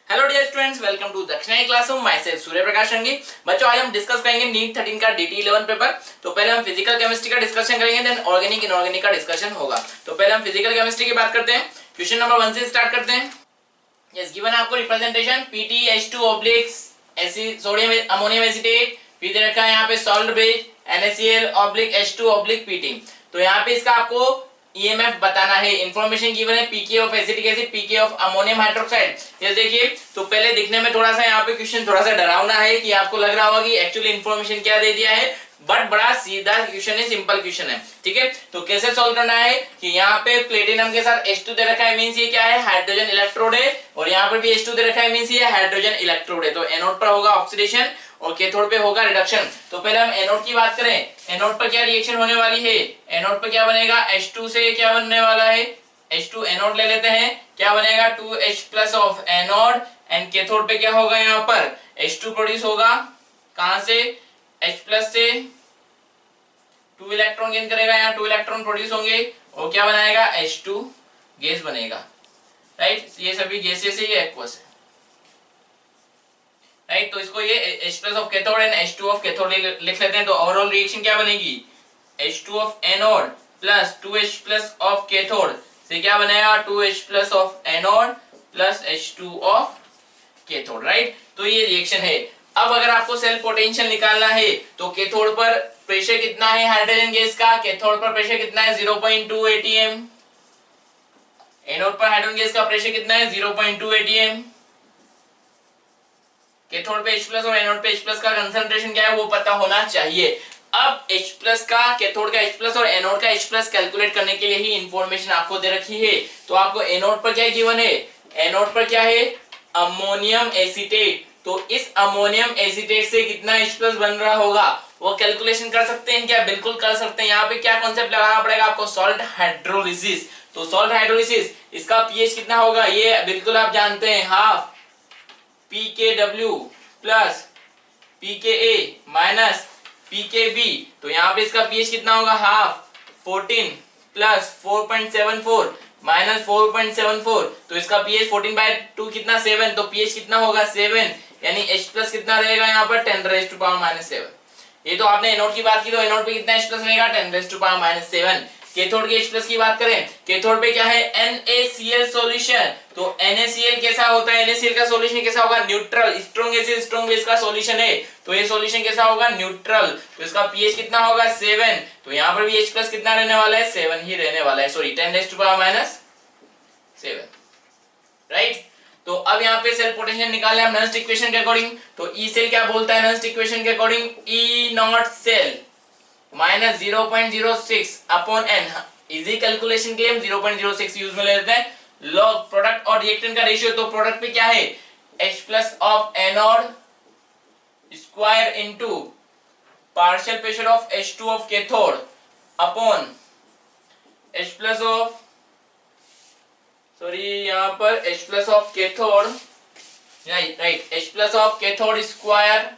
Hello dear students, welcome to Dakshinai classroom. Myself Surya Prakash Rangi. बच्चों, आज हम डिस्कस करेंगे नीट 13 का DT 11 पेपर। तो पहले हम फिजिकल केमिस्ट्री का डिस्कशन करेंगे, देन ऑर्गेनिक इनऑर्गेनिक का डिस्कशन होगा। तो पहले हम फिजिकल केमिस्ट्री की बात करते हैं। क्वेश्चन नंबर 1 से स्टार्ट करते हैं। यस, गिवन है आपको representation PtH2 sodium ammonium acetate, फिर दे रखा है यहाँ पे सॉल्ट बेस NaCl/H2/Pt। तो यहाँ पे इसका आपको EMF बताना है। इंफॉर्मेशन गिवन है pK of acetic acid, pK of ammonium hydroxide. ये देखिए, तो पहले दिखने में थोड़ा सा यहाँ पे क्वेश्चन थोड़ा सा डरावना है कि आपको लग रहा होगा कि एक्चुअली इंफॉर्मेशन क्या दे दिया है, बट बड़ा सीधा क्वेश्चन है, सिंपल क्वेश्चन है। ठीक है, तो कैसे सॉल्व करना है कि यहाँ पे प्लेटिनम के साथ H2 दे रखा है, मींस ये क्या है, हाइड्रोजन इलेक्ट्रोड है, और यहाँ पर भी H2 दे रखा है, मींस ये हाइड्रोजन इलेक्ट्रोड है। तो एनोड पर होगा ऑक्सीडेशन और कैथोड पे होगा रिडक्शन। तो पहले हम एनोड की बात करें, एनोड पर क्या रिएक्शन होने वाली है, एनोड पर क्या बनेगा, H2 से क्या बनने वाला है, H2 एनोड ले लेते हैं, क्या बनेगा 2H+ of anode, and cathode पे क्या होगा, यहाँ पर H2 प्रोड्यूस होगा, कहां से, H+ से 2 इलेक्ट्रॉन गेन करेगा, यहाँ 2 इलेक्ट्रॉन प्रोड्यूस होंगे और क्या बनाएगा, H2 गैस बनेगा। राइट, ये सभी गैसेस है, ये एक्वस है। राइट, तो इसको ये H+ of cathode and H2 of cathode लिख लेते हैं। तो ओवरऑल रिएक्शन क्या बनेगी, H2 of anode plus 2H+ of cathode से क्या बनेगा, 2H+ of anode plus H2 of cathode. Right, तो ये रिएक्शन है। अब अगर आपको सेल पोटेंशियल निकालना है तो कैथोड पर प्रेशर कितना है हाइड्रोजन गैस का, कैथोड पर प्रेशर कितना है 0.2 atm, एनोड पर हाइड्रोजन गैस का प्रेशर कितना है 0.2 atm, कैथोड पे H+ और एनोड पे H+ का कंसंट्रेशन क्या है वो पता होना चाहिए। अब H+ का, कैथोड का H+ और एनोड का H+ कैलकुलेट करने के लिए ही इंफॉर्मेशन आपको दे रखी है। तो आपको एनोड पर क्या गिवन है, एनोड पर क्या है, अमोनियम एसीटेट। तो इस अमोनियम एसीटेट से कितना H+ बन रहा होगा वो कैलकुलेशन कर सकते हैं क्या, बिल्कुल कर सकते हैं। यहाँ पे क्या कॉन्सेप्ट लगाना पड़ेगा आपको, सॉल्ट हाइड्रोलिसिस। तो सॉल्ट हाइड्रोलिसिस, इसका पीएच कितना होगा ये बिल्कुल आप जानते हैं, half pKw plus pKa minus pKb। तो यहाँ पे इसका pH कितना होगा, हाफ 14 प्लस 4.74 माइनस 4.74। तो इसका pH 14/2 कितना, 7। तो pH कितना होगा 7, यानी H+ कितना रहेगा यहाँ पर 10⁻⁻⁷। ये तो आपने एनोड की बात की, तो एनोड पे कितना H+ रहेगा 10⁻⁷। कैथोड के H+ की बात करें, कैथोड पे क्या है, NaCl सॉल्यूशन। तो NaCl कैसा होता है, NaCl का सॉल्यूशन कैसा होगा, neutral. Strong acid strong base का सॉल्यूशन है, तो ये सॉल्यूशन कैसा होगा, न्यूट्रल। तो इसका pH कितना होगा 7। तो यहाँ पर भी H+ कितना रहने वाला है, 7 ही रहने वाला है, सॉरी 10⁻⁷। राइट, तो अब यहाँ पे सेल पोटेंशियल निकालना है नर्स्ट इक्वेशन के अकॉर्डिंग। तो ई सेल क्या बोलता है नर्स्ट इक्वेशन के according, E naught cell minus 0.06 upon n। Easy calculation के लिए हम 0.06 यूज में ले लेते हैं। लॉग प्रोडक्ट और रिएक्टेंट का रेशियो, तो प्रोडक्ट पे क्या है, H+ of anode square into partial pressure of H2 of cathode upon H+ of, sorry यहाँ पर H+ of cathode, right H+ of cathode square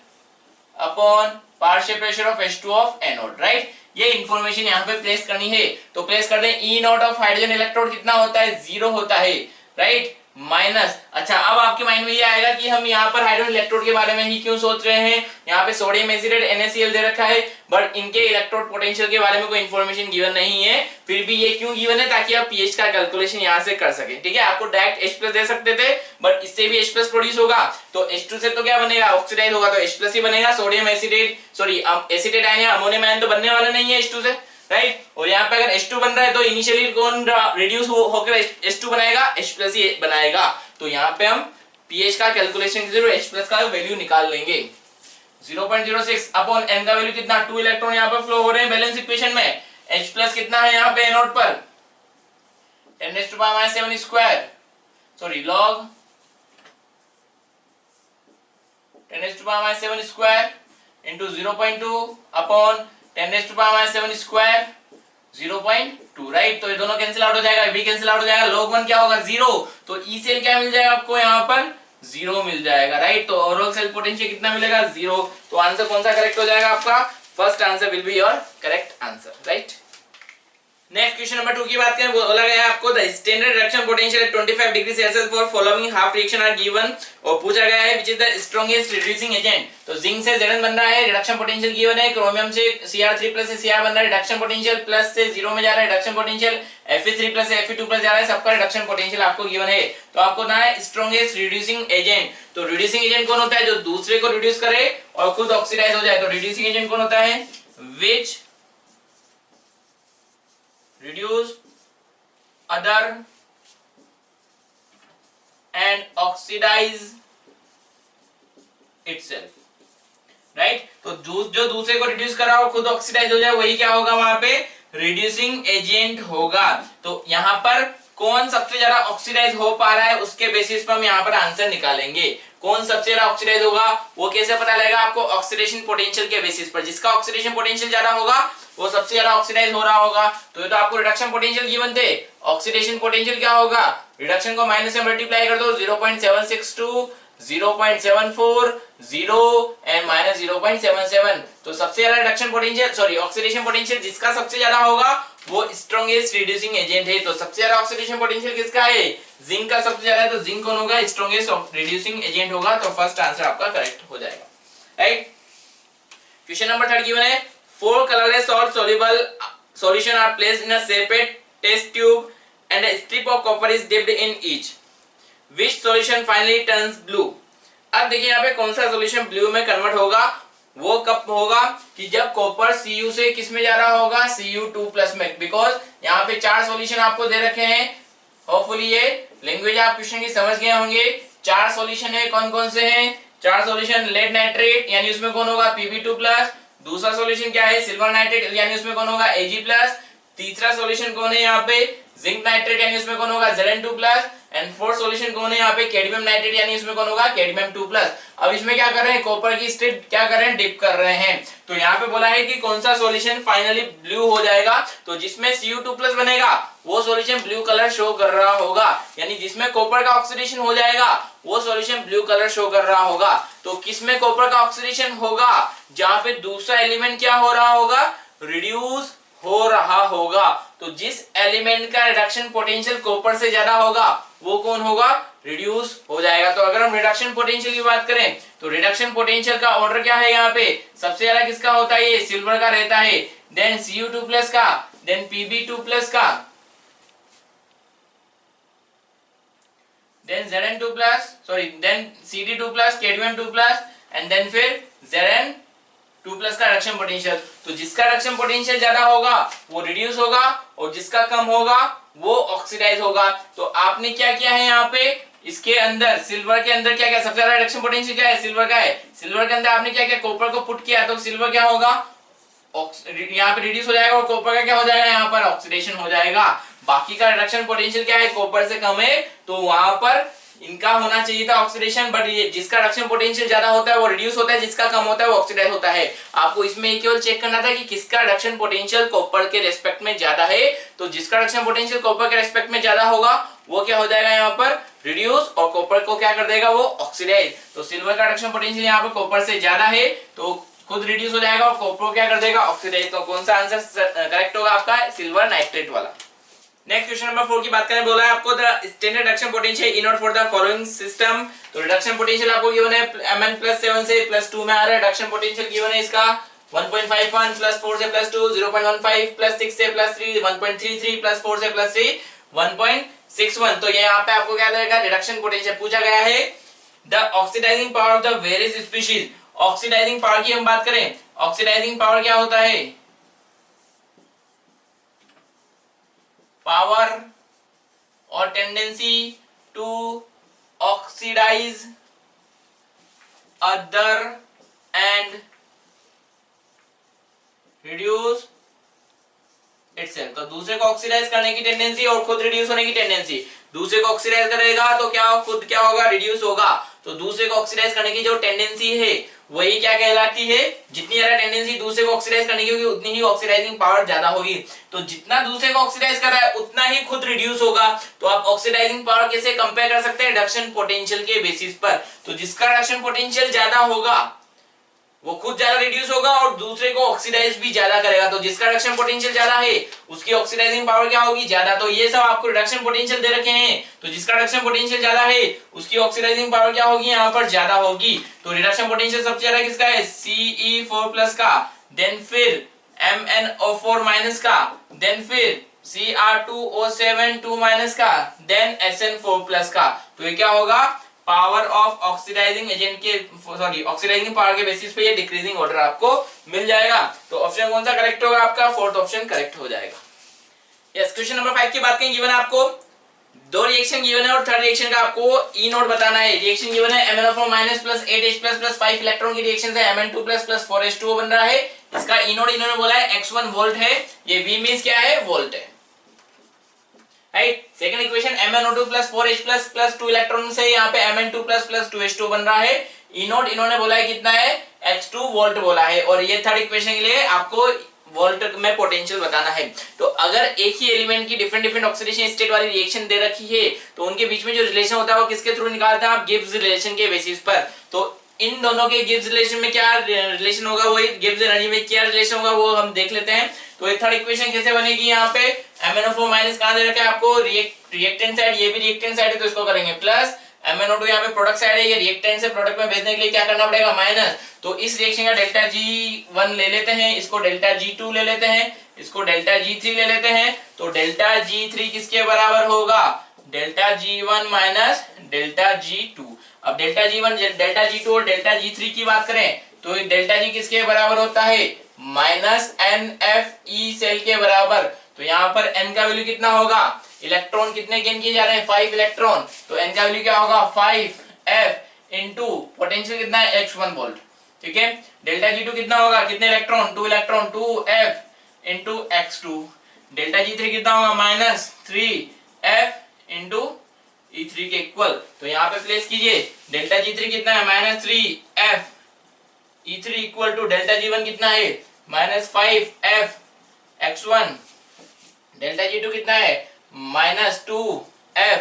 upon partial pressure of H2 of anode. Right, ये information यहाँ पे place करनी है। तो place कर दें, E not of hydrogen electrode कितना होता है, 0 होता है। राइट, माइनस, अच्छा अब आपके माइंड में ये आएगा कि हम यहाँ पर हाइड्रोजन इलेक्ट्रोड के बारे में ही क्यों सोच रहे हैं, यहाँ पे सोडियम एसिटेट NaCl दे रखा है, बट इनके इलेक्ट्रोड पोटेंशियल के बारे में कोई इंफॉर्मेशन गिवन नहीं है। फिर भी ये क्यों गिवन है, ताकि आप pH का कैलकुलेशन यहाँ से कर सके। ठीक है, आपको डायरेक्ट H+ दे सकते थे, बट इससे भी H+ प्रोड्यूस होगा, तो H2 से तो क्या बनेगा, ऑक्सीडाइज होगा, तो H+ ही बनेगा। Sodium acetate, sorry acetate ion या अमोनियम आयन तो बनने वाला नहीं है H2 से। राइट, और यहाँ पे अगर H2 बन रहा है तो इनिशियली कौन रिड्यूस होकर H2 बनाएगा, H+ ही बनाएगा। तो यहाँ पे हम pH का कैलकुलेशन के जरूर H+ का वैल्यू निकाल लेंगे। 0.06 अपॉन n का वैल्यू कितना, 2 इलेक्ट्रॉन यहाँ पर फ्लो हो रहे हैं बैलेंस इक्वेशन में। H+ कितना है यहाँ पे एनोड पर 10⁻⁷ square, sorry log 10⁻⁷ square into 0.2 upon 10⁻⁷ square 0.2। Right, तो ये दोनों कैंसिल आउट हो जाएगा, भी कैंसिल आउट हो जाएगा, log 1 क्या होगा 0। तो ई सेल क्या मिल जाएगा आपको यहाँ पर 0 मिल जाएगा। राइट, तो ओवरऑल सेल पोटेंशियल कितना मिलेगा 0। तो आंसर कौन सा करेक्ट हो जाएगा आपका, first answer will be your correct answer. Right, next question number 2 की बात करें, बोला गया है आपको the standard reduction potential at 25 degree Celsius for following half reaction are given, और पूछा गया है which is the strongest reducing agent. तो जिंक से Zn बन रहा है, रिडक्शन पोटेंशियल गिवन है, क्रोमियम से Cr3+ से Cr बन रहा है, रिडक्शन पोटेंशियल प्लस से 0 में जा रहा है, रिडक्शन पोटेंशियल Fe3+ से Fe2+ जा रहा है, सबका रिडक्शन पोटेंशियल आपको गिवन है। तो आपको ना है स्ट्रॉन्गेस्ट रिड्यूसिंग एजेंट। तो रिड्यूसिंग एजेंट कौन होता है, जो दूसरे को रिड्यूस करे और खुद ऑक्सीडाइज हो जाए। तो रिड्यूसिंग एजेंट कौन होता है, which reduce other and oxidize itself, right. तो जो दूसरे को रिड्यूस कर रहा हो खुद ऑक्सीडाइज हो जाए, वही क्या होगा वहां पे, रिड्यूसिंग एजेंट होगा। तो यहां पर कौन सबसे ज्यादा ऑक्सीडाइज हो पा रहा है उसके बेसिस पर हम यहां पर आंसर निकालेंगे। कौन सबसे ज्यादा ऑक्सीडाइज होगा वो कैसे पता लगेगा आपको, ऑक्सीडेशन पोटेंशियल के बेसिस पर। जिसका ऑक्सीडेशन पोटेंशियल ज्यादा होगा वो सबसे ज्यादा ऑक्सीडाइज हो रहा होगा। तो ये तो आपको रिडक्शन पोटेंशियल गिवन थे, ऑक्सीडेशन पोटेंशियल क्या होगा, रिडक्शन को माइनस से मल्टीप्लाई कर दो, 0.762 0.74 0 एंड माइनस 0.77। तो सबसे ज्यादा reduction potential sorry oxidation potential जिसका सबसे ज्यादा होगा वो स्ट्रॉन्गेस्ट रिड्यूसिंग एजेंट है। तो सबसे ज्यादा ऑक्सीडेशन पोटेंशियल किसका है, जिंक का सबसे ज्यादा है। तो जिंक कौन होगा, स्ट्रॉन्गेस्ट रिड्यूसिंग एजेंट होगा। तो फर्स्ट आंसर आपका करेक्ट हो जाएगा, राइट। क्वेश्चन नंबर 3 गिवन है, 4 colorless salt soluble solution are placed in a separate test tube and a strip of copper is dipped in each. Which solution finally turns blue? अब देखिए यहाँ पे कौन सा सॉल्यूशन ब्लू में convert होगा, वो कब होगा कि जब कॉपर Cu से किस में जा रहा होगा, Cu2+ में। बिकॉज यहाँ पे 4 सॉल्यूशन आपको दे रखे हैं, होपफुली ये लैंग्वेज आप क्वेश्चन की समझ गए होंगे। 4 सॉल्यूशन है, कौन कौन से हैं, 4 सॉल्यूशन लेड नाइट्रेट यानी उसमें कौन होगा Pb2+, दूसरा सॉल्यूशन क्या है सिल्वर नाइट्रेट यानी उसमें कौन होगा Ag+, तीसरा सॉल्यूशन कौन है यहाँ पे जिंक नाइट्रेट यानी उसमें कौन होगा Zn2+, एंड फोर्थ सॉल्यूशन कौन है यहाँ पे कैडमियम नाइट्रेट यानी उसमें कौन होगा Cadmium2+। अब इसमें क्या कर रहे हैं, कॉपर की स्ट्रिप क्या कर रहे हैं, डिप कर रहे हैं। तो यहाँ पे बोला है कि कौन सा सॉल्यूशन फाइनली ब्लू हो जाएगा, तो जिसमें Cu2+ बनेगा वो सॉल्यूशन ब्लू कलर शो कर रहा होगा, यानी जिसमें कॉपर का ऑक्सीडेशन हो जाएगा वो सॉल्यूशन ब्लू कलर शो कर रहा होगा। तो किसमें कॉपर का ऑक्सीडेशन होगा, जहां पे दूसरा एलिमेंट क्या हो रहा होगा, रिड्यूस हो रहा होगा। तो जिस एलिमेंट का रिडक्शन पोटेंशियल कॉपर से ज्यादा होगा वो कौन होगा, रिड्यूस हो जाएगा। तो अगर हम रिडक्शन पोटेंशियल की बात करें तो रिडक्शन पोटेंशियल का ऑर्डर क्या है, यहाँ पे सबसे ज्यादा किसका होता है, ये सिल्वर का रहता है, देन Cu2+ का, देन Pb2+ का, then Zn2+, sorry then Cd2+, Cadmium2+, and then फिर Zn2+ का रिडक्शन पोटेंशियल। तो जिसका रिडक्शन पोटेंशियल ज्यादा होगा वो रिड्यूस होगा और जिसका कम होगा वो ऑक्सीडाइज होगा। तो आपने क्या किया है यहाँ पे, इसके अंदर सिल्वर के अंदर क्या क्या सबसे ज्यादा रिडक्शन पोटेंशियल क्या है, सिल्वर का है। सिल्वर के अंदर आपने क्या किया, कॉपर को पुट किया, तो सिल्वर क्या होगा, यहाँ पे रिड्यूस हो जाएगा और कॉपर का क्या हो जाएगा, यहाँ पर ऑक्सीडेशन हो जाएगा। बाकी का रिडक्शन पोटेंशियल क्या है, कॉपर से कम है, तो वहां पर इनका होना चाहिए था ऑक्सीडेशन, बट ये जिसका रिडक्शन पोटेंशियल ज्यादा होता है वो रिड्यूस होता है, जिसका कम होता है वो ऑक्सीडाइज होता है। आपको इसमें केवल चेक करना था कि किसका रिडक्शन पोटेंशियल कॉपर के रेस्पेक्ट में ज्यादा है। तो जिसका रिडक्शन पोटेंशियल कॉपर के रेस्पेक्ट में ज्यादा होगा वो क्या हो जाएगा, यहाँ पर रिड्यूस, और कॉपर को क्या कर देगा, वो ऑक्सीडाइज। तो सिल्वर का रिडक्शन पोटेंशियल यहाँ पर कॉपर से ज्यादा है तो खुद रिड्यूस हो जाएगा और कॉपर क्या कर देगा, ऑक्सीडाइज। तो कौन सा आंसर करेक्ट होगा आपका, सिल्वर नाइट्रेट वाला। नेक्स्ट क्वेश्चन नंबर 4 की बात करें, बोला है आपको the standard reduction potential in order for the following system. तो रिडक्शन पोटेंशियल आपको गिवन है Mn+7 से +2 में आ रहा है, रिडक्शन पोटेंशियल गिवन है इसका 1.51 +4 से +2 0.15 +6 से +3 1.33 +4 से +3 1.61। तो ये यहाँ पे आपको क्या देगा, रिडक्शन पोटेंशियल पूछा गया है। The oxidising power of the various species, oxidising power की हम बात करें, ऑक्सीडाइजिंग पावर क्या होता है, पावर और tendency to oxidise other and reduce itself. तो दूसरे को ऑक्सीडाइज करने की टेंडेंसी और खुद रिड्यूस होने की टेंडेंसी, दूसरे को ऑक्सीडाइज करेगा तो क्या खुद क्या होगा, रिड्यूस होगा। तो दूसरे को ऑक्सीडाइज करने की जो टेंडेंसी है वही क्या कहलाती है, जितनी ज्यादा टेंडेंसी दूसरे को ऑक्सीडाइज करने की होगी उतनी ही ऑक्सीडाइजिंग पावर ज्यादा होगी। तो जितना दूसरे को ऑक्सीडाइज कर रहा है उतना ही खुद रिड्यूस होगा। तो आप ऑक्सीडाइजिंग पावर कैसे कंपेयर कर सकते हैं, रिडक्शन पोटेंशियल के बेसिस पर। तो जिसका रिडक्शन पोटेंशियल ज्यादा होगा वो खुद ज्यादा रिड्यूस होगा और दूसरे को ऑक्सीडाइज भी ज्यादा करेगा। तो जिसका रिडक्शन पोटेंशियल ज्यादा है उसकी ऑक्सीडाइजिंग पावर क्या होगी, ज्यादा। तो ये सब आपको रिडक्शन पोटेंशियल दे रखे हैं, तो जिसका रिडक्शन पोटेंशियल ज्यादा है उसकी ऑक्सीडाइजिंग पावर क्या होगी, यहाँ पर ज्यादा होगी। तो रिडक्शन पोटेंशियल सबसे ज्यादा किसका है, Ce4+ का, देन फिर MnO4- का, देन फिर Cr2O7 2- का, देन Sn4+ का। तो ये क्या होगा, पावर ऑफ ऑक्सीडाइजिंग एजेंट के, सॉरी ऑक्सीडाइजिंग पावर के बेसिस पे ये डिक्रीजिंग ऑर्डर आपको मिल जाएगा। तो ऑप्शन कौन सा करेक्ट होगा आपका, फोर्थ ऑप्शन करेक्ट हो जाएगा। यस, क्वेश्चन नंबर 5 की बात करें, गिवन है आपको दो रिएक्शन गिवन है और थर्ड रिएक्शन का आपको ई नोट बताना है। रिएक्शन गिवन है MnO4- + 8H+ + 5 इलेक्ट्रॉन की रिएक्शन है Mn2+ + 4H2O बन रहा है। इसका ई नोट इन्होंने बोला है x1 वोल्ट है, ये V मींस क्या है, वोल्ट है, right. Second equation MnO2 + 4H+ + 2 electron से यहाँ पे Mn2+ + 2H2 बन रहा है। ई नोट इन्होंने बोला है कितना है, x2 वोल्ट बोला है, और ये थर्ड इक्वेशन के लिए आपको वोल्ट में पोटेंशियल बताना है। तो अगर एक ही एलिमेंट की डिफरेंट डिफरेंट ऑक्सीडेशन स्टेट वाली रिएक्शन दे रखी है तो उनके बीच में जो रिलेशन होता है वो किसके थ्रू निकालते हैं आप, गिब्स रिलेशन के बेसिस पर। तो इन दोनों के गिब्स रिलेशन में क्या रिलेशन होगा, वही गिब्स एनर्जी में क्या रिलेशन होगा वो हम देख लेते हैं। तो ये थर्ड इक्वेशन कैसे बनेगी, यहाँ पे MnO4- कहां दे रखा है आपको, रिएक्टेंट साइड, ये भी रिएक्टेंट साइड है तो इसको करेंगे प्लस, MnO2 यहाँ पे प्रोडक्ट साइड है, ये रिएक्टेंट से प्रोडक्ट में भेजने के लिए क्या करना पड़ेगा, माइनस। तो इस रिएक्शन का डेल्टा G1 ले लेते हैं, इसको डेल्टा G2 ले लेते हैं, इसको डेल्टा G3 ले लेते हैं। तो डेल्टा G3 किसके बराबर होगा, delta G1 minus delta G2। अब डेल्टा G1, डेल्टा G2 और डेल्टा G3 की बात करें तो डेल्टा G किसके बराबर होता है, -NFe सेल के बराबर। तो यहाँ पर n का वैल्यू कितना होगा, इलेक्ट्रॉन कितने गेन किए जा रहे हैं, 5 इलेक्ट्रॉन, तो n का वैल्यू क्या होगा 5F इंटू पोटेंशियल कितना है x1 वोल्ट, ठीक है। डेल्टा G2 कितना होगा, कितने electron, 2 electron, 2F into x2। Delta G3 कितना होगा, -3F इंटू E3 के इक्वल। तो यहाँ पे प्लेस कीजिए, डेल्टा G3 कितना है, -3F, E3 equal to delta G1 कितना है, -5F x1, डेल्टा G2 कितना है, -2F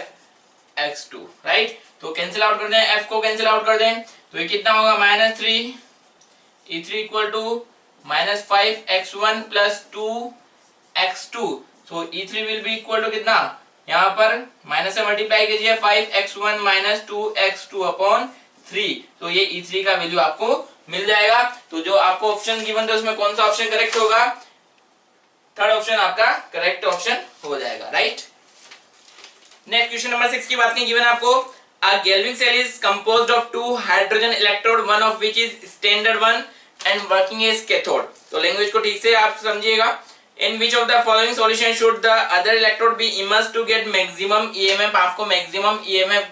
x2, राइट। तो कैंसिल आउट कर दें, F को कैंसिल आउट कर दें, तो ये कितना होगा, -3 E3 equal to -5 x1 + 2 x2। So E3 will be equal to कितना, यहाँ पर माइनस से मल्टीप्लाई कीजिए, 5x1 - 2x2/3। तो ये E3 का वैल्यू आपको मिल जाएगा। तो जो आपको ऑप्शन गिवन था उसमें कौन सा ऑप्शन करेक्ट होगा, थर्ड ऑप्शन आपका करेक्ट ऑप्शन हो जाएगा, राइट। नेक्स्ट क्वेश्चन नंबर 6 की बात करें, गिवन आपको a galvanic cell is composed of 2 hydrogen electrode, one of which is standard one and working as cathode. तो लैंग्वेज को ठीक से आप समझिएगा। In which of the following solution should the other electrode be immersed to get maximum EMF? आपको maximum EMF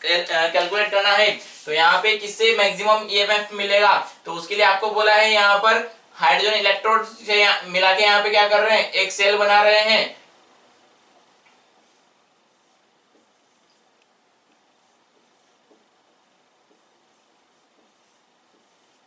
calculate करना है। तो यहाँ पे किससे मैक्सिमम EMF मिलेगा, तो उसके लिए आपको बोला है यहाँ पर हाइड्रोजन इलेक्ट्रोड से मिला के यहाँ पे क्या कर रहे हैं, एक सेल बना रहे हैं।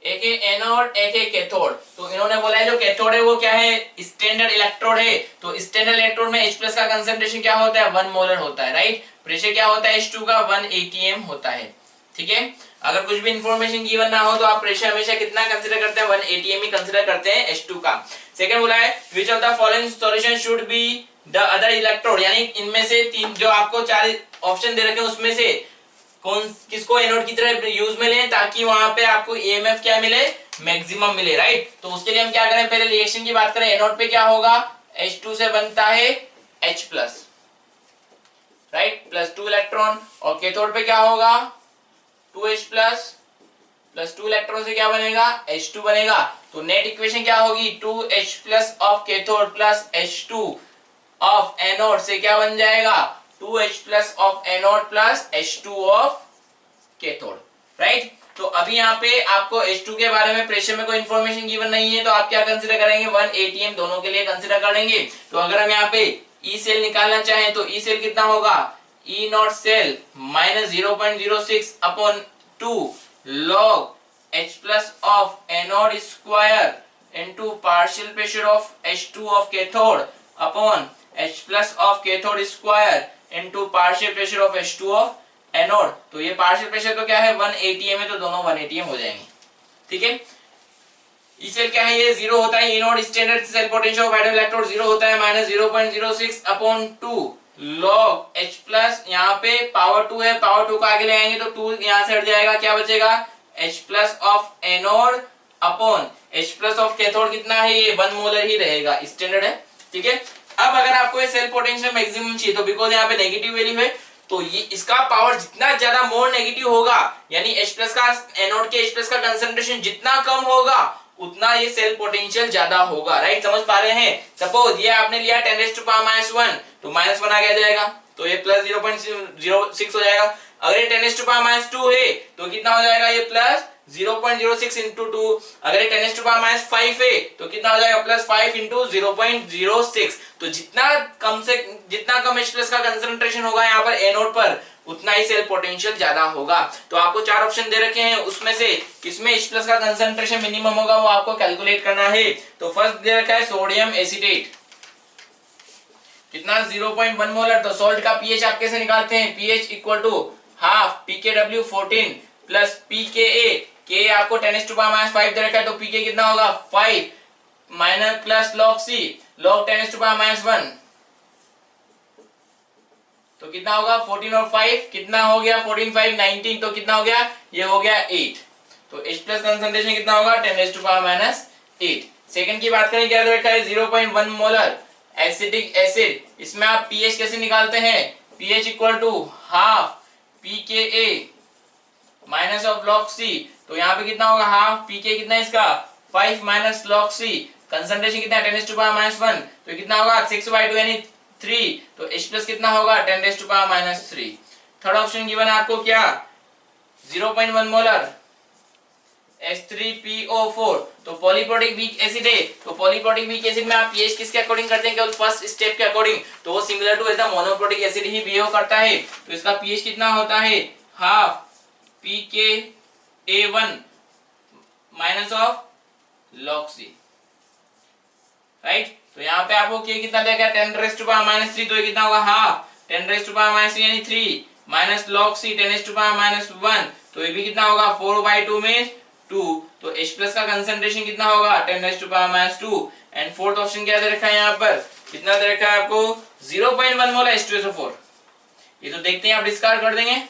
एक है एनोड, एक है कैथोड। तो इन्होंने बोला है जो कैथोड है वो क्या है, स्टैंडर्ड इलेक्ट्रोड है। तो स्टैंडर्ड इलेक्ट्रोड में H+ का कंसंट्रेशन क्या होता है, 1 मोलर होता है, राइट। प्रेशर क्या होता है H2 का, 1 atm होता है, ठीक है। अगर कुछ भी इंफॉर्मेशन गिवन ना हो तो आप प्रेशर हमेशा कितना कंसीडर करते हैं, 1 atm ही कंसीडर करते हैं H2 का। सेकंड बोला है which of the following solution should be the other electrode, यानी इनमें से तीन जो आपको 4 ऑप्शन दे रखे हैं उसमें से कौन किसको एनोड की तरह यूज में लें ताकि वहां पे आपको EMF क्या मिले, मैक्सिमम मिले, राइट। तो उसके लिए हम क्या करें, पहले रिएक्शन की बात करें। एनोड पे क्या होगा, H2 से बनता है H+, राइट, +2 इलेक्ट्रॉन, और कैथोड पे क्या होगा 2H+ +2 इलेक्ट्रॉन से क्या बनेगा, H2 बनेगा। तो नेट इक्वेशन क्या होगी, 2H+ of cathode plus H2 of anode से क्या बन जाएगा, 2H+ of anode plus H2 of cathode, right. तो अभी यहाँ पे आपको H2 के बारे में प्रेशर में कोई इंफॉर्मेशन गिवन नहीं है तो आप क्या कंसीडर करेंगे, 1 atm दोनों के लिए कंसीडर करेंगे। तो अगर हम यहाँ पे E सेल निकालना चाहें तो E सेल कितना होगा, E naught cell -0.06/2 log H+ of anode square into partial pressure of H2 of cathode upon H+ of cathode square into partial pressure of H2 of anode. तो ये partial pressure तो क्या है 1 atm है, तो दोनों 1 atm हो जाएंगे, ठीक है। ई सेल क्या है, ये जीरो होता है, E naught standard cell potential of hydrogen electrode zero होता है, माइनस 0.06/2 log H प्लस, यहाँ पे पावर 2 है, पावर 2 को आगे ले आएंगे तो 2 यहाँ से हट जाएगा, क्या बचेगा H plus of anode upon H plus of cathode, कितना है ये 1 मोलर ही रहेगा, स्टैंडर्ड है, ठीक है। अब अगर आपको ये सेल पोटेंशियल मैक्सिमम चाहिए, तो बिकॉज यहाँ पे नेगेटिव वैल्यू है, तो ये इसका पावर जितना ज्यादा मोर नेगेटिव होगा, यानी H प्लस का एनोड के H प्लस का कंसंट्रेशन जितना कम होगा उतना ये सेल पोटेंशियल ज्यादा होगा, राइट, समझ पा रहे हैं। सपोज ये आपने लिया 10⁻⁻1 तो -1 आ जाएगा, तो ये प्लस 0.06 हो जाएगा। अगर ये 10⁻2 है तो कितना हो जाएगा, ये प्लस 0.06 इंटू 2। अगर ये 10⁻5 है तो कितना हो जाएगा, प्लस 5 इंटू 0.06। तो जितना कम H प्लस का कंसंट्रेशन होगा यहाँ पर एनोड पर, उतना ही सेल पोटेंशियल ज्यादा होगा। तो आपको चार ऑप्शन दे रखे हैं, उसमें से किसमें H प्लस का कंसंट्रेशन मिनिमम होगा वो आपको कैलकुलेट करना है। तो फर्स्ट दे रखा है सोडियम एसिटेट, कितना 0.1 मोलर। तो सॉल्ट का पीएच आप कैसे निकालते हैं, P H equal to half pKw14 plus pKa, के आपको 10⁻5 दे रखा है, तो pK कितना होगा 5 minus plus log C log 10⁻1, तो कितना होगा 14 और 5 कितना हो गया 14 5 19, तो कितना हो गया, ये हो गया 8। तो H प्लस कंसंट्रेशन कितना होगा 10⁻8। सेकंड की बात करें, क्या दे रखा है 0.1 मोलर एसिटिक एसिड, इसमें आप pH कैसे निकालते हैं, pH equal to half pKa minus of log C, तो यहाँ पे कितना होगा हाफ pK कितना है इसका 5 माइनस log C, कंसंट्रेशन कितना है 10⁻1, तो कितना होगा 6/2 यानी 3, तो H प्लस कितना होगा 10⁻3। थर्ड ऑप्शन गिवन है आपको क्या 0.1 मोलर H3PO4, तो पॉलीप्रोटिक वीक एसिड है। तो पॉलीप्रोटिक वीक एसिड में आप pH किसके अकॉर्डिंग करते हैं, केवल फर्स्ट स्टेप के अकॉर्डिंग, तो वो सिमिलर टू ऐसा मोनोप्रोटिक एसिड ही बिहेव करता है। तो इसका pH कितना होता है half pKa1 minus of log C, right. तो यहाँ पे आपको K कितना देगा 10⁻3, तो ये कितना होगा हाफ 10⁻3 यानी 3 माइनस log C 10⁻1, तो ये भी कितना होगा 4/2 में 2, तो H प्लस का कंसंट्रेशन कितना होगा 10⁻2। एंड फोर्थ ऑप्शन क्या दे रखा है यहाँ पर, कितना दे रखा है आपको 0.1 मोलर H2SO4, ये तो देखते हैं आप डिस्कार्ड कर देंगे।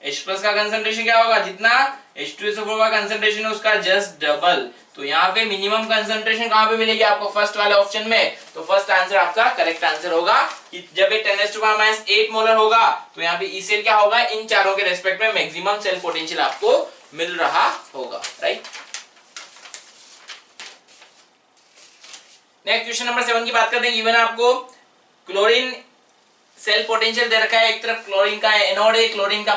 H प्लस का कंसंट्रेशन क्या होगा, जितना H2SO4 का कंसंट्रेशन है उसका जस्ट डबल। तो यहाँ पे मिनिमम कंसंट्रेशन कहाँ पे मिलेगी आपको, फर्स्ट वाले ऑप्शन में। तो फर्स्ट आंसर आपका करेक्ट आंसर होगा कि जब ये 10⁻8 मोलर होगा तो यहाँ पे ई सेल क्या होगा, इन चारों के रेस्पेक्ट में मैक्सिमम सेल पोटेंशियल आपको मिल रहा होगा, राइट। नेक्स्ट क्वेश्चन नंबर 7 की बात करते हैं। गिवन आपको क्लोरीन सेल पोटेंशियल दे रखा है, एक तरफ क्लोरीन का एनोड है, क्लोरीन का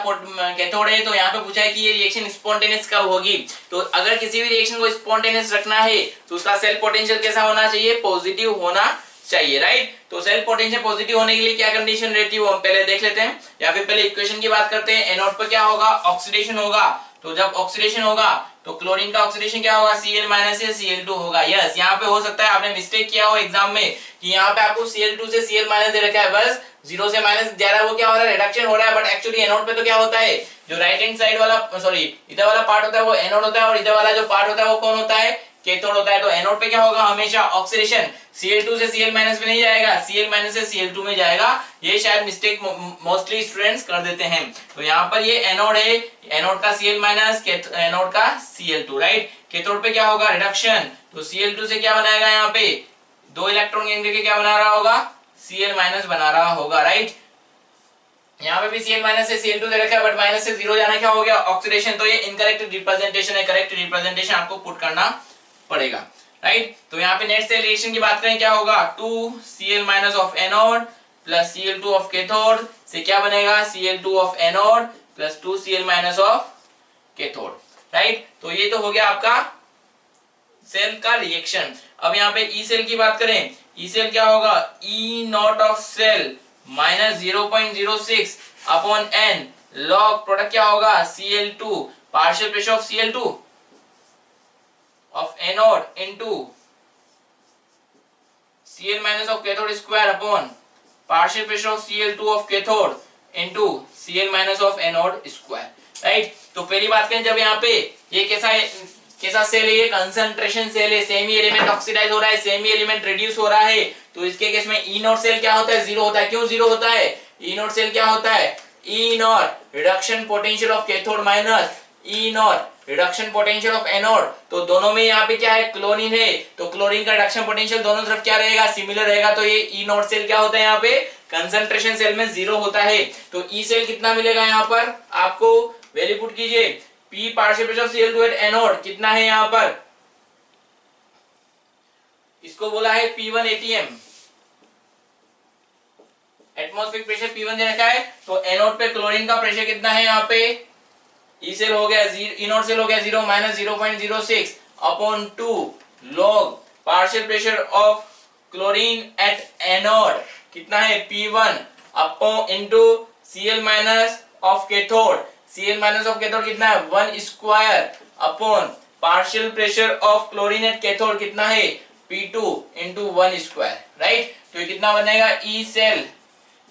कैथोड है। तो यहाँ पे पूछा है कि ये रिएक्शन स्पॉन्टेनियस कब होगी। तो अगर किसी भी रिएक्शन को स्पॉन्टेनियस रखना है तो उसका सेल पोटेंशियल कैसा होना चाहिए, पॉजिटिव होना चाहिए, राइट। तो सेल पोटेंशियल पॉजिटिव होने के लिए क्या कंडीशन रहती है वो हम पहले देख लेते हैं, या फिर पहले इक्वेशन की बात करते हैं। एनोड पर क्या होगा, ऑक्सीडेशन होगा। तो जब ऑक्सीडेशन होगा तो क्लोरीन का ऑक्सीडेशन क्या होगा, Cl- से Cl2 होगा। यस, यहाँ पे हो सकता है आपने मिस्टेक किया हो एग्जाम में कि यहाँ पे आपको Cl2 से Cl- दे रखा है, बस 0 से माइनस जा रहा है, वो क्या हो रहा है रिडक्शन हो रहा है। बट एक्चुअली एनोड पे तो क्या होता है, जो राइट हैंड साइड वाला सॉरी इधर वाला पार्ट होता है वो एनोड होता है, और इधर वाला जो पार्ट होता है वो कौन होता है, कैथोड होता है। तो एनोड पे क्या होगा हमेशा ऑक्सीडेशन, Cl2 से Cl- में नहीं जाएगा, Cl- से Cl2 में जाएगा। ये शायद मिस्टेक मोस्टली स्टूडेंट्स कर देते हैं। तो यहाँ पर ये एनोड है, एनोड का Cl- एनोड का Cl2, राइट। कैथोड पे क्या होगा रिडक्शन, तो Cl2 से क्या बनाएगा, यहाँ पे 2 इलेक्ट्रॉन गेन करके क्या बना रहा होगा, Cl- बना रहा होगा, राइट। यहाँ पे भी Cl- से Cl2 दे रखा है, बट माइनस से 0 जाना क्या हो गया ऑक्सीडेशन। तो ये इनकरेक्ट रिप्रेजेंटेशन है, करेक्ट रिप्रेजेंटेशन आपको पुट करना पड़ेगा, राइट। तो यहाँ पे नेट सेल रिएक्शन की बात करें क्या होगा, 2Cl- of anode plus Cl2 of cathode से क्या बनेगा, Cl2 of anode plus 2Cl- of cathode, right. तो ये तो हो गया आपका सेल का रिएक्शन। अब यहाँ पे ई सेल की बात करें, ई सेल क्या होगा, E naught of cell minus 0.06 upon n log product क्या होगा, Cl2 partial pressure of Cl2 of anode into Cl- of cathode square upon partial pressure of Cl2 of cathode into Cl- of anode square, right. तो पहली बात करें, जब यहाँ पे ये कैसा कैसा सेल है, ये कंसंट्रेशन सेल है, सेमी एलिमेंट ऑक्सीडाइज हो रहा है, सेमी एलिमेंट रिड्यूस हो रहा है, तो इसके केस में ई नॉट सेल क्या होता है, जीरो होता है। क्यों जीरो होता है, ई नॉट सेल क्या होता है, E naught reduction potential of cathode minus E naught reduction potential of anode. तो दोनों में यहाँ पे क्या है, क्लोरीन है, तो क्लोरीन का रिडक्शन पोटेंशियल दोनों तरफ क्या रहेगा, सिमिलर रहेगा। तो ये ई नॉट सेल क्या होता है, यहाँ पे कंसंट्रेशन सेल में जीरो होता है। तो ई सेल कितना मिलेगा, यहाँ पर आपको वैल्यू पुट कीजिए, P partial pressure of Cl2 at anode कितना है, यहाँ पर इसको बोला है P1 ATM, atmospheric pressure P1 दे रखा है। तो एनोड पे क्लोरीन का प्रेशर कितना है, यहाँ पे ई सेल हो गया ई नॉट सेल हो गया 0 minus 0.06 upon 2 log partial pressure of chlorine at anode कितना है, P1 upon into Cl minus of cathode, Cl minus of cathode कितना है 1 square upon partial pressure of chlorine at cathode कितना है P2 इंटू 1 स्क्वायर, राइट। तो ये कितना बनेगा, E cell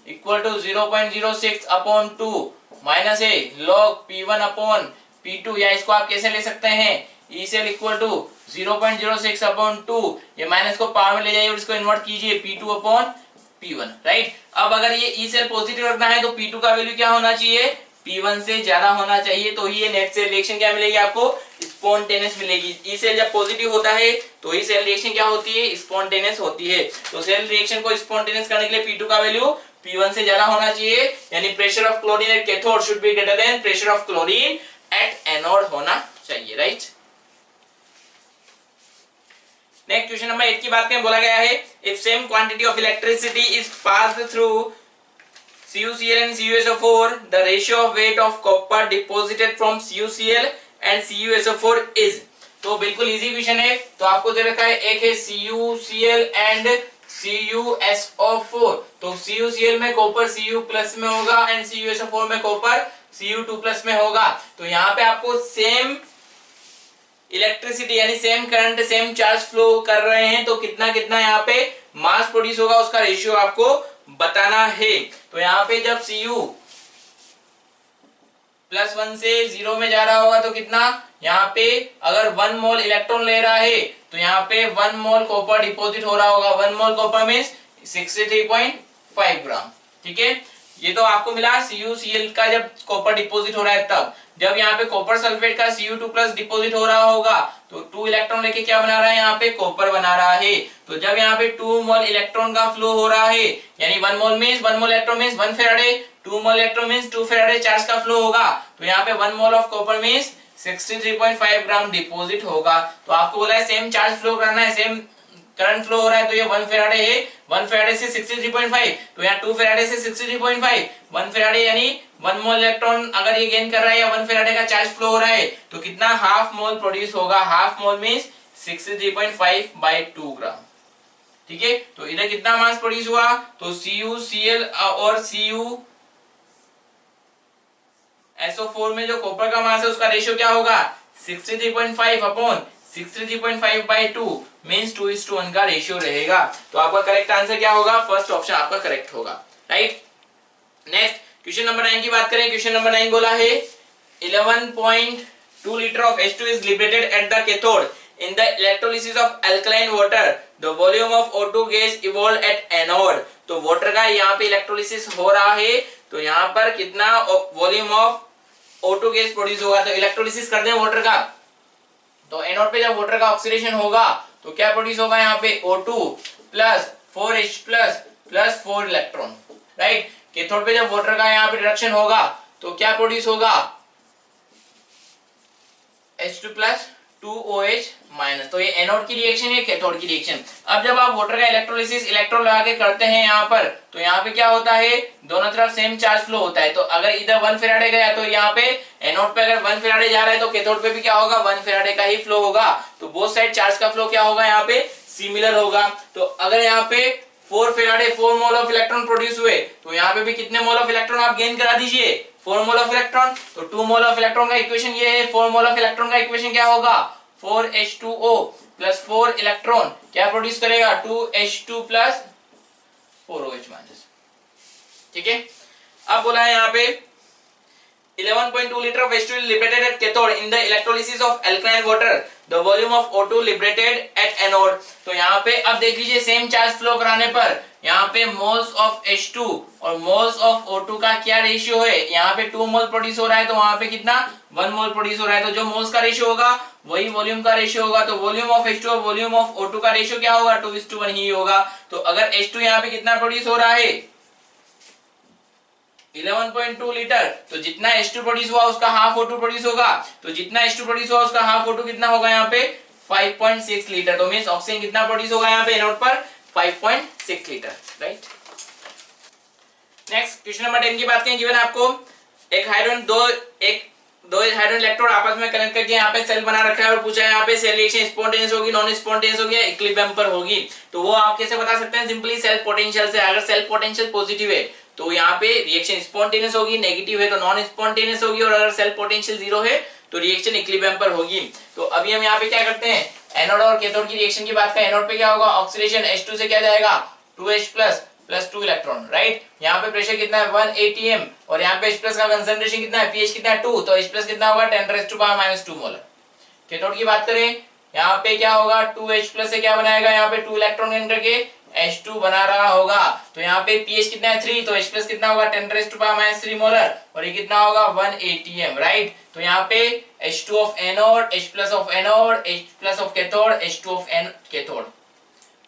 equal to 0.06 upon 2 minus है लॉग P1 अपॉन P2, या इसको आप कैसे ले सकते हैं, E cell equal to 0.06 upon 2, ये माइनस को पावर में ले जाइए और इसको इन्वर्ट कीजिए P2 अपॉन P1, राइट। अब अगर ये ई सेल पॉजिटिव रखना है तो P2 का वैल्यू क्या होना चाहिए, P1 से ज्यादा होना चाहिए, तो ये नेट सेल रिएक्शन क्या मिलेगी आपको, स्पॉन्टेनियस मिलेगी। ई सेल जब पॉजिटिव होता है तो ई सेल रिएक्शन क्या होती है, स्पॉन्टेनियस होती है। तो सेल रिएक्शन को स्पॉन्टेनियस करने के लिए P2 का वैल्यू P1 से ज्यादा होना चाहिए, यानी pressure of chlorine at cathode should be greater than pressure of chlorine at anode होना चाहिए, राइट। नेक्स्ट क्वेश्चन नंबर 8 की बात करें, बोला गया है if same quantity of electricity is passed through CuCl and CuSO4 the ratio of weight of copper deposited from CuCl and CuSO4 is। तो बिल्कुल इजी क्वेश्चन है। तो आपको दे रखा है एक है CuCl एंड CuSO4, तो CuCl में कॉपर Cu प्लस में होगा एंड CuSO4 में कॉपर Cu2 प्लस में होगा। तो यहाँ पे आपको सेम इलेक्ट्रिसिटी यानी same current same charge flow कर रहे हैं, तो कितना कितना यहाँ पे मास प्रोड्यूस होगा उसका रेशियो आपको बताना है। तो यहाँ पे जब Cu +1 से 0 में जा रहा होगा तो कितना, यहाँ पे अगर 1 मोल इलेक्ट्रॉन ले रहा है तो यहाँ पे 1 मोल कॉपर डिपॉजिट हो रहा होगा। 1 मोल कॉपर मींस 63.5 ग्राम, ठीक है। ये तो आपको मिला CuCl का जब कॉपर डिपॉजिट हो रहा है तब। जब यहाँ पे कॉपर सल्फेट का Cu2 प्लस डिपॉजिट हो रहा होगा तो 2 इलेक्ट्रॉन लेके क्या बना रहा है, यहाँ पे कॉपर बना रहा है। तो जब यहाँ पे 2 मोल इलेक्ट्रॉन का फ्लो हो रहा है, यानी 1 mole means 1 mole electron means 1 faraday, 2 mole electron means 2 faraday charge का फ्लो होगा। तो यहाँ पे 1 mole of copper means 63.5 gram deposit होगा। तो आपको बोला है सेम चार्ज फ्लो करना है, सेम करंट फ्लो हो रहा है, तो ये 1 फेराडे है, 1 फेराडे से 63.5, तो यहाँ 2 फेराडे से 63.5, 1 फेराडे यानी 1 मोल इलेक्ट्रॉन अगर ये गेन कर रहा है या 1 फेराडे का चार्ज फ्लो हो रहा है तो कितना हाफ मोल प्रोड्यूस होगा, हाफ मोल मींस 63.5/2 ग्राम, ठीक है। तो इधर कितना मास प्रोड्यूस हुआ, तो CuCl और CuSO4 में जो कॉपर का मास है उसका रेशियो क्या होगा, 63.5 अपॉन 63.5/2 मींस 2:1 का रेशियो रहेगा। तो आपका करेक्ट आंसर क्या होगा, फर्स्ट ऑप्शन आपका करेक्ट होगा, राइट। नेक्स्ट क्वेश्चन नंबर 9 की बात करें। क्वेश्चन नंबर 9 बोला है 11.2 litre of H2 is liberated at the cathode in the electrolysis of alkaline water, the volume of O2 gas evolve at anode. तो water का यहाँ पे इलेक्ट्रोलिसिस हो रहा है, तो यहाँ पर कितना volume of O2 gas produce होगा। तो इलेक्ट्रोलिसिस कर दें वाटर का, तो एनोड पे जब वाटर का ऑक्सीडेशन होगा तो क्या प्रोड्यूस होगा, यहाँ पे O2 plus 4H plus 4 electron, right. Cathode पे जब वाटर का यहाँ पे रिडक्शन होगा तो क्या प्रोड्यूस होगा, H2 प्लस 2OH माइनस। तो ये एनोड की रिएक्शन है, कैथोड की रिएक्शन। अब जब आप वाटर का इलेक्ट्रोलिसिस इलेक्ट्रोड लगा के करते हैं यहाँ पर, तो यहाँ पे क्या होता है, दोनों तरफ सेम चार्ज फ्लो होता है। तो अगर इधर 1 फेराडे गया तो यहाँ पे एनोड पे अगर 1 फेराडे जा रहा है तो कैथोड पे भी क्या होगा, 1 फेराडे का ही फ्लो होगा। तो बोथ साइड चार्ज का फ्लो क्या होगा, यहाँ पे सिमिलर होगा। तो अगर यहाँ पे 4 Faraday 4 mole of electron produce हुए तो यहाँ पे भी कितने मोल ऑफ इलेक्ट्रॉन आप गेन करा दीजिए, 4 मोल ऑफ इलेक्ट्रॉन। तो 2 मोल ऑफ इलेक्ट्रॉन का इक्वेशन ये है, 4 मोल ऑफ इलेक्ट्रॉन का इक्वेशन क्या होगा, 4H2O प्लस 4 इलेक्ट्रॉन क्या प्रोड्यूस करेगा, 2H2 प्लस 4OH माइनस, ठीक है। अब बोला है यहाँ पे 11.2 liter of H2 is liberated at cathode in the electrolysis of alkaline water. The volume of O2 liberated at anode. तो यहाँ पे अब देख लीजिए सेम चार्ज फ्लो कराने पर यहाँ पे मोल्स ऑफ H2 और मोल्स ऑफ O2 का क्या रेशियो है, यहाँ पे 2 मोल प्रोड्यूस हो रहा है तो वहां पे कितना 1 मोल प्रोड्यूस हो रहा है, तो जो मोल्स का रेशियो होगा वही वॉल्यूम का रेशियो होगा, तो वॉल्यूम ऑफ H2 और वॉल्यूम ऑफ O2 का रेशियो क्या होगा 2:1 ही होगा। तो अगर H2 यहाँ पे कितना प्रोड्यूस हो रहा है 11.2 लीटर, तो जितना H2 प्रोड्यूस हुआ उसका हाफ O2 प्रोड्यूस होगा, तो जितना H2 प्रोड्यूस हुआ उसका हाफ O2 कितना होगा यहाँ पे 5.6 लीटर, तो मींस ऑक्सीजन कितना प्रोड्यूस होगा यहाँ पे एनोड पर 5.6 litre, right. Next question number 10 की बात करें, गिवन आपको एक हाइड्रोजन दो हाइड्रोजन इलेक्ट्रोड आपस में कनेक्ट करके यहाँ पे सेल बना रखा है और पूछा है यहाँ पे सेल रिएक्शन स्पॉन्टेनियस होगी, नॉन स्पॉन्टेनियस होगी या इक्विलिब्रियम पर होगी, तो वो आप कैसे बता सकते हैं, सिंपली सेल्फ पोटेंशियल से। अगर सेल्फ पोटेंशियल पॉजिटिव है तो यहाँ पे रिएक्शन स्पॉन्टेनियस होगी, नेगेटिव है तो नॉन स्पॉन्टेनियस होगी, और अगर सेल्फ पोटेंशियल 0 है तो रिएक्शन इक्विलिब्रियम पर होगी। तो अभी हम यहाँ पे क्या करते हैं, एनोड और कैथोड की रिएक्शन की बात करें, एनोड पे क्या होगा ऑक्सीडेशन H2 से क्या जाएगा 2H प्लस 2 इलेक्ट्रॉन, राइट। यहाँ पे प्रेशर कितना है 1 atm और यहाँ पे H+ का कंसंट्रेशन कितना है pH कितना है 2, तो H+ कितना होगा 10⁻⁻2 मोलर। कैथोड की बात करें, यहाँ पे क्या होगा 2H+ से क्या बनाएगा यहाँ पे 2 इलेक्ट्रॉन एंटर करके H2 बना रहा होगा, तो यहाँ पे pH कितना है 3, तो H+ कितना होगा 10⁻³ मोलर और ये कितना होगा 1 atm, राइट। तो यहाँ पे H2 of anode, H+ of anode, H+ of cathode, H2 of cathode,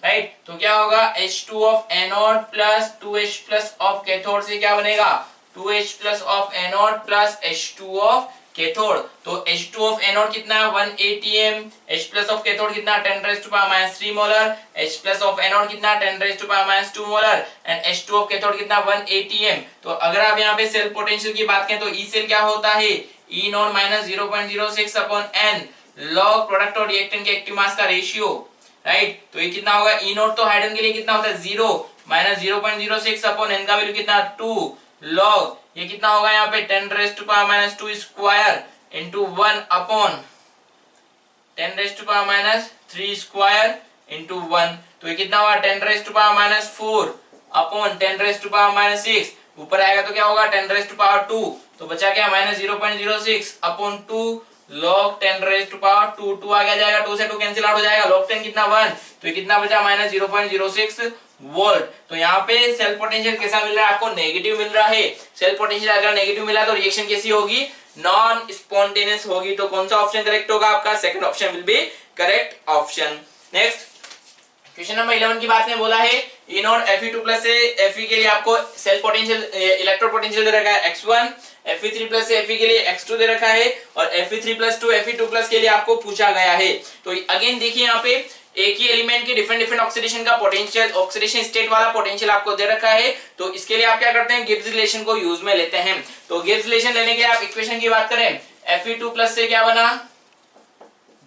right. तो क्या होगा H2 of anode plus 2H+ of cathode से क्या बनेगा 2H+ of anode plus H2 of cathode, तो H2 ऑफ एनोड कितना है 1 atm, H+ ऑफ कैथोड कितना 10⁻³ मोलर, H+ ऑफ एनोड कितना 10⁻² molar and H2 of cathode कितना 1 atm। तो अगर आप यहाँ पे सेल पोटेंशियल की बात करें तो E सेल क्या होता है E0 - 0.06 upon n log product और रिएक्टेंट के एक्टिव मास का रेशियो, राइट। तो ये कितना होगा E0 तो हाइड्रोजन के लिए कितना होता है 0 - 0.06 अपॉन n का वैल्यू कितना 2 लॉग ये कितना होगा यहाँ पे 10⁻² square into 1 upon 10⁻³ square into 1, तो ये कितना होगा 10⁻⁴ अपॉन 10⁻�6, ऊपर आएगा तो क्या होगा 10⁻², तो बचा क्या -0.06 अपॉन 2 log 10⁻², 2 आ जाएगा, 2 से 2 कैंसिल आउट हो जाएगा, log 10 कितना 1, तो ये कितना बचा -0.06 वोल्ट। तो यहाँ पे सेल पोटेंशियल कैसा मिल रहा है आपको नेगेटिव मिल रहा है। सेल पोटेंशियल अगर नेगेटिव मिला तो रिएक्शन कैसी होगी नॉन स्पॉन्टेनियस होगी, तो कौन सा ऑप्शन करेक्ट होगा आपका second option will be correct option. Next question number 11 की बात में बोला है E नॉट Fe2+ से Fe के लिए आपको सेल पोटेंशियल इलेक्ट्रो पोटेंशियल दे रखा है x1, Fe3+ से Fe के लिए x2 दे रखा है और Fe3+ टू Fe2+ के लिए आपको पूछा गया है। तो अगेन देखिए यहाँ पे एक ही एलिमेंट के डिफरेंट ऑक्सीडेशन का पोटेंशियल ऑक्सीडेशन स्टेट वाला पोटेंशियल आपको दे रखा है, तो इसके लिए आप क्या करते हैं गिब्स रिलेशन को यूज में लेते हैं। तो गिब्स रिलेशन लेने के लिए आप इक्वेशन की बात करें Fe2+ से क्या बना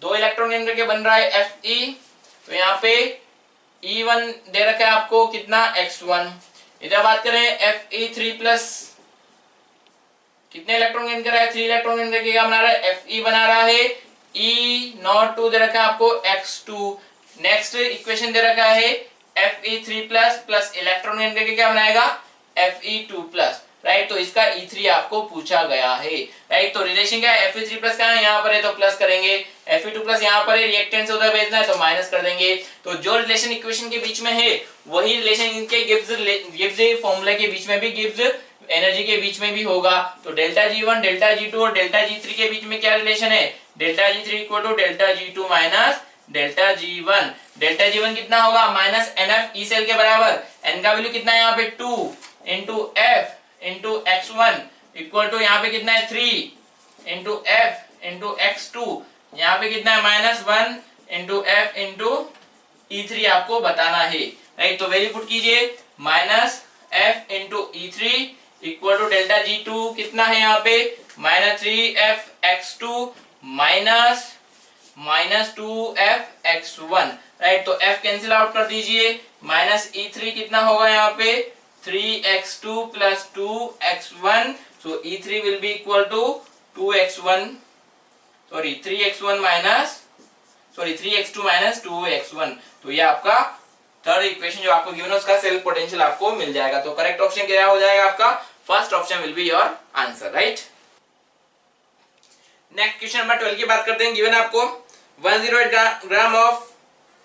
2 इलेक्ट्रॉन एंटर के बन रहा है Fe, तो यहाँ पे E1 दे रखा है आपको कितना x1, इधर बात करें Fe3+ कितने इलेक्ट्रॉन गेन कर रहा है 3 इलेक्ट्रॉन गेन करके क्या बना रहा है Fe बना रहा है E02 दे रखा है आपको x2। नेक्स्ट इक्वेशन दे रखा है Fe3+ प्लस इलेक्ट्रॉन गेन करके क्या बनाएगा Fe2+, राइट। तो इसका E3 आपको पूछा गया है, राइट। तो रिलेशन क्या है Fe3+ का है यहाँ पर है तो प्लस करेंगे, Fe2+ यहाँ पर है रिएक्टेंट से उधर भेजना है तो माइनस कर देंगे। तो जो रिलेशन इक्वेशन के बीच में है वही रिलेशन इनके गिब्स फॉर्मूला के बीच में भी गिब्स एनर्जी के बीच में भी होगा। तो ΔG1 ΔG2 और ΔG3 के बीच में क्या रिलेशन है ΔG3 = ΔG2 minus ΔG1। ΔG1 कितना होगा -NF E सेल के बराबर, n का वैल्यू कितना है यहाँ पे 2 into F into x1 equal to यहाँ पे कितना है 3 इंटू F इंटू x2, यहाँ पे कितना है -1 इंटू F इंटू E3 आपको बताना है, राइट। तो वैल्यू पुट कीजिए -F into E3 equal to ΔG2 कितना है यहाँ पे -3F x2 minus 2F x1, right. तो F कैंसिल आउट कर दीजिए, E3 कितना होगा यहाँ पे 3x2 plus 2x1, so E3 will be equal to 2x1 3x2 minus 2x1। तो ये आपका थर्ड इक्वेशन जो आपको गिवन है उसका सेल्फ पोटेंशियल आपको मिल जाएगा। तो करेक्ट ऑप्शन क्या हो जाएगा आपका first option will be your answer, right. Next question number 12 की बात करते हैं। गिवन आपको 108 gram of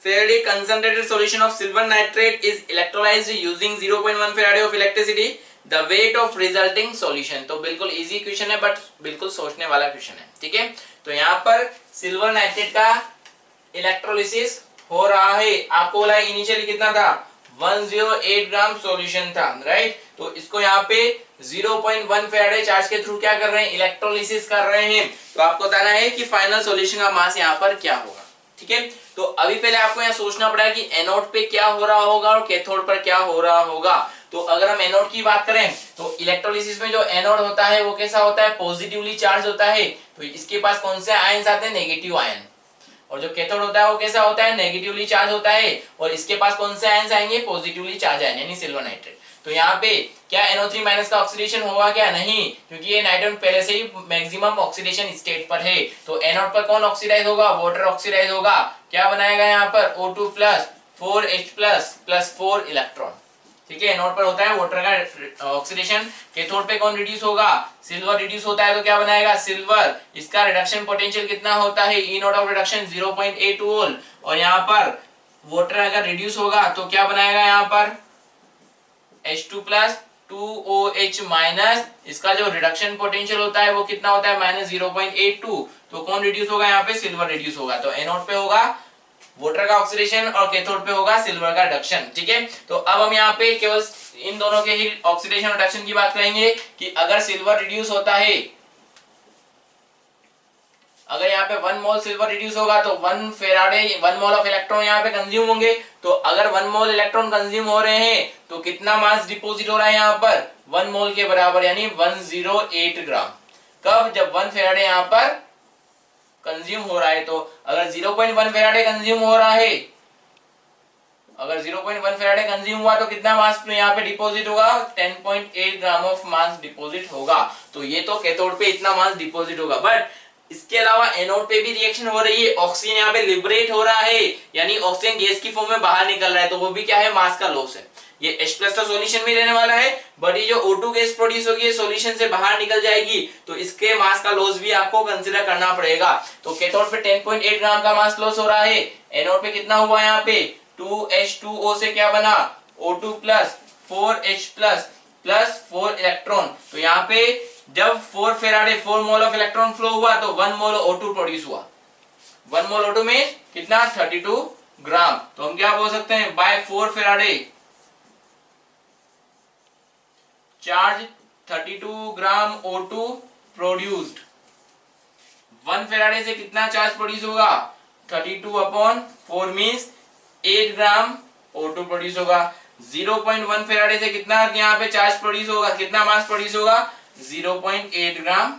Faraday concentrated solution of silver nitrate is electrolyzed using 0.1 Faraday of electricity. The weight of resulting solution. तो बिल्कुल इजी क्वेश्चन है but बिल्कुल सोचने वाला क्वेश्चन है, ठीक है। तो यहाँ पर सिल्वर नाइट्रेट का इलेक्ट्रोलिसिस हो रहा है। आपको बोला इनिशियली कितना था, 108 ग्राम सॉल्यूशन था, राइट। तो इसको यहाँ पे 0.1 फैराडे चार्ज के थ्रू क्या कर रहे हैं, इलेक्ट्रोलिसिस कर रहे हैं। तो आपको बताना है कि फाइनल सॉल्यूशन का मास यहाँ पर क्या होगा, ठीक है। तो अभी पहले आपको यहाँ सोचना पड़ेगा कि एनोड पे क्या हो रहा होगा और कैथोड पर क्या हो रहा होगा। तो अगर हम एनोड की बात करें तो इलेक्ट्रोलिसिस में जो एनोड होता है वो कैसा होता है, पॉजिटिवली चार्ज होता है। तो इसके पास कौन से आयन्स आते हैं, नेगेटिव आयन। और जो कैथोड होता है वो कैसा होता है, नेगेटिवली चार्ज होता है। और इसके पास कौन से आयन्स आएंगे, पॉजिटिवली चार्ज आयन, यानी सिल्वर नाइट्रेट। तो यहाँ पे क्या NO3- का ऑक्सीडेशन होगा क्या, नहीं, क्योंकि ये नाइट्रोजन पहले से ही मैक्सिमम ऑक्सीडेशन स्टेट पर है। तो एनोड पर कौन ऑक्सीडाइज होगा, वाटर ऑक्सीडाइज होगा। क्या बनाएगा यहाँ पर O2 plus 4H plus 4 electron, ठीक है। एनोड पर होता है वाटर का ऑक्सीडेशन, कैथोड पे कौन रिड्यूस होगा, सिल्वर रिड्यूस होता है। तो क्या बनाएगा, सिल्वर। इसका रिडक्शन पोटेंशियल कितना होता है, E not of reduction 0.8 volt. और यहाँ पर वाटर अगर रिड्यूस होगा तो क्या बनाएगा यहाँ पर H2 प्लस 2OH माइनस, इसका जो रिडक्शन पोटेंशियल होता है वो कितना होता है, -0.82। तो कौन रिड्यूस होगा यहाँ पे, सिल्वर रिड्यूस होगा। तो एनोड पे होगा वाटर का ऑक्सीडेशन और कैथोड पे होगा सिल्वर का रिडक्शन, ठीक है। तो अब हम यहाँ पे केवल इन दोनों के ही ऑक्सीडेशन रिडक्शन की बात करेंगे कि अगर सिल्वर रिड्यूस होता है, अगर यहाँ पे 1 मोल सिल्वर रिड्यूस होगा तो 1 फेराडे 1 मोल ऑफ इलेक्ट्रॉन यहाँ पे कंज्यूम होंगे। तो अगर 1 मोल इलेक्ट्रॉन कंज्यूम हो रहे हैं तो कितना मास डिपॉजिट हो रहा है यहाँ पर, 1 मोल के बराबर, यानी 108 ग्राम। कब, जब 1 फेराडे यहाँ पर कंज्यूम हो रहा है। तो अगर 0.1 फेराडे कंज्यूम हो रहा है, अगर 0.1 फेराडे कंज्यूम हुआ तो कितना मास यहाँ पे डिपॉजिट होगा, 10.8 ग्राम ऑफ मास डिपॉजिट होगा। तो ये तो कैथोड पे इतना मास डिपॉजिट होगा। बट इसके अलावा एनोड पे भी रिएक्शन हो रही है, ऑक्सीजन यहाँ पे लिबरेट हो रहा है, यानी ऑक्सीजन गैस की फॉर्म में बाहर निकल रहा है। तो वो भी क्या है, मास का लॉस है। ये H+ का सॉल्यूशन में रहने वाला है, बट ये जो O2 गैस प्रोड्यूस होगी सॉल्यूशन से बाहर निकल जाएगी, तो इसके मास का लॉस भी आपको कंसीडर करना पड़ेगा। तो कैथोड पे 10.8 ग्राम का मास लॉस हो रहा है, एनोड पे कितना हुआ यहाँ पे 2H2O से क्या बना, O2 plus 4H plus 4 electron. तो यहाँ पे जब 4 Faraday 4 mole of electron flow हुआ तो 1 मोल O2 प्रोड्यूस हुआ। 1 मोल O2 में कितना, 32 ग्राम। तो हम क्या बोल सकते हैं, बाय 4 फेराडे चार्ज 32 ग्राम O2 प्रोड्यूस्ड। 1 फेराडे से कितना चार्ज प्रोड्यूस होगा, 32/4 मींस 8 ग्राम O2 प्रोड्यूस होगा। 0.1 फेराडे से कितना यहाँ पे चार्ज प्रोड्यूस होगा, कितना मास प्रोड्यूस होगा, 0.8 ग्राम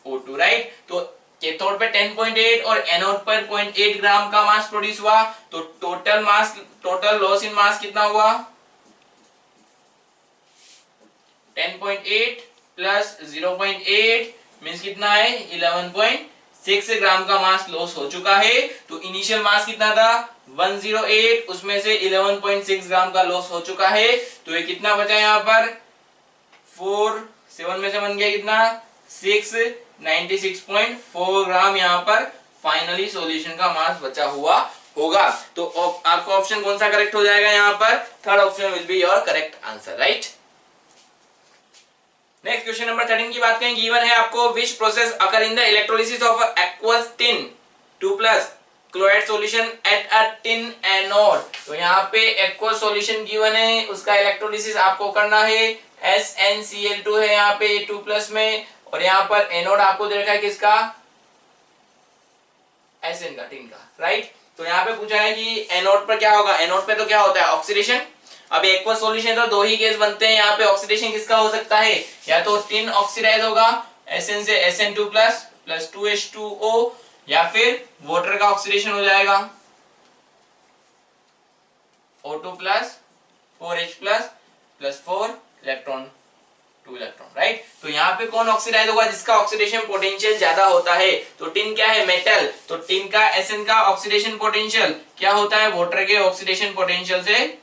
O2, राइट। तो कैथोड पे 10.8 और एनोड पर 0.8 ग्राम का मास प्रोड्यूस हुआ। तो टोटल लॉस इन मास कितना हुआ, 10.8 प्लस 0.8 मींस कितना है, 11.6 ग्राम का मास लॉस हो चुका है। तो इनिशियल मास कितना था, 108, उसमें से 11.6 ग्राम का लॉस हो चुका है। तो ये कितना बचा यहाँ पर, 7 में से बन गया कितना, 96.4 ग्राम यहाँ पर फाइनली सॉल्यूशन का मास बचा हुआ होगा। तो आपका ऑप्शन कौन सा करेक्ट हो जाएगा यहाँ पर, third option will be your correct answer, right. Next question number 13 की बात करें। गिवन है आपको which process occur in the electrolysis of aqueous tin 2+ chloride solution at a tin anode. तो यहाँ पे aqueous सॉल्यूशन गिवन है, उसका इलेक्ट्रोलिसिस आपको करना है। SnCl2 है यहाँ पे 2+ में, और यहाँ पर एनोड आपको दे रखा है किसका, Sn का, टिन का, राइट। तो यहाँ पे पूछा है कि एनोड पर क्या होगा, एनोड पे तो क्या होता है, ऑक्सीडेशन। अब एक्वस सॉल्यूशन तो 2 ही गैस बनते हैं, यहाँ पे ऑक्सीडेशन किसका हो सकता है, या तो टिन ऑक्सीडाइज होगा Sn से Sn2 प्लस 2H2O, या फिर वाटर का ऑक्सीडेशन हो जाएगा O2 plus 4H plus 4 electron 2 electron, right. तो यहाँ पे कौन ऑक्सीडाइज होगा, जिसका ऑक्सीडेशन पोटेंशियल ज्यादा होता है। तो टिन क्या है, मेटल। तो टिन का Sn का ऑक्सीडेशन पोटेंशियल क्या होता है, वाटर के ऑक्सीडेशन पोटेंशियल से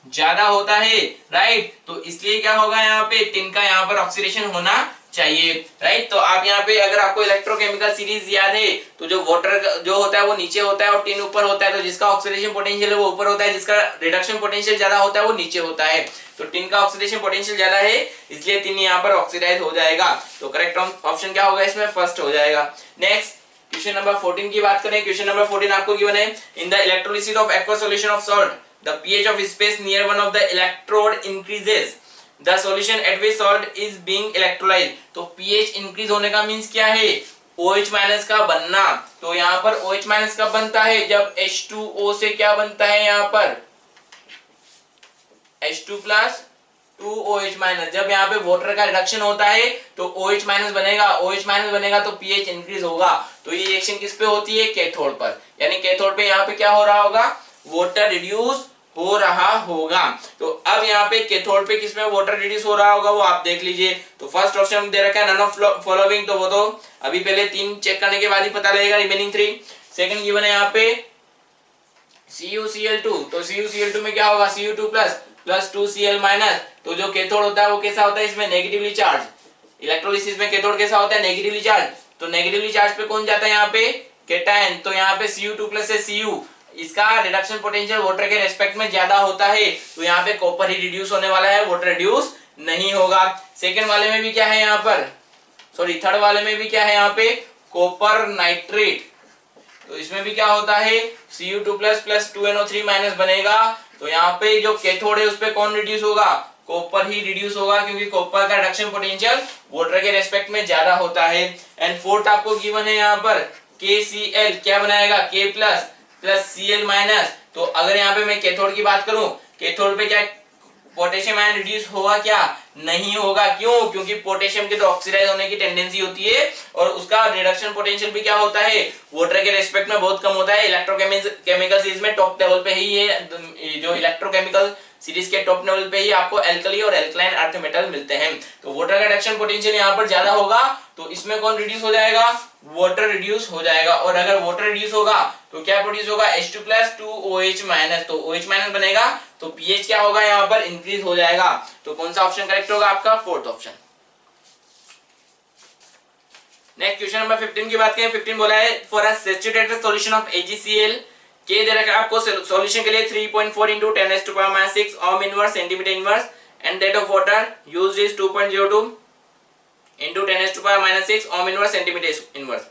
ज्यादा होता है, राइट। तो इसलिए क्या होगा, यहाँ पे टिन का यहाँ पर ऑक्सीडेशन होना चाहिए, राइट। तो आप यहाँ पे अगर आपको इलेक्ट्रोकेमिकल सीरीज याद है तो जो वाटर जो होता है वो नीचे होता है और टिन ऊपर होता है, तो जिसका ऑक्सीडेशन पोटेंशियल है वो ऊपर होता है, जिसका रिडक्शन पोटेंशियल ज्यादा होता है वो नीचे होता है। तो टिन का ऑक्सीडेशन पोटेंशियल ज्यादा है इसलिए टिन यहाँ पर ऑक्सीडाइज हो जाएगा। तो करेक्ट ऑप्शन क्या होगा इसमें, फर्स्ट हो जाएगा। नेक्स्ट क्वेश्चन नंबर 14 की बात करें। क्वेश्चन नंबर 14 आपको गिवन है, in the electrolysis of aqua solution of salt the pH of space near one of the electrode increases the solution at which salt is being electrolysed. तो pH increase होने का means क्या है, OH minus का बनना। तो यहाँ पर OH माइनस कब बनता है, जब H2O से क्या बनता है, यहाँ पर H2 प्लस 2OH माइनस। जब यहाँ पे वाटर का रिडक्शन होता है तो OH माइनस बनेगा, OH माइनस बनेगा तो पीएच इंक्रीज होगा। तो ये रिएक्शन किस पे होती है, कैथोड पर। यानी कैथोड पे यहाँ पे क्या हो रहा होगा, वाटर रिड्यूस हो रहा होगा। तो अब यहाँ पे कैथोड पे किसमें वाटर रिड्यूस हो रहा होगा वो आप देख लीजिए। तो फर्स्ट ऑप्शन दे रखा है नन ऑफ फॉलोइंग, तो वो तो अभी पहले 3 चेक करने के बाद ही पता लगेगा, रिमेनिंग 3। सेकंड गिवन है यहाँ पे CuCl2, तो CuCl2 में क्या होगा, Cu2 प्लस 2Cl माइनस। तो जो कैथोड होता है वो कैसा होता है, इसमें नेगेटिवली चार्ज। इलेक्ट्रोलिसिस में कैथोड कैसा होता है, नेगेटिवली चार्ज। तो नेगेटिवली चार्ज पे कौन जाता है, यहाँ पे कैटायन। तो यहाँ पे Cu2 प्लस से Cu, इसका रिडक्शन पोटेंशियल वाटर के रेस्पेक्ट में ज्यादा होता है, तो यहाँ पे कॉपर ही रिड्यूस होने वाला है, वाटर रिड्यूस नहीं होगा। सेकंड वाले में भी क्या है यहाँ पर, सॉरी थर्ड वाले में भी क्या है यहाँ पे, कॉपर नाइट्रेट। तो इसमें भी क्या होता है, Cu2 प्लस 2NO3 माइनस बनेगा। तो यहाँ पे जो कैथोड है उस पे कौन रिड्यूस होगा, कॉपर ही रिड्यूस होगा, क्योंकि कॉपर का रिडक्शन पोटेंशियल वाटर के रेस्पेक्ट में ज्यादा होता है। एंड फोर्थ आपको गिवन है यहाँ पर KCl, क्या बनाएगा, K प्लस Cl माइनस। तो अगर यहाँ पे मैं कैथोड की बात करूं, कैथोड पे क्या पोटेशियम आयन रिड्यूस होगा, क्या नहीं होगा, क्यों, क्योंकि पोटेशियम के तो ऑक्सीडाइज होने की टेंडेंसी होती है और उसका रिडक्शन पोटेंशियल भी क्या होता है, वाटर के रेस्पेक्ट में बहुत कम होता है। इलेक्ट्रोकेमिकल सीरीज में टॉप लेवल पे ही है, जो इलेक्ट्रोकेमिकल सीरीज के टॉप लेवल पे ही आपको एल्कली और एल्कलाइन अर्थ मेटल मिलते हैं। तो वाटर का रिडक्शन पोटेंशियल यहाँ पर ज्यादा होगा, तो इसमें कौन रिड्यूस हो जाएगा, वाटर रिड्यूस हो जाएगा। और अगर वाटर रिड्यूस होगा तो क्या प्रोड्यूस होगा, H2 प्लस 2OH माइनस। तो OH माइनस बनेगा तो पीएच क्या होगा, यहाँ पर इंक्रीज हो जाएगा। तो कौन सा ऑप्शन करेक्ट होगा आपका, fourth option. Next question number 15 की बात करें। 15 बोला है, for a saturated solution of AgCl, के दे रखा है आपको सॉल्यूशन के लिए 3.4 into 10⁻⁶ ohm inverse centimetre inverse, and that of water used is 2.02 into 10⁻⁶ ohm inverse centimeter inverse.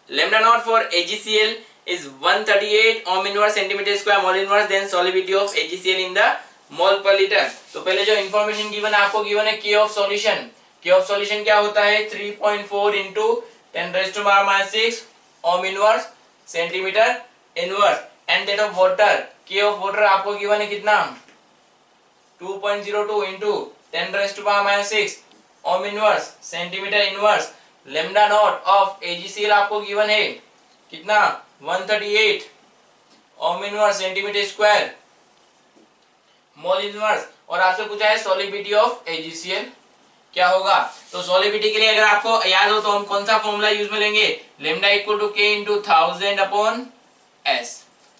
Lambda naught for AgCl is 138 ohm inverse centimeter square mole inverse, then solubility of AgCl in the mole per liter. तो पहले जो information given है आपको given है K of solution. K of solution क्या होता है, 3.4 into 10⁻⁶ ohm inverse centimeter inverse, and that of water, K of water आपको गिवन है कितना, 2.02 into 10⁻⁶ ohm inverse centimetre inverse. Lambda not of AgCl आपको गिवन है कितना, 138 ohm inverse centimetre square mole inverse. और आपसे पूछा है सॉलिबिलिटी ऑफ AgCl क्या होगा। तो सॉलिबिलिटी के लिए अगर आपको याद हो तो हम कौन सा फॉर्मूला यूज में लेंगे, lambda equal to K into 1000/S,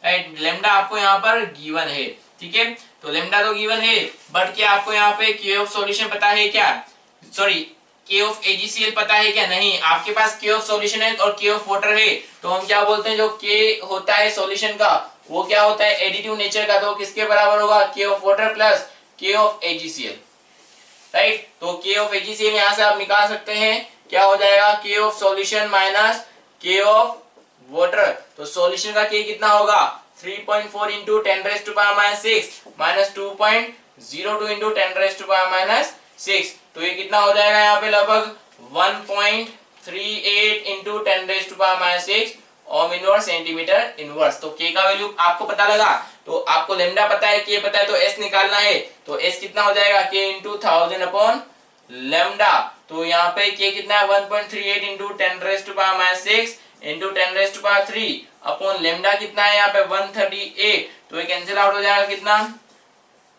right. Lambda आपको यहाँ पर गिवन है, ठीक है। तो लेम्डा तो गिवन है, बट क्या आपको यहाँ पे K ऑफ सॉल्यूशन पता है क्या, सॉरी K ऑफ AgCl पता है क्या, नहीं। आपके पास K ऑफ सॉल्यूशन है और K ऑफ वाटर है, तो हम क्या बोलते हैं, जो K होता है सॉल्यूशन का वो क्या होता है, एडिटिव नेचर का। तो किसके बराबर होगा, K of water plus K of AgCl, right. तो K ऑफ AgCl यहां से आप निकाल सकते हैं, क्या हो जाएगा, K of solution minus K of water. तो सॉल्यूशन का K कितना होगा, 3.4 into 10⁻⁶ माइनस 2.02 into 10⁻⁶। तो ये कितना हो जाएगा यहाँ पे, लगभग 1.38 into 10⁻⁶ ohm inverse centimetre inverse. तो K का वैल्यू आपको पता लगा, तो आपको लेम्डा पता है, K पता है, तो S निकालना है। तो S कितना हो जाएगा, K इंटू 1000/लैम्डा। तो यहाँ पे K कितना है, 1.38 into 10⁻⁶ इंटू 10⁻³ अपॉन लेम्डा कितना है यहाँ पे 138। तो ये कैंसिल आउट हो जाएगा कितना,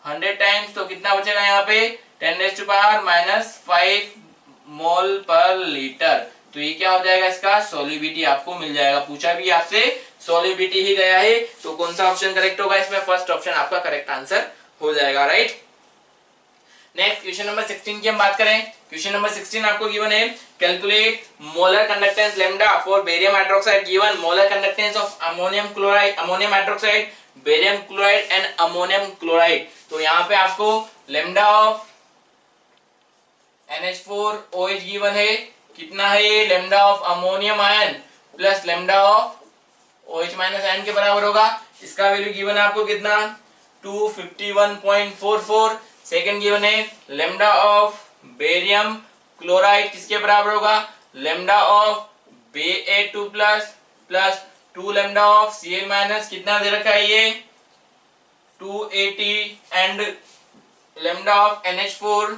100 टाइम्स। तो कितना बचेगा यहाँ पे 10⁻⁻⁵ मोल पर लीटर। तो ये क्या हो जाएगा, इसका सॉल्युबिलिटी आपको मिल जाएगा। पूछा भी आपसे सॉल्युबिलिटी ही गया है, तो कौन सा ऑप्शन करेक्ट होगा इसमें, फर्स्ट ऑप्शन आपका करेक्ट आंसर हो जाएगा, राइट। नेक्स्ट क्वेश्चन नंबर 16 की हम बात करें। क्वेश्चन नंबर 16 आपको गिवन है, calculate molar conductance lambda for barium hydroxide given molar conductance of ammonium chloride, ammonium hydroxide, barium chloride and ammonium chloride. तो यहाँ पे आपको लैम्डा ऑफ NH4OH गिवन है, कितना है ये, lambda of ammonium ion plus lambda of OH minus ion के बराबर होगा। इसका वैल्यू गिवन है आपको कितना, 251.44। सेकंड गिवन है लैम्डा ऑफ बेरियम क्लोराइड किसके बराबर होगा, lambda of Ba2 plus plus 2 lambda of Cl minus, कितना दे रखा है ये 280 and lambda of NH4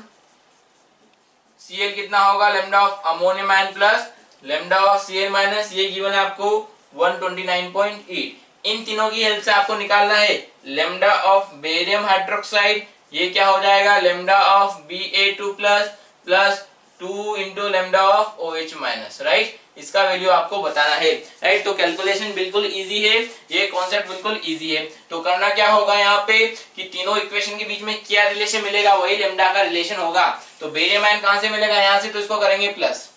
Cl कितना होगा, lambda of ammonium ion plus lambda of Cl minus, ये गिवन है आपको 129.8। इन तीनों की हेल्प से आपको निकालना है लैम्डा ऑफ बेरियम हाइड्रोक्साइड, ये क्या हो जाएगा, lambda of Ba2 plus plus 2 into lambda of OH minus, right. इसका वैल्यू आपको बताना है, राइट। तो कैलकुलेशन बिल्कुल इजी है, ये कॉन्सेप्ट बिल्कुल इजी है। तो करना क्या होगा यहाँ पे कि तीनों इक्वेशन के बीच में क्या रिलेशन मिलेगा, वही लैम्डा का रिलेशन होगा। तो बेरियम आयन कहां से मिलेगा, यहाँ से, तो इसको करेंगे प्लस,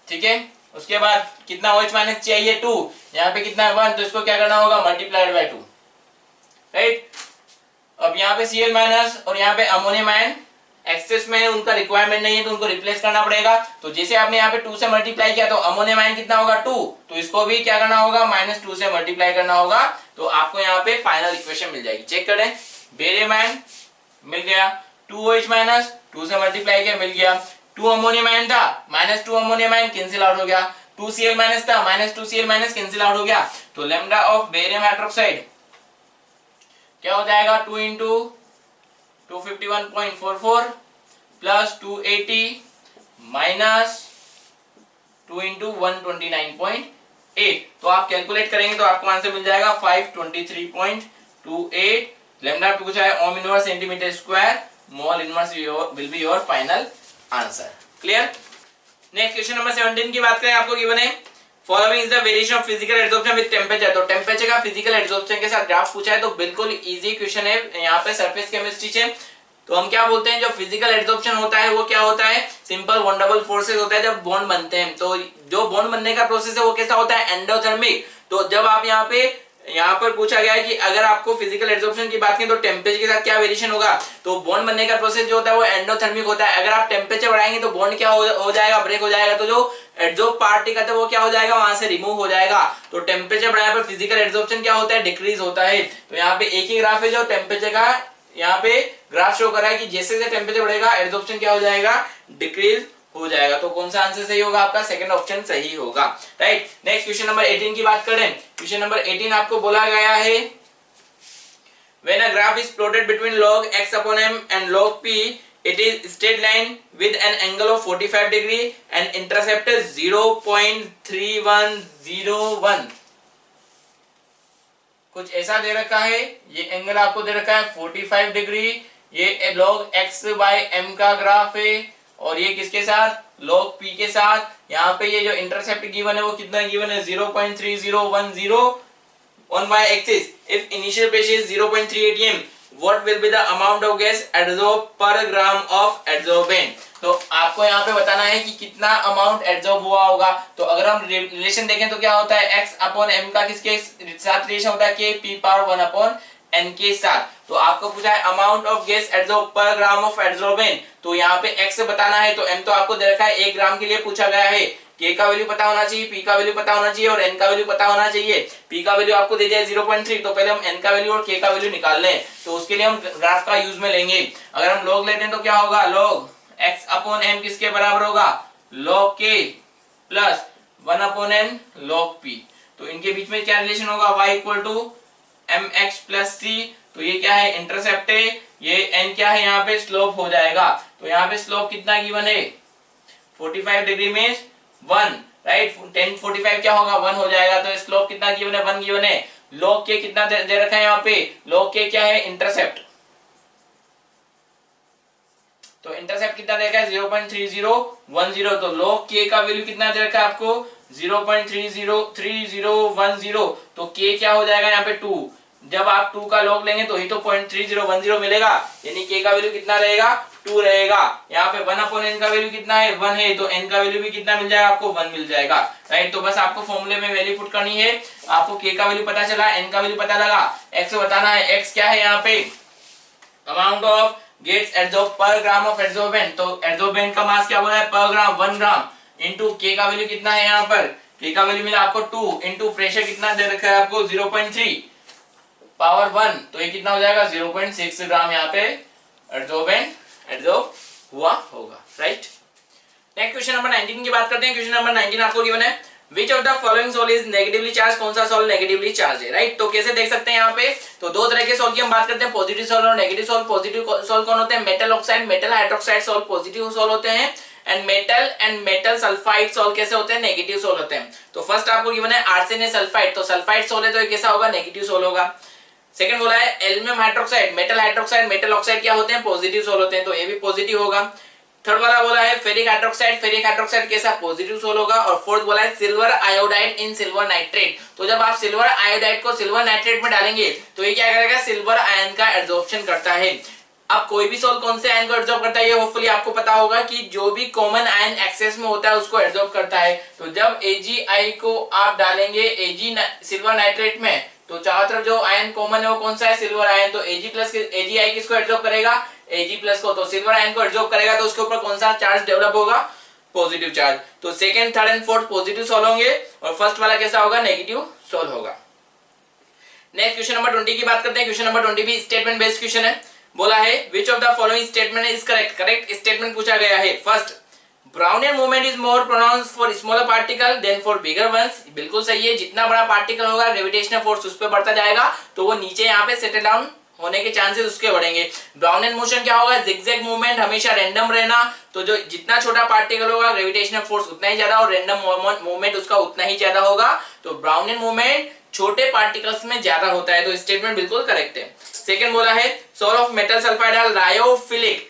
ठीक है। उसके बाद कितना OH माइनस चाहिए 2, यहाँ पे कितना है 1, तो इसको क्या करना होगा, मल्टीप्लाइड बाय 2, राइट। अब यहाँ पे Cl माइनस और यहाँ पे अमोनियम आयन एक्सेस में है, उनका रिक्वायरमेंट नहीं है तो उनको रिप्लेस करना पड़ेगा। तो जैसे आपने यहाँ पे 2 से मल्टीप्लाई किया तो अमोनियम आयन कितना होगा 2, तो इसको भी क्या करना होगा, -2 से मल्टीप्लाई करना होगा। तो आपको यहाँ पे फाइनल इक्वेशन मिल जाएगी। चेक करें, बेरियम आयन मिल गया, 2OH माइनस 2 से मल्टीप्लाई किया मिल गया, 2 अमोनियम आयन था, -2 अमोनियम आयन कैंसिल आउट हो गया, 2 Cl माइनस था, -2 Cl माइनस कैंसिल आउट हो गया। तो लैम्डा ऑफ बेरियम हाइड्रोक्साइड क्या हो जाएगा, 2 इंटू 251.44 प्लस 280 माइनस 2 इंटू 129.8। तो आप कैलकुलेट करेंगे तो आपको आंसर मिल जाएगा 523.28। लैम्डा पूछा है ohm inverse centimetre square, mole inverse will be your final answer. Clear. Next question number 17 की बात करें, आपको गिवन है following is the variation of physical adsorption with temperature. तो टेंपरेचर का फिजिकल एडसॉर्प्शन के साथ ग्राफ पूछा है, तो बिल्कुल इजी क्वेश्चन है। यहाँ पे सरफेस केमिस्ट्री से तो हम क्या बोलते हैं, जो फिजिकल एडसॉर्प्शन होता है वो क्या होता है, सिंपल बॉन्डेबल फोर्सेस होता है जब बॉन्ड बनते हैं। तो जो बॉन्ड बनने का प्रोसेस है वो कैसा होता है, एंडोथर्मिक। तो जब आप यहाँ पर पूछा गया है कि अगर आपको फिजिकल एडसॉर्प्शन की बात करें तो टेम्परेचर के साथ क्या वेरिएशन होगा, तो बॉन्ड बनने का प्रोसेस जो होता है वो एंडोथर्मिक होता है। अगर आप टेम्परेचर बढ़ाएंगे तो बॉन्ड क्या हो जाएगा, ब्रेक हो जाएगा। तो जो एडसॉर्ब पार्टिकल है वो क्या हो जाएगा, वहां से रिमूव हो जाएगा। तो टेम्परेचर बढ़ाने पर फिजिकल एडसॉर्प्शन क्या होता है, डिक्रीज होता है। तो यहाँ पे एक ही ग्राफ है जो टेम्परेचर का यहाँ पे ग्राफ शो कर रहा है कि जैसे जैसे टेम्परेचर बढ़ेगा एडसॉर्प्शन क्या हो जाएगा, डिक्रीज हो जाएगा। तो कौन सा आंसर सही होगा, आपका सेकंड ऑप्शन सही होगा, राइट। नेक्स्ट क्वेश्चन नंबर 18 की बात करें। क्वेश्चन नंबर 18 आपको बोला गया है when a graph is plotted between log x upon m and log p, it is straight line with an angle of 45 degree and intercept is 0.3101। कुछ ऐसा दे रखा है, ये एंगल आपको दे रखा है 45 डिग्री, ये log x बाय m का ग्राफ है और ये किसके साथ, log p के साथ। यहाँ पे ये जो इंटरसेप्ट गिवन है वो कितना गिवन है, 0.3010 on y-axis. If initial pressure is 0.3 atm, what will be the amount of gas adsorbed per gram of adsorbent? तो आपको यहाँ पे बताना है कि कितना अमाउंट एड्सॉर्ब हुआ होगा। तो अगर हम रिलेशन देखें तो क्या होता है, x अपॉन m का किसके साथ रिलेशन होता है, k p power 1 upon n के साथ। तो आपको पूछा है अमाउंट ऑफ गैस एड्सॉर्ब पर ग्राम ऑफ एड्सॉर्बेंट। तो यहाँ पे x बताना है, तो m तो आपको दे रखा है 1 ग्राम के लिए पूछा गया है। k का वैल्यू पता होना चाहिए, p का वैल्यू पता होना चाहिए और n का वैल्यू पता होना चाहिए। p का वैल्यू आपको दे दिया 0.3, तो पहले हम n का वैल्यू और k का वैल्यू निकाल लें। तो उसके लिए हम ग्राफ का यूज में लेंगे। अगर हम log लेते हैं तो क्या होगा, log x अपॉन m किसके बराबर होगा, log k plus 1 upon n log p। तो इनके बीच में क्या रिलेशन होगा, y equal to mx plus c। तो ये क्या है, इंटरसेप्ट है, ये n क्या है, यहाँ पे स्लोप हो जाएगा। तो यहाँ पे स्लोप कितना गिवन है, 45 डिग्री में 1, राइट। 1045 क्या होगा, 1 हो जाएगा। तो स्लोप कितना गिवन है, 1 गिवन है। log k कितना दे रखा है यहाँ पे, log k क्या है, इंटरसेप्ट। तो इंटरसेप्ट कितना दे रखा है, 0.3010। तो log k का वैल्यू कितना दे रखा है आपको, 0.3010। तो k क्या हो जाएगा यहाँ पे 2। जब आप 2 का log लेंगे तो ही तो 0.3010 मिलेगा, यानी k का वैल्यू कितना रहेगा, 2 रहेगा। यहाँ पे 1/n का वैल्यू कितना है 1 है, तो n का वैल्यू भी कितना मिल जाएगा आपको 1 मिल जाएगा, राइट। तो बस आपको फॉर्मूले में वैल्यू पुट करनी है, आपको k का वैल्यू पता चला, n का वैल्यू पता लगा, x बताना है, x क्या है यहाँ पे अमाउंट ऑफ गेट्स एब्जॉर्ब पर ग्राम ऑफ एब्जॉर्बेंट, तो एब्जॉर्बेंट का मास क्या बोला है पर ग्राम 1 ग्राम, इनटू k का वैल्यू कितना है यहाँ पर, k का वैल्यू मिला आपको 2, इनटू प्रेशर कितना दे रखा है आपको 0.3 पावर 1, तो ये कितना हो जाएगा 0.6 ग्राम यहाँ पे एब्जॉर्ब हुआ होगा, राइट। नेक्स्ट क्वेश्चन नंबर 19 की बात करते हैं। क्वेश्चन नंबर 19 आपको गिवन है Which of the following soul is negatively charged, कौन सा सोल नेगेटिवली चार्ज है, राइट। तो कैसे देख सकते हैं यहाँ पे, तो दो तरह के सोल की हम बात करते हैं, पॉजिटिव सोल और नेगेटिव सोल। पॉजिटिव सोल कौन होते हैं, metal oxide metal hydroxide sol positive sol होते हैं, एंड मेटल सल्फाइड सोल कैसे होते हैं, नेगेटिव सोल होते हैं। तो फर्स्ट आपको गिवन है आर्सेनिक सल्फाइड, तो सल्फाइड सोल है तो ये कैसा होगा, नेगेटिव सोल होगा। सेकंड बोला है एल्युमिनियम हाइड्रोक्साइड मेटल ऑक्साइड क्या होते हैं, पॉजिटिव सोल होते हैं, तो ये भी पॉजिटिव होगा। थर्ड वाला बोला है फेरिक हाइड्रोक्साइड कैसा पॉजिटिव सोल होगा। और फोर्थ बोला है सिल्वर आयोडाइड इन सिल्वर नाइट्रेट, तो जब आप सिल्वर आयोडाइड को सिल्वर नाइट्रेट में डालेंगे तो ये क्या करेगा, सिल्वर आयन का एब्जॉर्प्शन करता है। अब कोई भी सोल कौन से आयन को एब्जॉर्ब करता है, ये होपफुली आपको पता होगा कि जो भी कॉमन आयन एक्सेस में होता है उसको एब्जॉर्ब करता है। तो जब AgI को आप डालेंगे सिल्वर नाइट्रेट में, तो चारों तरफ जो आयन कॉमन है वो कौन सा है, सिल्वर आयन, तो AgI किसको एब्जॉर्ब करेगा, Ag+ को, तो सिल्वर आयन को एब्जॉर्ब करेगा तो उसके ऊपर कौन सा चार्ज डेवलप होगा, पॉजिटिव चार्ज। तो second third and fourth positive sol होंगे और फर्स्ट वाला कैसा होगा, नेगेटिव सोल होगा। नेक्स्ट क्वेश्चन नंबर 20 की बात करते हैं। क्वेश्चन नंबर 20 भी स्टेटमेंट बेस्ड क्वेश्चन है। बोला है which of the following statement is correct, correct statement पूछा गया है। First Brownian movement is more pronounced for smaller particle than for bigger ones, बिल्कुल सही है, जितना बड़ा पार्टिकल होगा ग्रेविटेशनल फोर्स उस पर बढ़ता जाएगा तो वो नीचे यहाँ पे सेटल डाउन होने के चांसेस उसके बढ़ेंगे। ब्राउनियन मोशन क्या होगा, जिगजैग मूवमेंट, हमेशा रैंडम रहना, तो जो जितना छोटा पार्टिकल होगा ग्रेविटेशनल फोर्स उतना ही ज्यादा और रैंडम मूवमेंट उसका उतना ही ज्यादा होगा, तो ब्राउनियन मूवमेंट छोटे पार्टिकल्स में ज्यादा होता है, तो स्टेटमेंट बिल्कुल करेक्ट है। सेकंड बोला है sol of metal sulphide are lyophilic,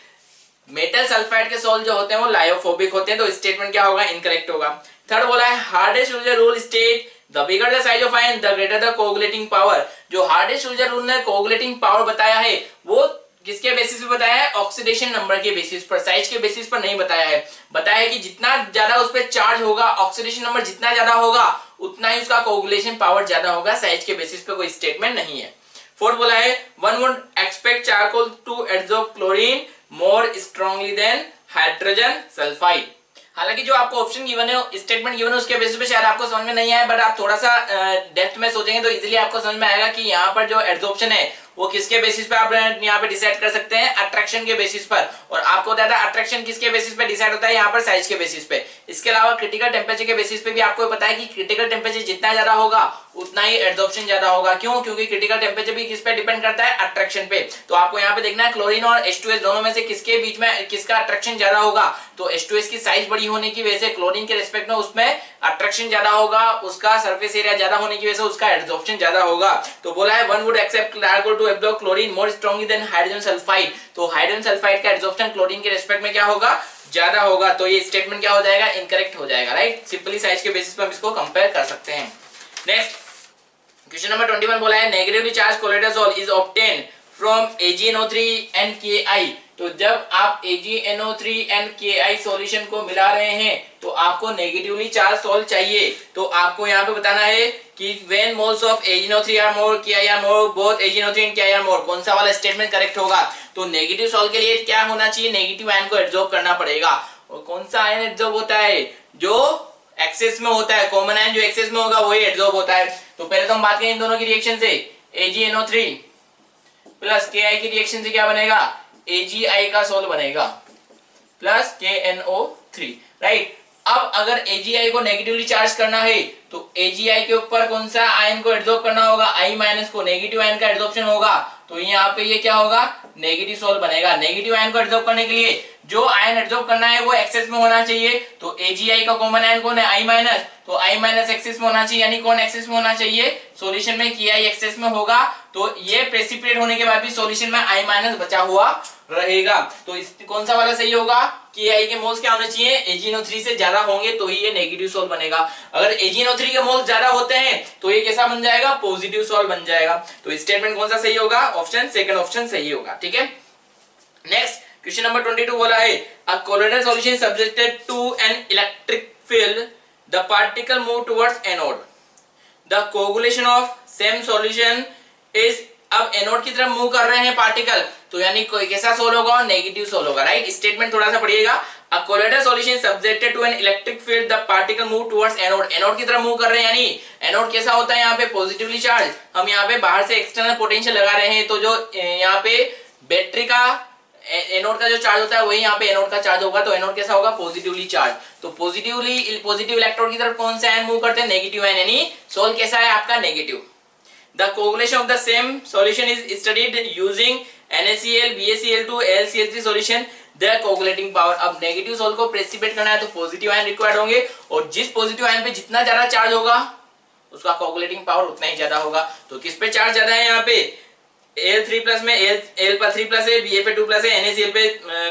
metal sulphide के सोल जो होते हैं वो लायोफोबिक होते हैं, तो स्टेटमेंट क्या होगा, इनकरेक्ट होगा। थर्ड बोला है hardest rule state the bigger the size of ion the greater the coagulating power, जो हार्डेस्ट रूल ने कोगुलेटिंग पावर बताया है वो किसके बेसिस पे बताया है, ऑक्सीडेशन नंबर के बेसिस पर, साइज के बेसिस पर नहीं बताया है। बताया है कि जितना ज्यादा उस पर चार्ज होगा, ऑक्सीडेशन नंबर जितना ज्यादा होगा उतना ही उसका कोगुलेशन पावर ज्यादा होगा, साइज के बेसिस पे कोई स्टेटमेंट नहीं है। फोर्थ बोला है one would expect charcoal to absorb chlorine more strongly than hydrogen sulphide. हालांकि जो आपको ऑप्शन गिवन है, स्टेटमेंट गिवन है, उसके बेसिस पे शायद आपको समझ में नहीं आया, बट आप थोड़ा सा डेप्थ में सोचेंगे तो इजीली आपको समझ में आएगा कि यहाँ पर जो एब्जॉर्प्शन है वो किसके बेसिस पे आप यहाँ पे डिसाइड कर सकते हैं, अट्रैक्शन के बेसिस पर। और आपको बताया था अट्रैक्शन किसके बेसिस पे डिसाइड होता है, यहाँ पर साइज के बेसिस पे। इसके अलावा क्रिटिकल टेम्परेचर के बेसिस पे भी आपको पता है कि क्रिटिकल टेम्परेचर जितना ज्यादा होगा उतना ही एब्जॉर्प्शन ज्यादा होगा। क्यों, क्योंकि क्रिटिकल टेम्परेचर भी किस पे डिपेंड करता है, अट्रैक्शन पे। तो आपको यहाँ पे देखना है क्लोरीन और H2S दोनों में से किसके बीच में किसका अट्रैक्शन ज्यादा होगा, तो H2S की साइज बड़ी होने की वजह से क्लोरीन के रिस्पेक्ट में उसमें अट्रैक्शन ज्यादा होगा, उसका सरफेस एरिया ज्यादा होने की वजह से उसका एब्जॉर्प्शन ज्यादा होगा। तो बोला है one would except charcoal to absorb chlorine more strongly than hydrogen sulphide, तो हाइड्रोजन सल्फाइड का एब्जॉर्प्शन क्लोरीन के रिस्पेक्ट में क्या होगा, ज्यादा होगा। तो ये स्टेटमेंट क्या हो जाएगा, इनकरेक्ट हो जाएगा, राइट। सिंपली साइज के बेसिस पर हम इसको कंपेयर कर सकते हैं। नेक्स्ट क्वेश्चन नंबर 21 बोला है negatively charge colloidal sol is obtained from AgNO3 and Ki, तो जब आप AgNO3 and Ki सॉल्यूशन को मिला रहे हैं तो आपको नेगेटिवली चार्ज सोल चाहिए। तो आपको यहाँ पे बताना है कि when moles of AgNO3 are more, Ki are more, both AgNO3 and Ki are more, कौन सा वाला स्टेटमेंट करेक्ट होगा। तो नेगेटिव सोल के लिए क्या होना चाहिए, नेगेटिव आयन को एब्जॉर्ब करना पड़ेगा। और कौन सा आयन एब्जॉर्ब होता है, जो एक्सेस में होता है, कॉमन आयन जो एक्सेस में होगा वही एब्जॉर्ब होता है। तो पहले तो हम बात करें इन दोनों की रिएक्शन से, AgNO3 प्लस Ki की रिएक्शन से क्या बनेगा, AgI का सोल बनेगा प्लस KNO3, राइट। अब अगर AgI को नेगेटिवली चार्ज करना है तो AgI के ऊपर कौन सा आयन को एब्जॉर्ब करना होगा, I- को, नेगेटिव आयन का एब्जॉर्प्शन होगा, तो यहाँ पे ये क्या होगा, नेगेटिव सोल बनेगा। नेगेटिव आयन को एब्जॉर्ब करने के लिए जो आयन एब्जॉर्ब करना है वो एक्सेस में होना चाहिए, तो AgI का कॉमन आयन कौन है, I-, तो I- एक्सेस में होना चाहिए, यानी कौन एक्सेस में होना चाहिए, सॉल्यूशन में Ki एक्सेस में होगा, तो ये प्रेसिपिटेट होने के बाद भी सॉल्यूशन में I- बचा हुआ रहेगा। तो कौन सा वाला सही होगा, Ki के मोल्स क्या होने चाहिए, AgNO3 से ज्यादा होंगे तो ही ये नेगेटिव सोल बनेगा। अगर AgNO3 के मोल्स ज्यादा होते हैं तो ये कैसा बन जाएगा, पॉजिटिव सोल बन जाएगा। तो स्टेटमेंट कौन सा सही होगा, ऑप्शन सेकंड ऑप्शन सही होगा, ठीक है। नेक्स्ट क्वेश्चन नंबर 22 बोला है a colloidal solution subjected to an electric field the particle move towards anode the coagulation of same solution is. अब एनोड की तरफ मूव कर रहे हैं पार्टिकल, तो यानी कोई कैसा सोल होगा, नेगेटिव सोल होगा, राइट। स्टेटमेंट थोड़ा सा पढ़िएगा। A colloidal solution subjected to an electric field the particle move towards anode, anode की तरफ मूव कर रहे हैं, यानी एनोड कैसा होता है यहाँ पे पॉजिटिवली चार्ज। हम यहाँ पे बाहर से एक्सटर्नल पोटेंशियल लगा रहे हैं, तो जो यहाँ पे बैटरी का एनोड का जो चार्ज होता है वही यहाँ पे एनोड का चार्ज होगा, तो एनोड कैसा होगा, पॉजिटिवली चार्ज। तो पॉजिटिव इलेक्ट्रोड की तरफ कौन सा आयन मूव करते हैं, नेगेटिव आयन, यानी सोल कैसा है आपका, negative. The coagulation of the same solution is studied using NaCl, BaCl2, AlCl3 solution. The coagulating power, अब नेगेटिव सोल को प्रेसिपिटेट करना है तो पॉजिटिव आयन रिक्वायर्ड होंगे, और जिस पॉजिटिव आयन पे जितना ज्यादा चार्ज होगा उसका कोगुलेटिंग पावर उतना ही ज्यादा होगा। तो किस पे चार्ज ज्यादा है यहाँ पे, Al3 प्लस में, Al पर 3 प्लस है, Ba पे 2 प्लस है, NaCl पे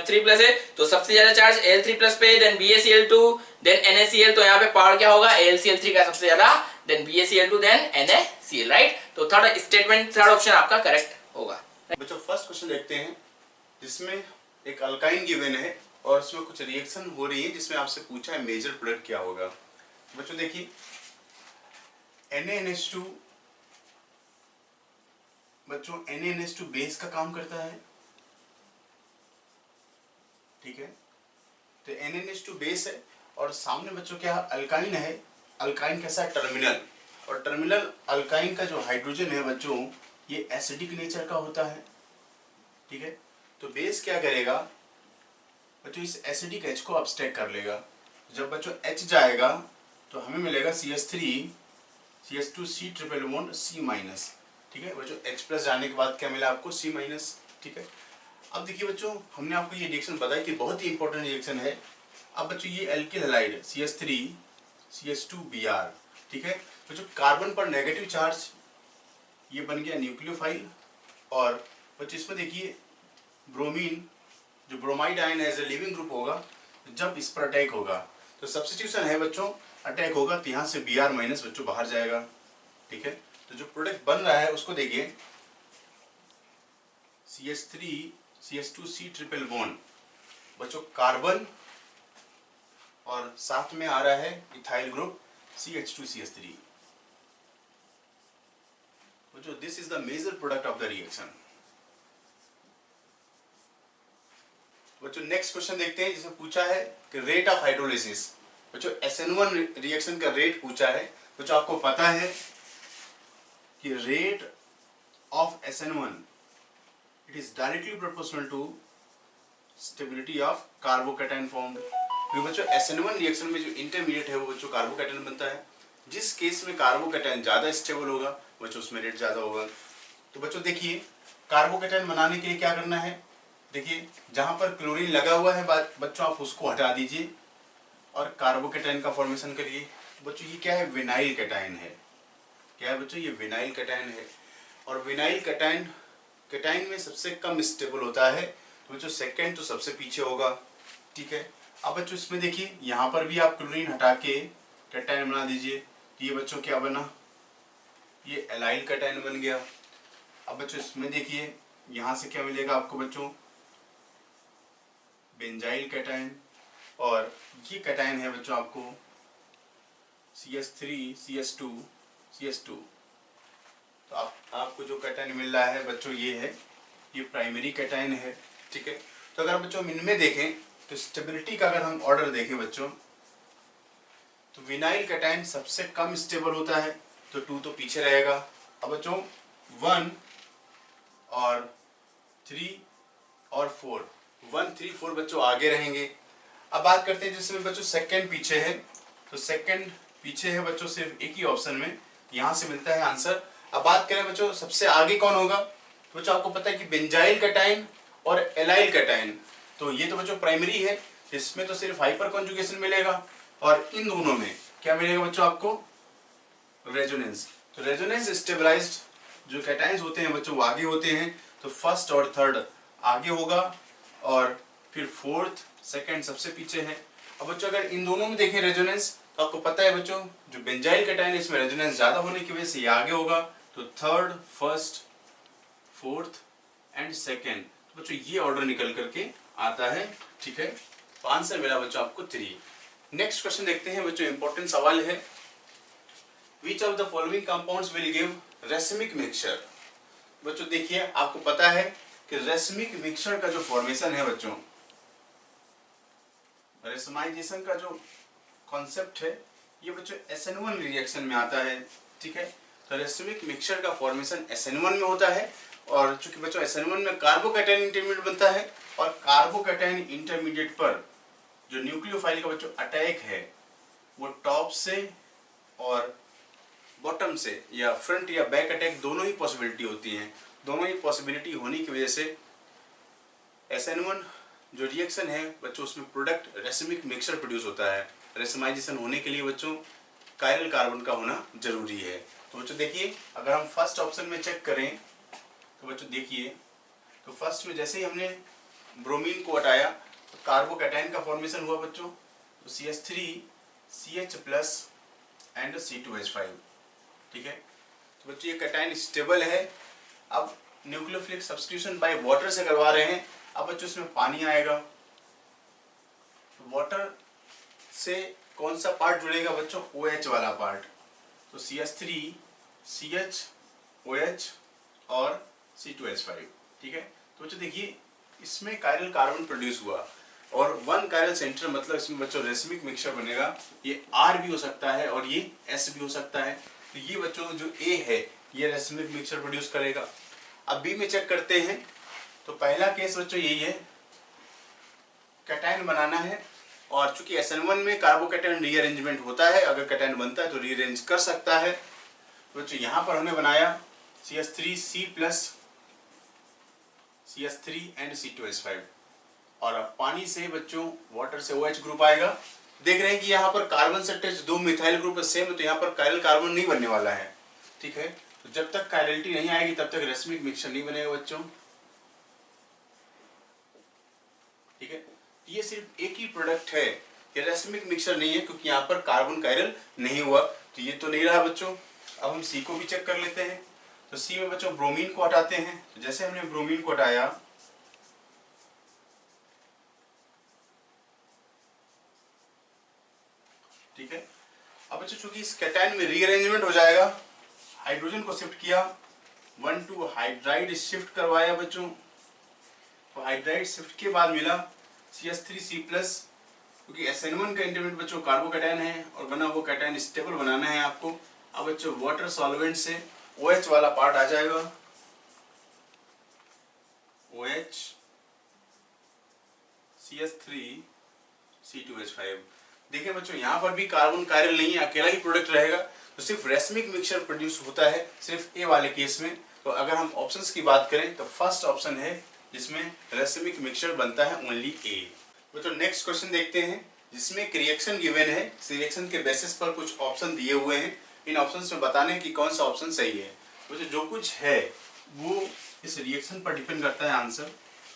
3 प्लस है, तो सबसे ज्यादा चार्ज Al3 प्लस पे, देन BaCl2, देन NaCl, तो यहाँ पे पावर क्या होगा, AlCl3 का सबसे ज्यादा, then BaCl2, then NaCl, right. तो थर्ड स्टेटमेंट, थर्ड ऑप्शन आपका करेक्ट होगा। बच्चों फर्स्ट क्वेश्चन देखते हैं, जिसमें एक अल्काइन गिवन है और उसमें कुछ रिएक्शन हो रही है, जिसमें आपसे पूछा है मेजर प्रोडक्ट क्या होगा। बच्चों देखिए NaNH2, बच्चों NaNH2 बेस का काम करता है, ठीक है। तो NaNH2 बेस है और सामने बच्चों क्या अल्काइन है। अल्काइन कैसा है, टर्मिनल, और टर्मिनल अल्काइन का जो हाइड्रोजन है बच्चों ये एसिडिक नेचर का होता है, ठीक है। तो बेस क्या करेगा बच्चों, इस एसिडिक H को अब्स्ट्रैक्ट कर लेगा। जब बच्चों H जाएगा तो हमें मिलेगा CH3 CH2C triple bond C-, ठीक है बच्चों। H प्लस जाने के बाद क्या मिला आपको, C-, ठीक है। अब देखिए बच्चों, हमने आपको ये रिएक्शन बताई कि बहुत ही इंपॉर्टेंट रिएक्शन है। अब बच्चों ये एल्किल हैलाइड CH3 CH2Br, ठीक है बच्चों। कार्बन पर नेगेटिव चार्ज, ये बन गया न्यूक्लियोफाइल, और बच्चों इसमें देखिए ब्रोमीन, जो bromide ion as a leaving group होगा, जब इस पर अटैक होगा तो सब्स्टिट्यूशन है बच्चों, अटैक होगा तो यहाँ से Br- बच्चों बाहर जाएगा, ठीक है। तो जो प्रोडक्ट बन रहा है उसको देखिए, CH3 CH2C ट्रिपल बॉन्ड बच्चों, कार्बन और साथ में आ रहा है इथाइल ग्रुप CH2CH3। बच्चों this is the major product of the reaction. बच्चों नेक्स्ट क्वेश्चन देखते हैं, जिसमें पूछा है कि रेट ऑफ हाइड्रोलिसिस। बच्चों SN1 रिएक्शन का रेट पूछा है। बच्चों आपको पता है कि rate of SN1 it is directly proportional to stability of carbocation formed. क्योंकि बच्चों SN1 रिएक्शन में जो इंटरमीडिएट है वो बच्चों कार्बोकैटायन बनता है। जिस केस में कार्बोकैटायन ज्यादा स्टेबल होगा बच्चों उसमें रेट ज्यादा होगा। तो बच्चों देखिए कार्बोकैटायन बनाने के लिए क्या करना है, देखिए जहां पर क्लोरीन लगा हुआ है बच्चों आप उसको हटा दीजिए और कार्बोकैटायन का फॉर्मेशन करिए। बच्चों ये क्या है, विनाइल कैटायन है। क्या है बच्चों, ये विनाइल कैटायन है। और विनाइल कैटायन में सबसे कम स्टेबल होता है, तो बच्चों सेकेंड तो सबसे पीछे होगा, ठीक है। अब बच्चों इसमें देखिए यहाँ पर भी आप क्लोरीन हटा के कैटायन बना दीजिए, ये बच्चों क्या बना, ये एलाइल कैटायन बन गया। अब बच्चों इसमें देखिए यहाँ से क्या मिलेगा आपको बच्चों, बेंजाइल कैटायन, और ये कैटायन है बच्चों आपको CH3 CH2 CH2। तो आपको जो कैटायन मिल रहा है बच्चों ये है, ये प्राइमरी कैटायन है, ठीक है। तो अगर बच्चों हम इनमें देखें तो स्टेबिलिटी का अगर हम ऑर्डर देखें बच्चों, तो विनाइल कैटायन सबसे कम स्टेबल होता है, तो 2 तो पीछे रहेगा। अब बच्चों 1 और 3 और 4, 1 3 4 बच्चों आगे रहेंगे। अब बात करते हैं जिसमें बच्चों सेकंड पीछे है, तो सेकंड पीछे है बच्चों सिर्फ एक ही ऑप्शन में, यहाँ से मिलता है आंसर। अब बात करें बच्चों सबसे आगे कौन होगा, तो बच्चों आपको पता है कि बेंजाइल कैटायन और एलाइल कैटायन, तो ये तो बच्चों प्राइमरी है, इसमें तो सिर्फ हाइपर कॉन्जुगेशन मिलेगा, और इन दोनों में क्या मिलेगा बच्चों आपको, रेजोनेंस। तो रेजोनेंस स्टेबलाइज्ड जो कैटायंस होते हैं बच्चों वो आगे होते हैं, तो फर्स्ट और थर्ड आगे होगा और फिर फोर्थ सेकंड सबसे पीछे है। अब बच्चों अगर इन दोनों में देखें रेजोनेंस, तो आपको पता है बच्चों जो बेंजाइल कैटायन है इसमें रेजोनेंस ज्यादा होने की वजह से ये आगे होगा, तो third first fourth and second, तो बच्चों ये ऑर्डर निकल करके आता है, ठीक है। तो आंसर मिला बच्चों आपको 3। नेक्स्ट क्वेश्चन देखते हैं बच्चों, इंपॉर्टेंट सवाल है, which of the following compounds will give racemic mixture. बच्चों देखिए, आपको पता है कि रेसमिक मिक्सचर का जो फॉर्मेशन है बच्चों, रेसमाइजेशन का जो कॉन्सेप्ट है, ये बच्चों SN1 रिएक्शन में आता है, ठीक है। तो रेसमिक मिक्सचर का फॉर्मेशन SN1 में होता है, और चूंकि बच्चों SN1 में कार्बोकैटायन इंटरमीडिएट बनता है, और कार्बोकैटायन इंटरमीडिएट पर जो न्यूक्लियोफाइल का बच्चों अटैक है, वो टॉप से और बॉटम से या फ्रंट या बैक अटैक दोनों ही पॉसिबिलिटी होती हैं। दोनों ही पॉसिबिलिटी होने की वजह से SN1 जो रिएक्शन है बच्चों, उसमें प्रोडक्ट रेसमिक मिक्सचर प्रोड्यूस होता है। रेसमाइजेशन होने के लिए बच्चों कायरल कार्बन का होना जरूरी है। तो बच्चों देखिए, अगर हम फर्स्ट ऑप्शन में चेक करें तो बच्चों देखिए, तो फर्स्ट में जैसे ही हमने ब्रोमीन को हटाया तो कार्बोकैटायन का फॉर्मेशन हुआ बच्चों, तो CH3 CH+ एंड C2H5, ठीक है। तो बच्चों ये कैटायन स्टेबल है। अब न्यूक्लियोफिलिक सब्स्टिट्यूशन बाय वाटर से करवा रहे हैं। अब बच्चों इसमें पानी आएगा, तो वाटर से कौन सा पार्ट जुड़ेगा बच्चों, OH वाला पार्ट। तो CH3 CH OH और C2H5, ठीक है। तो बच्चों देखिए, इसमें कायरल कार्बन प्रोड्यूस हुआ, और 1 कायरल सेंटर मतलब इसमें बच्चों रेसमिक मिक्सचर बनेगा। ये R भी हो सकता है और ये S भी हो सकता है। तो ये बच्चों जो A है, ये रेसमिक मिक्सचर प्रोड्यूस करेगा। अब B में चेक करते हैं, तो पहला केस बच्चों यही है, कैटायन बनाना है, और चूंकि SN1 में कार्बोकैटायन रीअरेंजमेंट होता है, अगर कैटायन बनता है तो रीअरेंज कर सकता है। तो बच्चों यहाँ पर हमने बनाया CH3C+, CH3 एंड C2H5, और अब पानी से बच्चों वाटर से OH ग्रुप आएगा। देख रहे हैं कि यहाँ पर कार्बन से अटैच 2 मिथाइल ग्रुप सेम है, तो यहाँ पर कायरल कार्बन नहीं बनने वाला है, ठीक है। तो जब तक कायरलिटी नहीं आएगी तब तक रेसमिक मिक्सचर नहीं बनेगा बच्चों, ठीक है। ये सिर्फ एक ही प्रोडक्ट है, ये रेसमिक मिक्सचर नहीं है, क्योंकि यहाँ पर कार्बन कायरल नहीं हुआ, तो ये तो नहीं रहा बच्चों। अब हम C को भी चेक कर लेते हैं। तो C में बच्चों ब्रोमीन को हटाते हैं। तो जैसे हमने ब्रोमीन को हटाया, ठीक है। अब बच्चों चूंकि इस कैटायन में रीअरेंजमेंट हो जाएगा, हाइड्रोजन को शिफ्ट किया, 1 to हाइड्राइड शिफ्ट करवाया बच्चों, तो हाइड्राइड शिफ्ट के बाद मिला CH3C+, क्योंकि SN1 का इंटरमीडिएट बच्चों कार्बोकैटायन है, और बना हुआ कैटायन स्टेबल बनाना है आपको। अब बच्चों वाटर सॉल्वेंट से OH वाला पार्ट आ जाएगा, OH CH3 C2H5। देखिए बच्चों, यहाँ पर भी कार्बन कायरल नहीं है, अकेला ही प्रोडक्ट रहेगा, तो सिर्फ रेसमिक मिक्सचर प्रोड्यूस होता है सिर्फ ए वाले केस में। तो अगर हम ऑप्शंस की बात करें तो फर्स्ट ऑप्शन है जिसमें रेसमिक मिक्सचर बनता है ओनली ए। बच्चों नेक्स्ट क्वेश्चन देखते हैं, जिसमें एक रिएक्शन गिवन है, इस रिएक्शन के बेसिस पर कुछ ऑप्शन दिए हुए हैं, इन ऑप्शंस में बताने कि कौन सा ऑप्शन सही है। बच्चों जो कुछ है वो इस रिएक्शन पर डिपेंड करता है आंसर।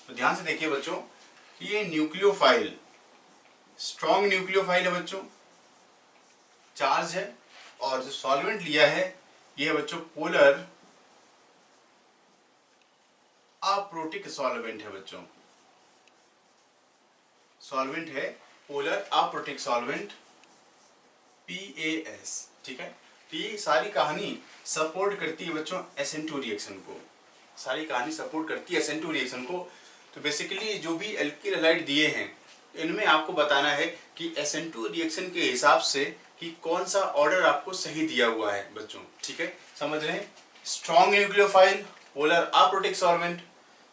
तो ध्यान से देखिए बच्चों कि ये न्यूक्लियोफाइल स्ट्रॉन्ग न्यूक्लियोफाइल है बच्चों, चार्ज है, और जो सॉल्वेंट लिया है ये है बच्चों पोलर अप्रोटिक सॉल्वेंट है बच्चों, सॉल्वेंट है पोलर अप्रोटिक सॉल्वेंट PAS, ठीक है। तो ये सारी कहानी सपोर्ट करती है बच्चों SN2 रिएक्शन को, सारी कहानी सपोर्ट करती है SN2 रिएक्शन को। तो बेसिकली जो भी एल्किल हैलाइड दिए हैं इनमें आपको बताना है कि SN2 रिएक्शन के हिसाब से कि कौन सा ऑर्डर आपको सही दिया हुआ है बच्चों, ठीक है। समझ रहे हैं, strong nucleophile polar aprotic solvent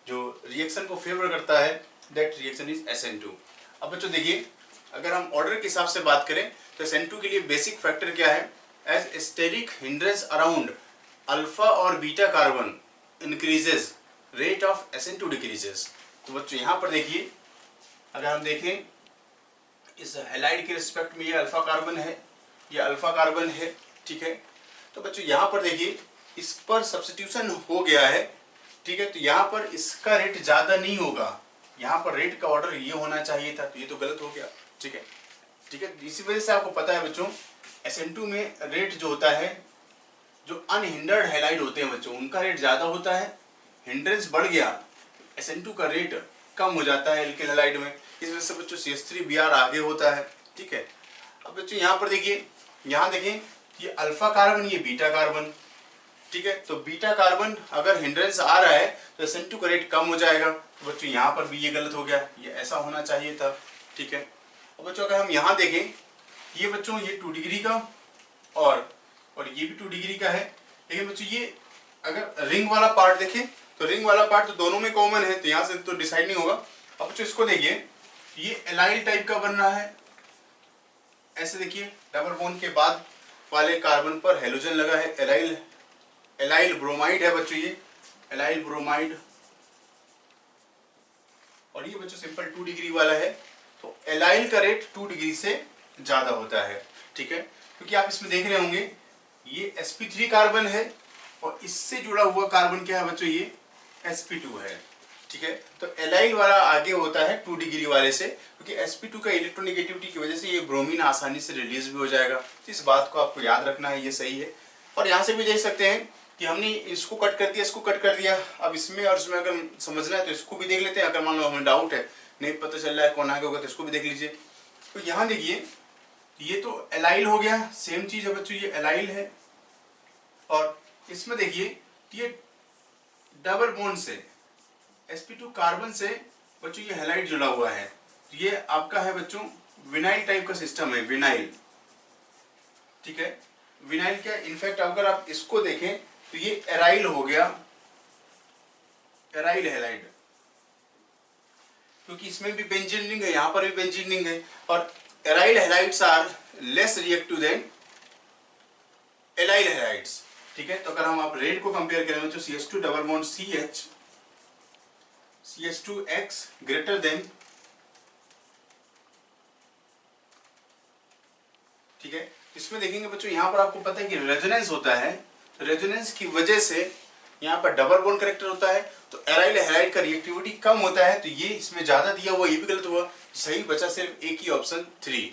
जो रिएक्शन को फेवर करता है, दैट रिएक्शन इज SN2। अब बच्चों देखिए, अगर हम ऑर्डर के हिसाब से बात करें तो SN2 के लिए बेसिक फैक्टर क्या है, as steric hindrance around alpha और beta carbon increases, rate of SN2 decreases. तो बच्चों यहाँ पर देखिए, अगर हम देखें इस हैलाइड के रिस्पेक्ट में ये अल्फा कार्बन है, ये अल्फा कार्बन है, ठीक है। तो बच्चों यहाँ पर देखिए इस पर सब्स्टिट्यूशन हो गया है, ठीक है। तो यहाँ पर इसका रेट ज़्यादा नहीं होगा, यहाँ पर रेट का ऑर्डर ये होना चाहिए था, तो ये तो गलत हो गया, ठीक है, ठीक है। इसी वजह से आपको पता है बच्चों SN2 में रेट जो होता है, जो अनहिंडर्ड हैलाइड होते हैं बच्चों उनका रेट ज़्यादा होता है, हिंड्रेंस बढ़ गया SN2 का रेट कम हो जाता है एल्किल हैलाइड में, इस वजह से बच्चों CH3Br आगे होता है। ठीक है, अब बच्चों यहाँ पर देखिए, यहाँ देखें ये अल्फा कार्बन, ये बीटा कार्बन। ठीक है, तो बीटा कार्बन अगर हिंड्रेंस आ रहा है तो SN2 का रेट कम हो जाएगा। तो बच्चों यहाँ पर भी ये गलत हो गया, ये ऐसा होना चाहिए था। ठीक है, अब बच्चों अगर हम यहाँ देखें, ये बच्चों ये 2 डिग्री का और ये भी 2 डिग्री का है, लेकिन बच्चों ये अगर रिंग वाला पार्ट देखें तो रिंग वाला पार्ट तो दोनों में कॉमन है, तो यहाँ से तो डिसाइड नहीं होगा। अब बच्चों इसको देखिए, ये एलाइल टाइप का बन रहा है, ऐसे देखिए डबल बॉन्ड के बाद वाले कार्बन पर हेलोजन लगा है, एलाइल ब्रोमाइड है बच्चों, ये एलाइल ब्रोमाइड। और ये बच्चों सिंपल 2 डिग्री वाला है, तो एलाइल का रेट 2 डिग्री से ज्यादा होता है। ठीक है, क्योंकि आप इसमें देख रहे होंगे ये sp3 कार्बन है और इससे जुड़ा हुआ कार्बन क्या है बच्चों, ये sp2 है। ठीक है, तो एलाइल वाला आगे होता है 2 डिग्री वाले से, क्योंकि sp2 का इलेक्ट्रोनेगेटिविटी की वजह से ये ब्रोमीन आसानी से रिलीज भी हो जाएगा। तो इस बात को आपको याद रखना है, ये सही है। और यहाँ से भी देख सकते हैं कि हमने इसको कट कर दिया, इसको कट कर दिया। अब इसमें और इसमें अगर समझना है तो इसको भी देख लेते हैं, अगर मान लो हमें डाउट है, नहीं पता चल रहा है कौन आगे होगा, तो इसको भी देख लीजिए। तो यहाँ देखिए, ये तो एलाइल हो गया, सेम चीज है बच्चों, ये एलाइल है। और इसमें देखिए ये डबल बॉन्ड से sp2 कार्बन से बच्चों ये हैलाइड जुड़ा हुआ है, तो ये आपका है बच्चों विनाइल टाइप का सिस्टम है, विनाइल। ठीक है, विनाइल क्या, इनफैक्ट अगर आप इसको देखें तो ये एराइल हो गया, एराइल हैलाइड, क्योंकि इसमें भी बेंजीन रिंग है, यहाँ पर भी बेंजीन रिंग है। और aryl halides are less reactive than allyl halides. ठीक है, तो अगर हम आप रेट को कंपेयर करें तो CH2 double bond CH, CH2X greater than, ठीक है, इसमें देखेंगे बच्चों यहाँ पर आपको पता है कि रेजोनेंस होता है, तो रेजोनेंस की वजह से यहाँ पर डबल बॉन्ड करेक्टर होता है, तो एराइल हैलाइड का रिएक्टिविटी कम होता है, तो ये इसमें ज्यादा दिया हुआ, ये भी गलत हुआ, सही बचा सिर्फ एक ही ऑप्शन 3।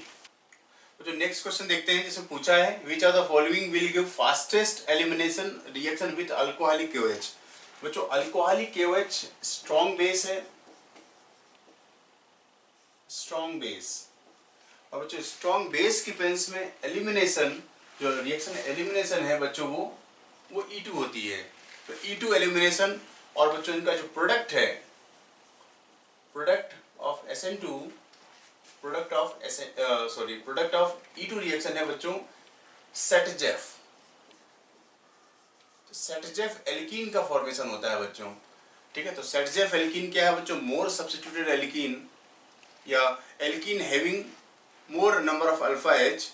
तो जो नेक्स्ट क्वेश्चन देखते हैं, जिसमें पूछा है which are the following will give fastest elimination reaction with alcoholic KOH। बच्चों अल्कोहलिक KOH स्ट्रॉन्ग बेस है, स्ट्रॉन्ग बेस, और बच्चों स्ट्रॉन्ग बेस की प्रेजेंस में एलिमिनेशन, जो रिएक्शन एलिमिनेशन है बच्चों वो E2 होती है। तो E2 एलिमिनेशन, और बच्चों इनका जो प्रोडक्ट है, product of SN2, product of E2 reaction है बच्चों सेटजेफ। तो सेटजेफ एल्कीन का फॉर्मेशन होता है बच्चों। ठीक है, तो सेटजेफ एल्कीन क्या है बच्चों, मोर सब्स्टिट्यूटेड एल्कीन या alkene having more number of alpha H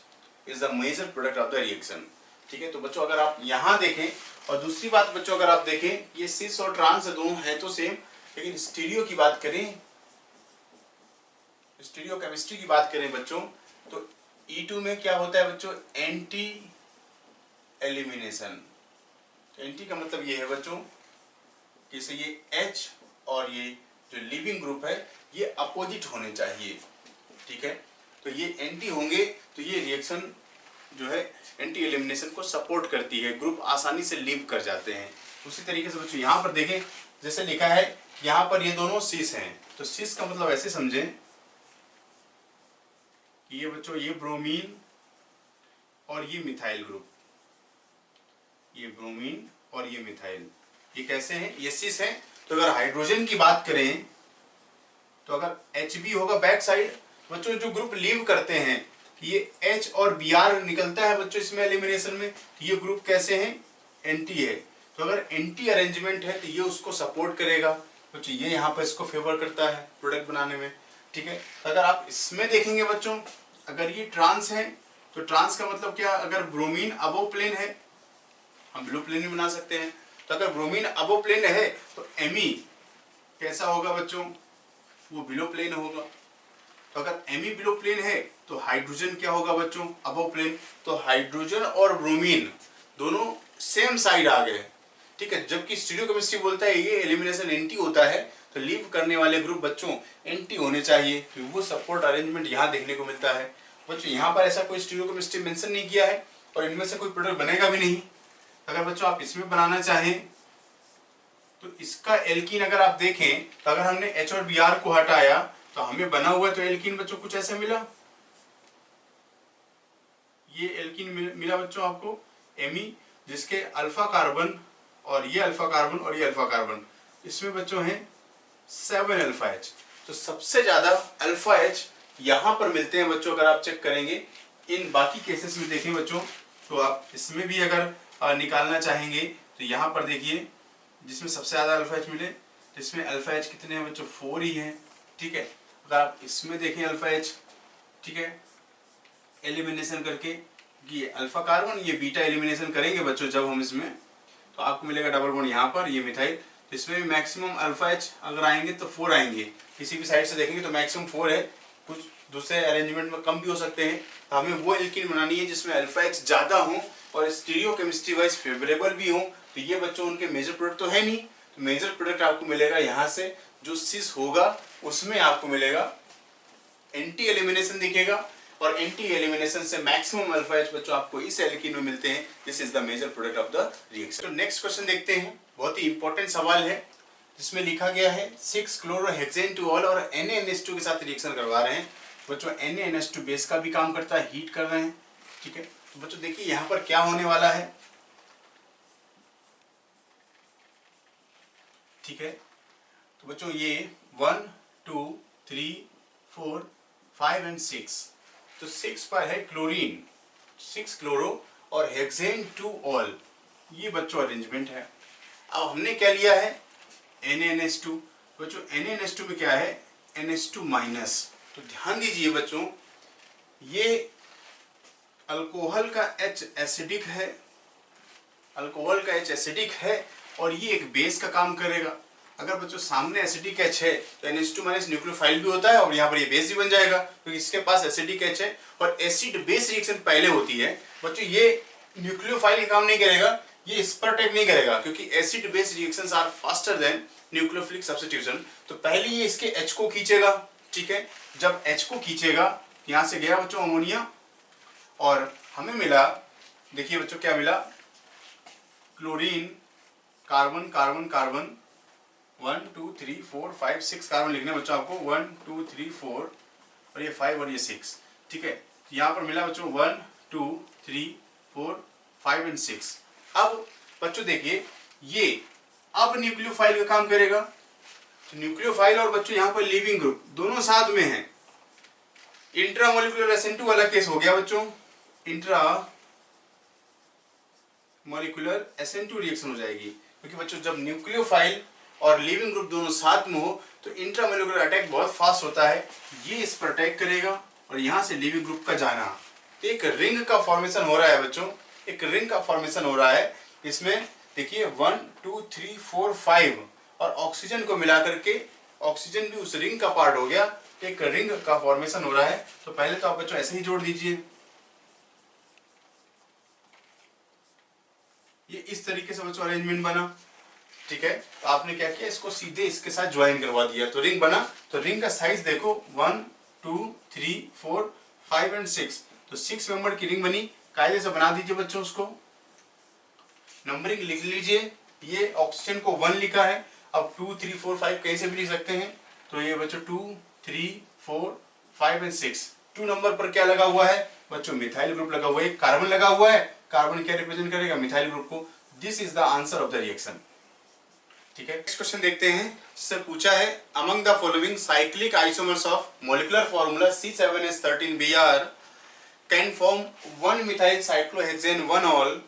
is the major product of the reaction. ठीक है, तो बच्चों अगर आप यहाँ देखें, और दूसरी बात बच्चों अगर आप देखें, ये सिस और ट्रांस दोनों है तो सेम, लेकिन स्टीरियो की बात करें, स्टीरियो केमिस्ट्री की बात करें बच्चों, तो E2 में क्या होता है बच्चों, एंटी एलिमिनेशन। तो एंटी का मतलब ये है बच्चों, जैसे ये H और ये जो लिविंग ग्रुप है ये अपोजिट होने चाहिए। ठीक है, तो ये एंटी होंगे तो ये रिएक्शन जो है एंटी एलिमिनेशन को सपोर्ट करती है, ग्रुप आसानी से लीव कर जाते हैं। उसी तरीके से बच्चों यहाँ पर देखें, जैसे लिखा है यहाँ पर ये दोनों सिस हैं, तो सिस का मतलब ऐसे समझें, ये बच्चों ये ब्रोमीन और ये मिथाइल ग्रुप, ये ब्रोमीन और ये मिथाइल, ये कैसे हैं, ये सिस हैं। तो अगर हाइड्रोजन की बात करें तो अगर Hb होगा बैक साइड, बच्चों जो ग्रुप लीव करते हैं ये H और Br निकलता है बच्चों इसमें एलिमिनेशन में, ये ग्रुप कैसे हैं, एंटी है। तो अगर एंटी अरेंजमेंट है तो ये उसको सपोर्ट करेगा बच्चों, ये यहाँ पर इसको फेवर करता है प्रोडक्ट बनाने में। ठीक है, अगर आप इसमें देखेंगे बच्चों, अगर ये ट्रांस है तो ट्रांस का मतलब क्या, अगर ब्रोमीन अबो प्लेन है हम ब्लू प्लेन भी बना सकते हैं, तो अगर ब्रोमीन अबो प्लेन है तो Me कैसा होगा बच्चों, वो बिलो प्लेन होगा। तो अगर Me बिलो प्लेन है तो हाइड्रोजन क्या होगा बच्चों, अबो प्लेन। तो हाइड्रोजन और ब्रोमीन दोनों सेम साइड आ गए। ठीक है, जबकि स्टीरियोकेमिस्ट्री बोलता है ये एलिमिनेशन एंटी होता है, तो लीव करने वाले ग्रुप बच्चों एंटी होने चाहिए, तो वो सपोर्ट अरेंजमेंट यहाँ देखने को मिलता है बच्चों। यहाँ पर ऐसा कोई स्टीरियोकेमिस्ट्री मेंशन नहीं किया है और इनमें से कोई प्रोडक्ट बनेगा भी नहीं। अगर बच्चों आप इसमें बनाना चाहें तो इसका एल्कीन अगर आप देखें तो अगर हमने H और Br को हटाया तो हमें बना हुआ तो एल्कीन बच्चों कुछ ऐसा मिला, ये एल्कीन मिला बच्चों आपको Me, जिसके अल्फा कार्बन और ये अल्फा कार्बन और ये अल्फा कार्बन, इसमें बच्चों हैं 7 अल्फा H। तो सबसे ज्यादा अल्फा H यहाँ पर मिलते हैं बच्चों। अगर आप चेक करेंगे इन बाकी केसेस में देखें बच्चों, तो आप इसमें भी अगर निकालना चाहेंगे तो यहाँ पर देखिए जिसमें सबसे ज्यादा अल्फा H मिले, तो इसमें अल्फा H कितने हैं बच्चों, 4 ही हैं। ठीक है, अगर आप इसमें देखें अल्फा H, ठीक है, एलिमिनेशन करके ये अल्फा कार्बन ये बीटा एलिमिनेशन करेंगे बच्चों जब हम इसमें, तो आपको मिलेगा डबल बॉन्ड यहाँ पर, ये मिथाइल। तो इसमें भी मैक्सिमम अल्फा H अगर आएंगे तो 4 आएंगे, किसी भी साइड से देखेंगे तो मैक्सिमम 4 है, कुछ दूसरे अरेंजमेंट में कम भी हो सकते हैं। तो हमें वो एल्कीन बनानी है जिसमें अल्फा H ज्यादा हो और स्टीरियो केमिस्ट्री वाइज फेवरेबल भी हो। तो ये बच्चों उनके मेजर प्रोडक्ट तो है नहीं, तो मेजर प्रोडक्ट आपको मिलेगा यहाँ से, जो सिस होगा उसमें आपको मिलेगा एंटी एलिमिनेशन दिखेगा, और एंटी एलिमिनेशन से मैक्सिमम अल्फा H बच्चों आपको इस एल्कीन में मिलते हैं। This is the major product of the reaction. तो नेक्स्ट क्वेश्चन देखते हैं, बहुत ही इंपॉर्टेंट सवाल है जिसमें लिखा गया है 6 क्लोरोहेक्सेन टू ऑल और NaNH2 के साथ रिएक्शन करवा रहे हैं बच्चों। NaNH2 बेस का भी काम करता है, हीट कर रहे हैं। ठीक है, तो बच्चों देखिए यहाँ पर क्या होने वाला है। ठीक है, तो बच्चों ये 1 2 3 4 5 एंड 6, तो 6 पर है क्लोरीन, 6 क्लोरो और हेक्सेन टू ऑल, ये बच्चों अरेंजमेंट है। अब हमने क्या लिया है NaNH2, बच्चों NaNH2 में क्या है NH2 माइनस। तो ध्यान दीजिए बच्चों, ये अल्कोहल का H एसिडिक है, अल्कोहल का H एसिडिक है और ये एक बेस का काम करेगा। अगर बच्चों सामने एसिडिक H है तो NH2 माइनस न्यूक्लियोफाइल भी होता है और यहाँ पर ये बेस भी बन जाएगा क्योंकि इसके पास एसिडिक H है और एसिड बेस रिएक्शन पहले होती है। बच्चों ये न्यूक्लियोफाइल का काम नहीं करेगा, ये इस पर अटैक नहीं करेगा क्योंकि acid base reactions are faster than nucleophilic substitution. तो पहले ये इसके H को खींचेगा। ठीक है, जब H को खींचेगा यहाँ से गया बच्चों अमोनिया और हमें मिला, देखिए बच्चों क्या मिला, chlorine, carbon carbon carbon, 1 2 3 4 5 6 carbon लिखने बच्चों आपको, 1 2 3 4 और ये 5 और ये 6। ठीक है, तो यहाँ पर मिला बच्चों 1 2 3 4 5 एंड 6। अब बच्चों देखिए ये अब न्यूक्लियोफाइल का काम करेगा। तो न्यूक्लियोफाइल और बच्चों यहाँ पर लिविंग ग्रुप दोनों साथ में हैं। इंट्रामोलिकुलर SN2 वाला केस हो गया बच्चों, इंट्रा मॉलिक्यूलर SN2 रिएक्शन हो जाएगी क्योंकि बच्चों जब न्यूक्लियोफाइल और लिविंग ग्रुप दोनों साथ में हो तो इंट्रामोलिकुलर अटैक बहुत फास्ट होता है, ये इस पर अटैक करेगा और यहाँ से लिविंग ग्रुप का जाना, तो एक रिंग का फॉर्मेशन हो रहा है बच्चों, एक रिंग का फॉर्मेशन हो रहा है। इसमें देखिए 1 2 3 4 5 और ऑक्सीजन को मिला करके ऑक्सीजन भी उस रिंग का पार्ट हो गया, एक रिंग का फॉर्मेशन हो रहा है। तो पहले तो आप बच्चों ऐसे ही जोड़ दीजिए, ये इस तरीके से बच्चों अरेंजमेंट बना। ठीक है, तो आपने क्या किया, इसको सीधे इसके साथ ज्वाइन करवा दिया तो रिंग बना। तो रिंग का साइज देखो 1 2 3 4 5 एंड 6, तो 6 मेंबर की रिंग बनी। कायदे से बना दीजिए बच्चों, उसको नंबरिंग लिख लीजिए। ये ऑक्सीजन को 1 लिखा है, अब 2 3 4 5 कैसे भी लिख सकते हैं। तो ये बच्चों 2 3 4 5 एंड 6, 2 नंबर पर क्या लगा हुआ है बच्चों, मिथाइल ग्रुप लगा हुआ है, कार्बन लगा हुआ है, कार्बन क्या रिप्रेजेंट करेगा, मिथाइल ग्रुप को। This is the answer of the reaction. ठीक है, नेक्स्ट क्वेश्चन देखते हैं जिससे पूछा है among the following cyclic isomers of molecular formula C7H13Br can form 1 methyl cyclohexane 1 all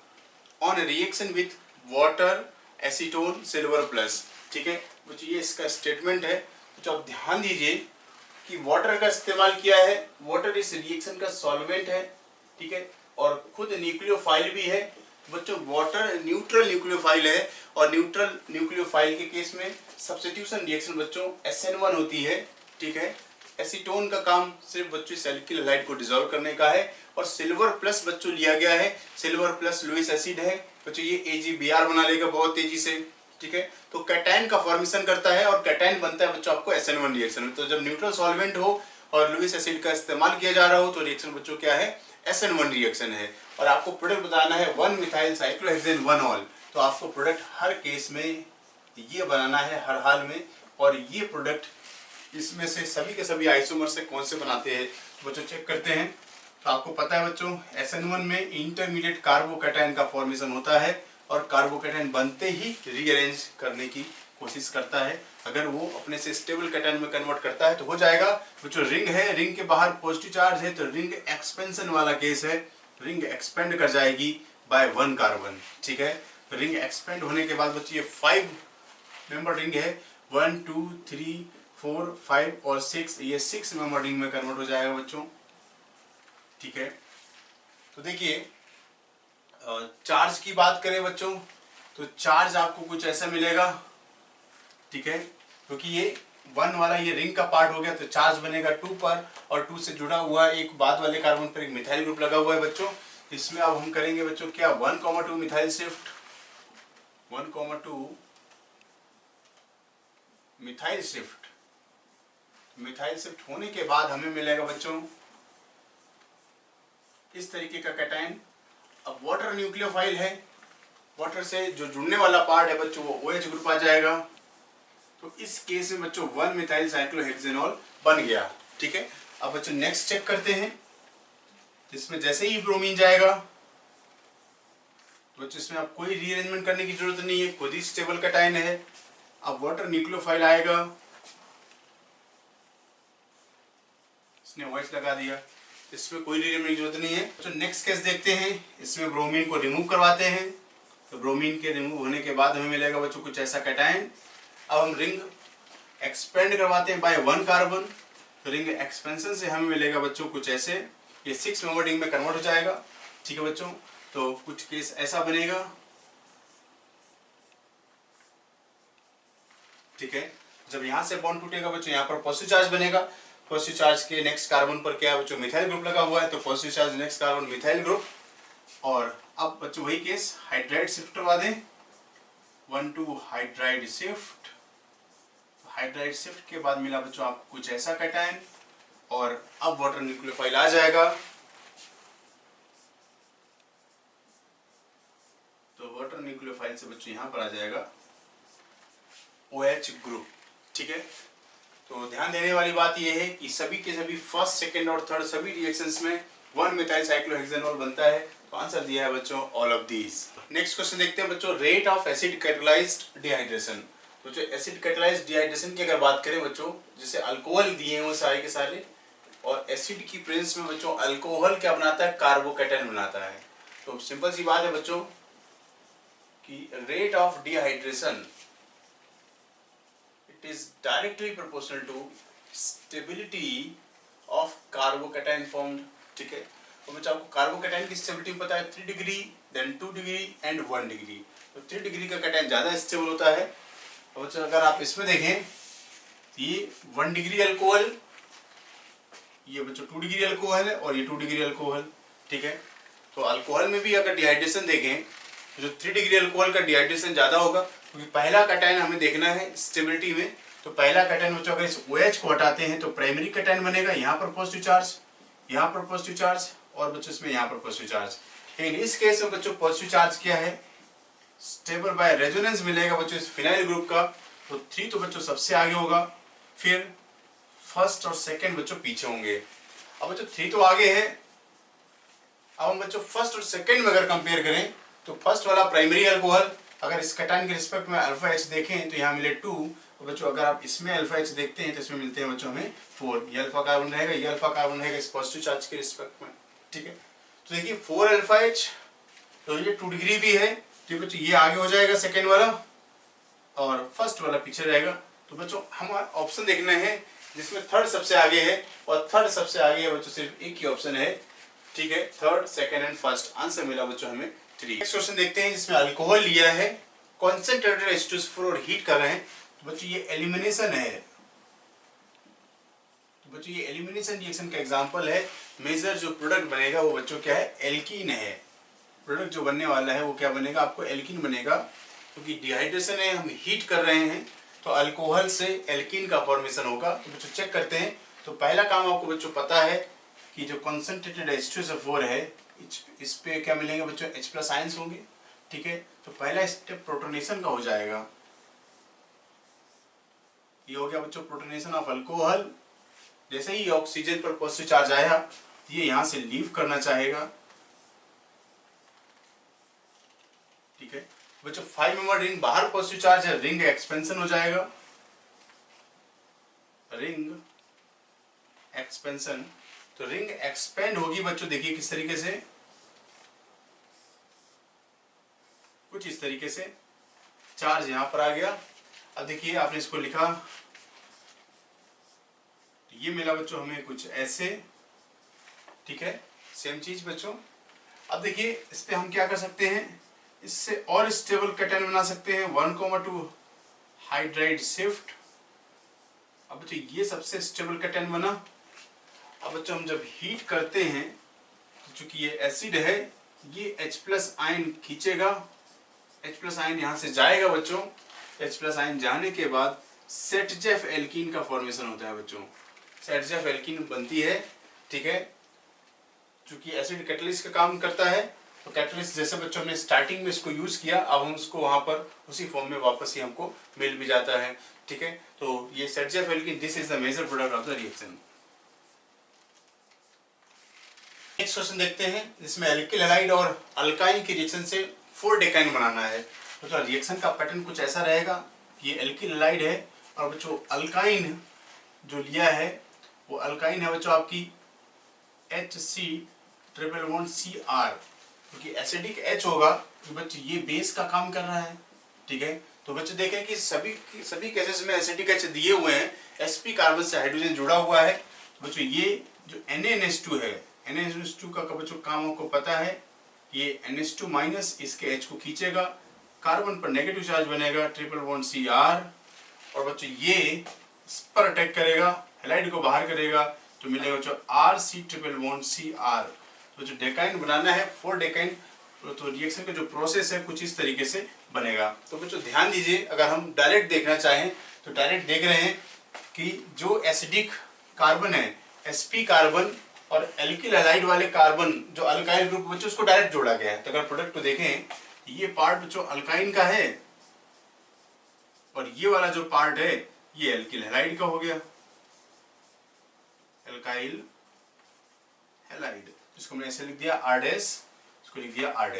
on reaction with water acetone silver plus. ठीक है बच्चों, ये इसका स्टेटमेंट है। तो आप ध्यान दीजिए कि वाटर का इस्तेमाल किया है, वाटर इस रिएक्शन का सॉल्वेंट है। ठीक है, और खुद न्यूक्लियोफाइल भी है बच्चों, वाटर न्यूट्रल न्यूक्लियोफाइल है और न्यूट्रल न्यूक्लियोफाइल के केस में सब्स्टिट्यूशन रिएक्शन बच्चों SN1 होती है। ठीक है, एसीटोन का काम सिर्फ बच्चों इस एल्किल हैलाइड को डिसॉल्व करने का है और सिल्वर प्लस बच्चों लिया गया है, सिल्वर प्लस लुईस एसिड है बच्चों, ये AgBr बना लेगा बहुत तेजी से। ठीक है, तो कैटायन का फॉर्मेशन करता है और कैटायन बनता है बच्चों आपको SN1 रिएक्शन में। तो जब न्यूट्रल सॉल्वेंट हो और लुईस एसिड का इस्तेमाल किया जा रहा हो तो रिएक्शन बच्चों क्या है, SN1 रिएक्शन है। और आपको प्रोडक्ट बताना है 1 मिथाइल साइक्लोहेक्सेन 1 ऑल, तो आपको प्रोडक्ट हर केस में ये बनाना है हर हाल में। और ये प्रोडक्ट इसमें से सभी के सभी आइसोमर से कौन से बनाते हैं तो बच्चों चेक करते हैं। तो आपको पता है बच्चों SN1 में इंटरमीडिएट कार्बोकैटायन का फॉर्मेशन होता है और कार्बोकैटायन बनते ही रीअरेंज करने की कोशिश करता है। अगर वो अपने से स्टेबल कैटायन में कन्वर्ट करता है तो हो जाएगा। बच्चों रिंग है, रिंग के बाहर पॉजिटिव चार्ज है तो रिंग एक्सपेंशन वाला केस है, रिंग एक्सपेंड कर जाएगी बाय 1 कार्बन। ठीक है, रिंग एक्सपेंड होने के बाद बच्चों ये 5 मेंबर रिंग है, 1 2 3 4 5 और 6, ये 6 मेंबर रिंग में कन्वर्ट हो जाएगा बच्चों। ठीक है, तो देखिए चार्ज की बात करें बच्चों तो चार्ज आपको कुछ ऐसा मिलेगा। ठीक है, क्योंकि ये 1 वाला ये रिंग का पार्ट हो गया तो चार्ज बनेगा 2 पर, और 2 से जुड़ा हुआ एक बाद वाले कार्बन पर एक मिथाइल ग्रुप लगा हुआ है बच्चों। इसमें अब हम करेंगे बच्चों क्या 1,2 methyl shift, 1,2 methyl shift. Methyl shift होने के बाद हमें मिलेगा बच्चों इस तरीके का कैटायन। अब वाटर न्यूक्लियोफाइल है, वाटर से जो जुड़ने वाला पार्ट है बच्चों वो OH ग्रुप आ जाएगा। तो इस केस में बच्चों 1 मिथाइल साइक्लोहेक्सेनॉल बन गया। ठीक है, अब बच्चों नेक्स्ट चेक करते हैं। इसमें जैसे ही ब्रोमीन जाएगा तो बच्चों इसमें आप कोई रीअरेंजमेंट करने की जरूरत नहीं है, खुद ही स्टेबल कैटायन है। अब वाटर न्यूक्लियोफाइल आएगा, इसने OH लगा दिया, इसमें कोई रीअरेंजमेंट की जरूरत नहीं है। तो नेक्स्ट केस देखते हैं, इसमें ब्रोमीन को रिमूव करवाते हैं। तो ब्रोमीन के रिमूव होने के बाद हमें मिलेगा बच्चों कुछ ऐसा कैटायन। अब हम रिंग एक्सपेंड करवाते हैं बाय 1 कार्बन, तो रिंग एक्सपेंशन से हमें मिलेगा बच्चों कुछ ऐसे, ये 6 मेंबर रिंग में कन्वर्ट हो जाएगा। ठीक है बच्चों, तो कुछ केस ऐसा बनेगा। ठीक है, जब यहाँ से बॉन्ड टूटेगा बच्चों यहाँ पर पॉजिटिव चार्ज बनेगा। पॉजिटिव चार्ज के नेक्स्ट कार्बन पर क्या है बच्चों मिथाइल ग्रुप लगा हुआ है, तो positive charge next carbon methyl group. और अब बच्चों वही केस हाइड्राइड शिफ्ट करवा दें, 1 2 हाइड्राइड शिफ्ट। हाइड्राइड शिफ्ट के बाद मिला बच्चों आपको कुछ ऐसा कैटायन, और अब वाटर न्यूक्लियोफाइल आ जाएगा। तो वाटर न्यूक्लियोफाइल से बच्चों यहाँ पर आ जाएगा OH ग्रुप। ठीक है, तो ध्यान देने वाली बात यह है कि सभी के सभी फर्स्ट सेकंड और थर्ड सभी रिएक्शंस में 1 मिथाइल साइक्लोहेक्सेनॉल बनता है। तो आंसर दिया है बच्चों all of these. Next question देखते हैं बच्चों, rate of acid catalysed dehydration. बच्चों एसिड कैटालाइज्ड डिहाइड्रेशन की अगर बात करें बच्चों, जैसे अल्कोहल दिए हैं वो सारे के सारे, और एसिड की प्रेजेंस में बच्चों अल्कोहल क्या बनाता है, कार्बोकैटायन बनाता है। तो सिंपल सी बात है बच्चों कि rate of dehydration is directly proportional to stability of carbocation formed। ठीक है, तो बच्चों आपको कार्बोकैटायन की स्टेबिलिटी पता है 3 degree, then 2 degree and 1 degree. तो 3 डिग्री का कैटायन ज्यादा स्टेबल होता है। तो बच्चों अगर आप इसमें देखें ये 1 डिग्री अल्कोहल, ये बच्चों 2 डिग्री अल्कोहल है और ये 2 डिग्री अल्कोहल। ठीक है, तो अल्कोहल में भी अगर डिहाइड्रेशन देखें तो जो 3 डिग्री अल्कोहल का डिहाइड्रेशन ज्यादा होगा, क्योंकि पहला कैटायन हमें देखना है स्टेबिलिटी में। तो पहला कैटायन बच्चों अगर इस OH को हटाते हैं तो प्राइमरी कैटायन बनेगा, यहाँ पर पॉजिटिव चार्ज, यहाँ पर पॉजिटिव चार्ज, और बच्चों इसमें यहाँ पर पॉजिटिव चार्ज। लेकिन इस केस में बच्चों पॉजिटिव चार्ज क्या है, स्टेबल बाय रेजोनेंस मिलेगा बच्चों इस फिनाइल ग्रुप का। तो 3 तो बच्चों सबसे आगे होगा, फिर फर्स्ट और सेकेंड बच्चों पीछे होंगे। अब बच्चों 3 तो आगे है। अब हम बच्चों फर्स्ट और सेकेंड में अगर कंपेयर करें तो फर्स्ट वाला प्राइमरी अल्कोहल, अगर इस कैटायन के रिस्पेक्ट में अल्फा H देखें तो यहाँ मिले 2, तो बच्चों अगर आप इसमें अल्फा H देखते हैं तो इसमें मिलते हैं बच्चों हमें 4। ये अल्फा कार्बन रहेगा, ये अल्फा कार्बन रहेगा इस पॉजिटिव चार्ज के रिस्पेक्ट में। ठीक है, तो देखिए 4 अल्फा H, तो ये 2 डिग्री भी है। ठीक बच्चों, ये आगे हो जाएगा सेकेंड वाला और फर्स्ट वाला पीछे रहेगा। तो बच्चों हमारा ऑप्शन देखना है जिसमें थर्ड सबसे आगे है, और थर्ड सबसे आगे है बच्चों सिर्फ एक ही ऑप्शन है। ठीक है, third second and first. Answer मिला बच्चों हमें 3। नेक्स्ट क्वेश्चन देखते हैं जिसमें अल्कोहल लिया है, कॉन्सेंट्रेटेड H2SO4 और हीट कर रहे हैं। तो बच्चों ये एलिमिनेशन है। तो बच्चों ये एलिमिनेशन रिएक्शन का एग्जांपल है। मेजर जो प्रोडक्ट बनेगा वो बच्चों क्या है, एल्कीन है। प्रोडक्ट जो बनने वाला है वो क्या बनेगा, आपको एल्कीन बनेगा, क्योंकि डिहाइड्रेशन है, हम हीट कर रहे हैं तो अल्कोहल से एल्कीन का फॉर्मेशन होगा। तो बच्चों चेक करते हैं। तो पहला काम आपको बच्चों पता है कि जो कॉन्सेंट्रेटेड H2SO4 है इस पे क्या मिलेंगे बच्चों, H+ आयंस होंगे। ठीक है, तो पहला स्टेप प्रोटोनेशन का हो जाएगा। ये हो गया बच्चों प्रोटोनेशन ऑफ अल्कोहल। जैसे ही ऑक्सीजन पर पॉजिटिव चार्ज आया, ये यहां से लीव करना चाहेगा, ठीक है बच्चों। 5 मेंबर रिंग बाहर पॉजिटिव चार्ज है, रिंग एक्सपेंशन हो जाएगा, रिंग एक्सपेंशन। तो रिंग एक्सपेंड होगी बच्चों, देखिए किस तरीके से, कुछ इस तरीके से। चार्ज यहां पर आ गया। अब देखिए आपने इसको लिखा, ये मिला बच्चों हमें कुछ ऐसे, ठीक है, सेम चीज बच्चों। अब देखिए इस पे हम क्या कर सकते हैं, इससे और स्टेबल कैटायन बना सकते हैं, 1,2 हाइड्राइड शिफ्ट। अब बच्चों ये सबसे स्टेबल कैटायन बना। अब बच्चों हम जब हीट करते हैं, तो चूंकि ये एसिड है, ये H+ आयन खींचेगा, H+ आयन यहां से जाएगा बच्चों। H+ आयन जाने के बाद सेटजेफ एल्कीन का फॉर्मेशन होता है बच्चों, सेटजेफ एल्कीन बनती है, ठीक है। चूंकि एसिड कैटलिस्ट का काम करता है, तो कैटलिस्ट जैसे बच्चों हमने स्टार्टिंग में इसको यूज किया, अब हम उसको वहां पर उसी फॉर्म में वापस ही हमको मिल भी जाता है, ठीक है। तो ये Saytzeff alkene, this is the major product of the reaction. Next question देखते हैं, जिसमें एल्किल हैलाइड और अल्काइन की रिएक्शन से 4 डेकाइन बनाना है। तो रिएक्शन का पैटर्न कुछ ऐसा रहेगा, ये एल्किल हैलाइड है, और बच्चों अल्काइन जो लिया है वो अल्काइन है बच्चों आपकी HC≡CR, क्योंकि एसिडिक H होगा, तो बच्चों ये बेस का काम कर रहा है, ठीक है। तो बच्चों देखें कि सभी केसेस में एसिडिक H दिए हुए हैं, sp कार्बन से हाइड्रोजन जुड़ा हुआ है। तो बच्चों ये जो NaNH2 है, NaNH2 का बच्चों काम आपको पता है, ये NH2- इसके H को खींचेगा, कार्बन पर नेगेटिव चार्ज बनेगा, CR, और बच्चों ये इस पर अटैक करेगा, हैलाइड को बाहर करेगा, तो मिलेगा बच्चों RC≡CR। तो जो डेकाइन बनाना है 4 डेकाइन, तो रिएक्शन का जो प्रोसेस है कुछ इस तरीके से बनेगा। तो बच्चों ध्यान दीजिए, अगर हम डायरेक्ट देखना चाहें तो डायरेक्ट देख रहे हैं कि जो एसिडिक कार्बन है sp कार्बन और एल्किल हैलाइड वाले कार्बन जो अल्काइल ग्रुप बच्चों उसको डायरेक्ट जोड़ा गया है। तो अगर प्रोडक्ट को देखें, ये पार्ट बच्चों अल्काइन का है और ये वाला जो पार्ट है ये एल्किल हैलाइड का हो गया, एल्काइल हैलाइड, इसको मैंने ऐसे लिख दिया R', इसको लिख दिया R',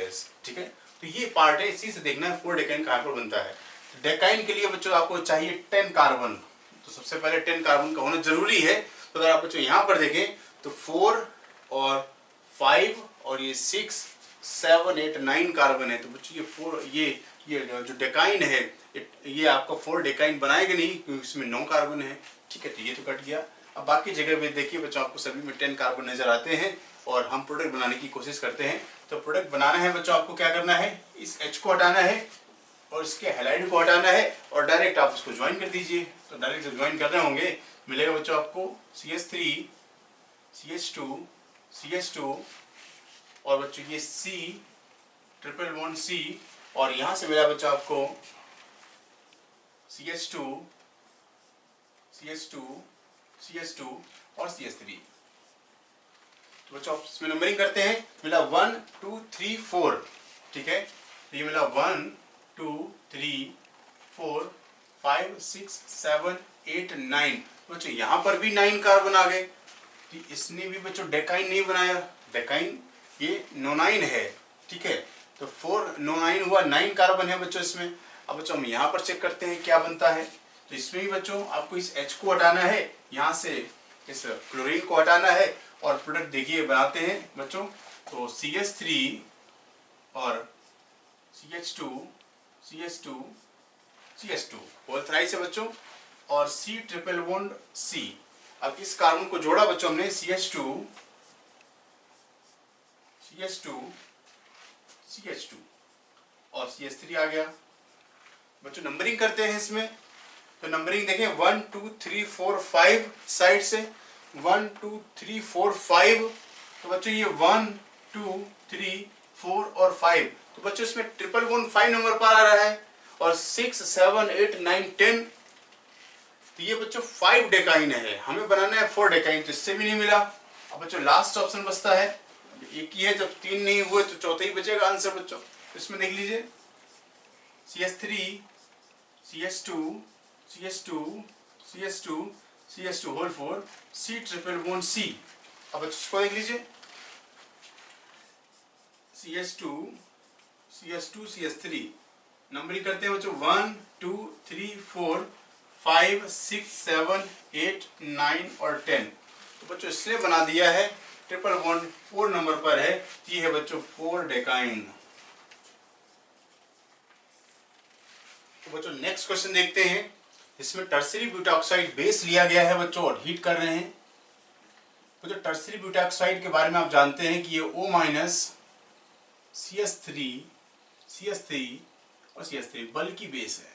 ठीक है। तो ये पार्ट है, इसी से देखना है 4 डेकाइन कहां पर बनता है। डेकाइन के लिए बच्चों आपको चाहिए 10 कार्बन, तो सबसे पहले 10 कार्बन का होना जरूरी है। तो अगर आप बच्चों यहां पर देखें तो 4 और 5 और ये 6, 7, 8, 9 कार्बन है। तो बच्चों ये 4, ये जो डेकाइन है, ये आपका 4 डेकाइन बनाएगा नहीं, क्योंकि इसमें 9 कार्बन है, ठीक है। तो ये तो कट गया। अब बाकी जगह पे देखिए बच्चों आपको सभी में 10 कार्बन नजर आते हैं, और हम प्रोडक्ट बनाने की कोशिश करते हैं। तो प्रोडक्ट बनाना है बच्चों, आपको क्या करना है, इस H को हटाना है और इसके हैलाइड को हटाना है, और डायरेक्ट आप इसको ज्वाइन कर दीजिए। तो डायरेक्ट जब ज्वाइन कर रहे होंगे, मिलेगा बच्चों आपको CH3 CH2 और बच्चों ये C≡C, और यहां से मिला बच्चों आपको CH2 और CH3। तो बच्चों आप इसमें नंबरिंग करते हैं, मिला 1 2 3 4, ठीक है। तो ये मिला 1 2 3 4 5 6 7 8 9। बच्चों यहाँ पर भी 9 कार्बन आ गए। तो इसने भी बच्चों डेकाइन नहीं बनाया, डेकाइन ये नोनाइन है, ठीक है। तो 4 नोनाइन हुआ, 9 कार्बन है बच्चों इसमें। अब बच्चों हम यहाँ पर चेक करते हैं क्या बनता है। तो इसमें भी बच्चों आपको इस H को हटाना है, यहाँ से इस क्लोरीन को हटाना है, और प्रोडक्ट देखिए बनाते हैं बच्चों। तो CH3 और CH2 होल थ्राइस है बच्चों, और C≡C। अब इस कार्बन को जोड़ा बच्चों हमने, CH2 और CH3 आ गया। बच्चों नंबरिंग करते हैं इसमें, तो नंबरिंग देखें 1 2 3 4 5 साइड से, 1 2 3 4 5। तो बच्चों ये 1 2 3 4 और 5, तो बच्चों इसमें 5 नंबर पर आ रहा है, और 6 7 8 9 10। तो ये बच्चों 5 डेकाइन है, हमें बनाना है 4 डेकाइन, तो इससे भी नहीं मिला। अब बच्चों लास्ट ऑप्शन बचता है, एक ही है, जब 3 नहीं हुए तो चौथा ही बचेगा आंसर बच्चों। इसमें देख लीजिए CH3 CH2 CH2 whole 4 C triple bond C। अब इसको देख लीजिए, CH2 CH3 नंबरिंग करते हैं बच्चों 1 2 3 4 5 6 7 8 9 और 10। तो बच्चों इसने बना दिया है ट्रिपल बॉन्ड 4 नंबर पर है, ये है बच्चों 4 डेकाइन। तो बच्चों नेक्स्ट क्वेश्चन देखते हैं, इसमें टर्सरी ब्यूटाक्साइड बेस लिया गया है बच्चों और हीट कर रहे हैं। तो जो टर्सरी ब्यूटाक्साइड के बारे में आप जानते हैं कि ये O- CH3 और CH3 बल्कि बेस है,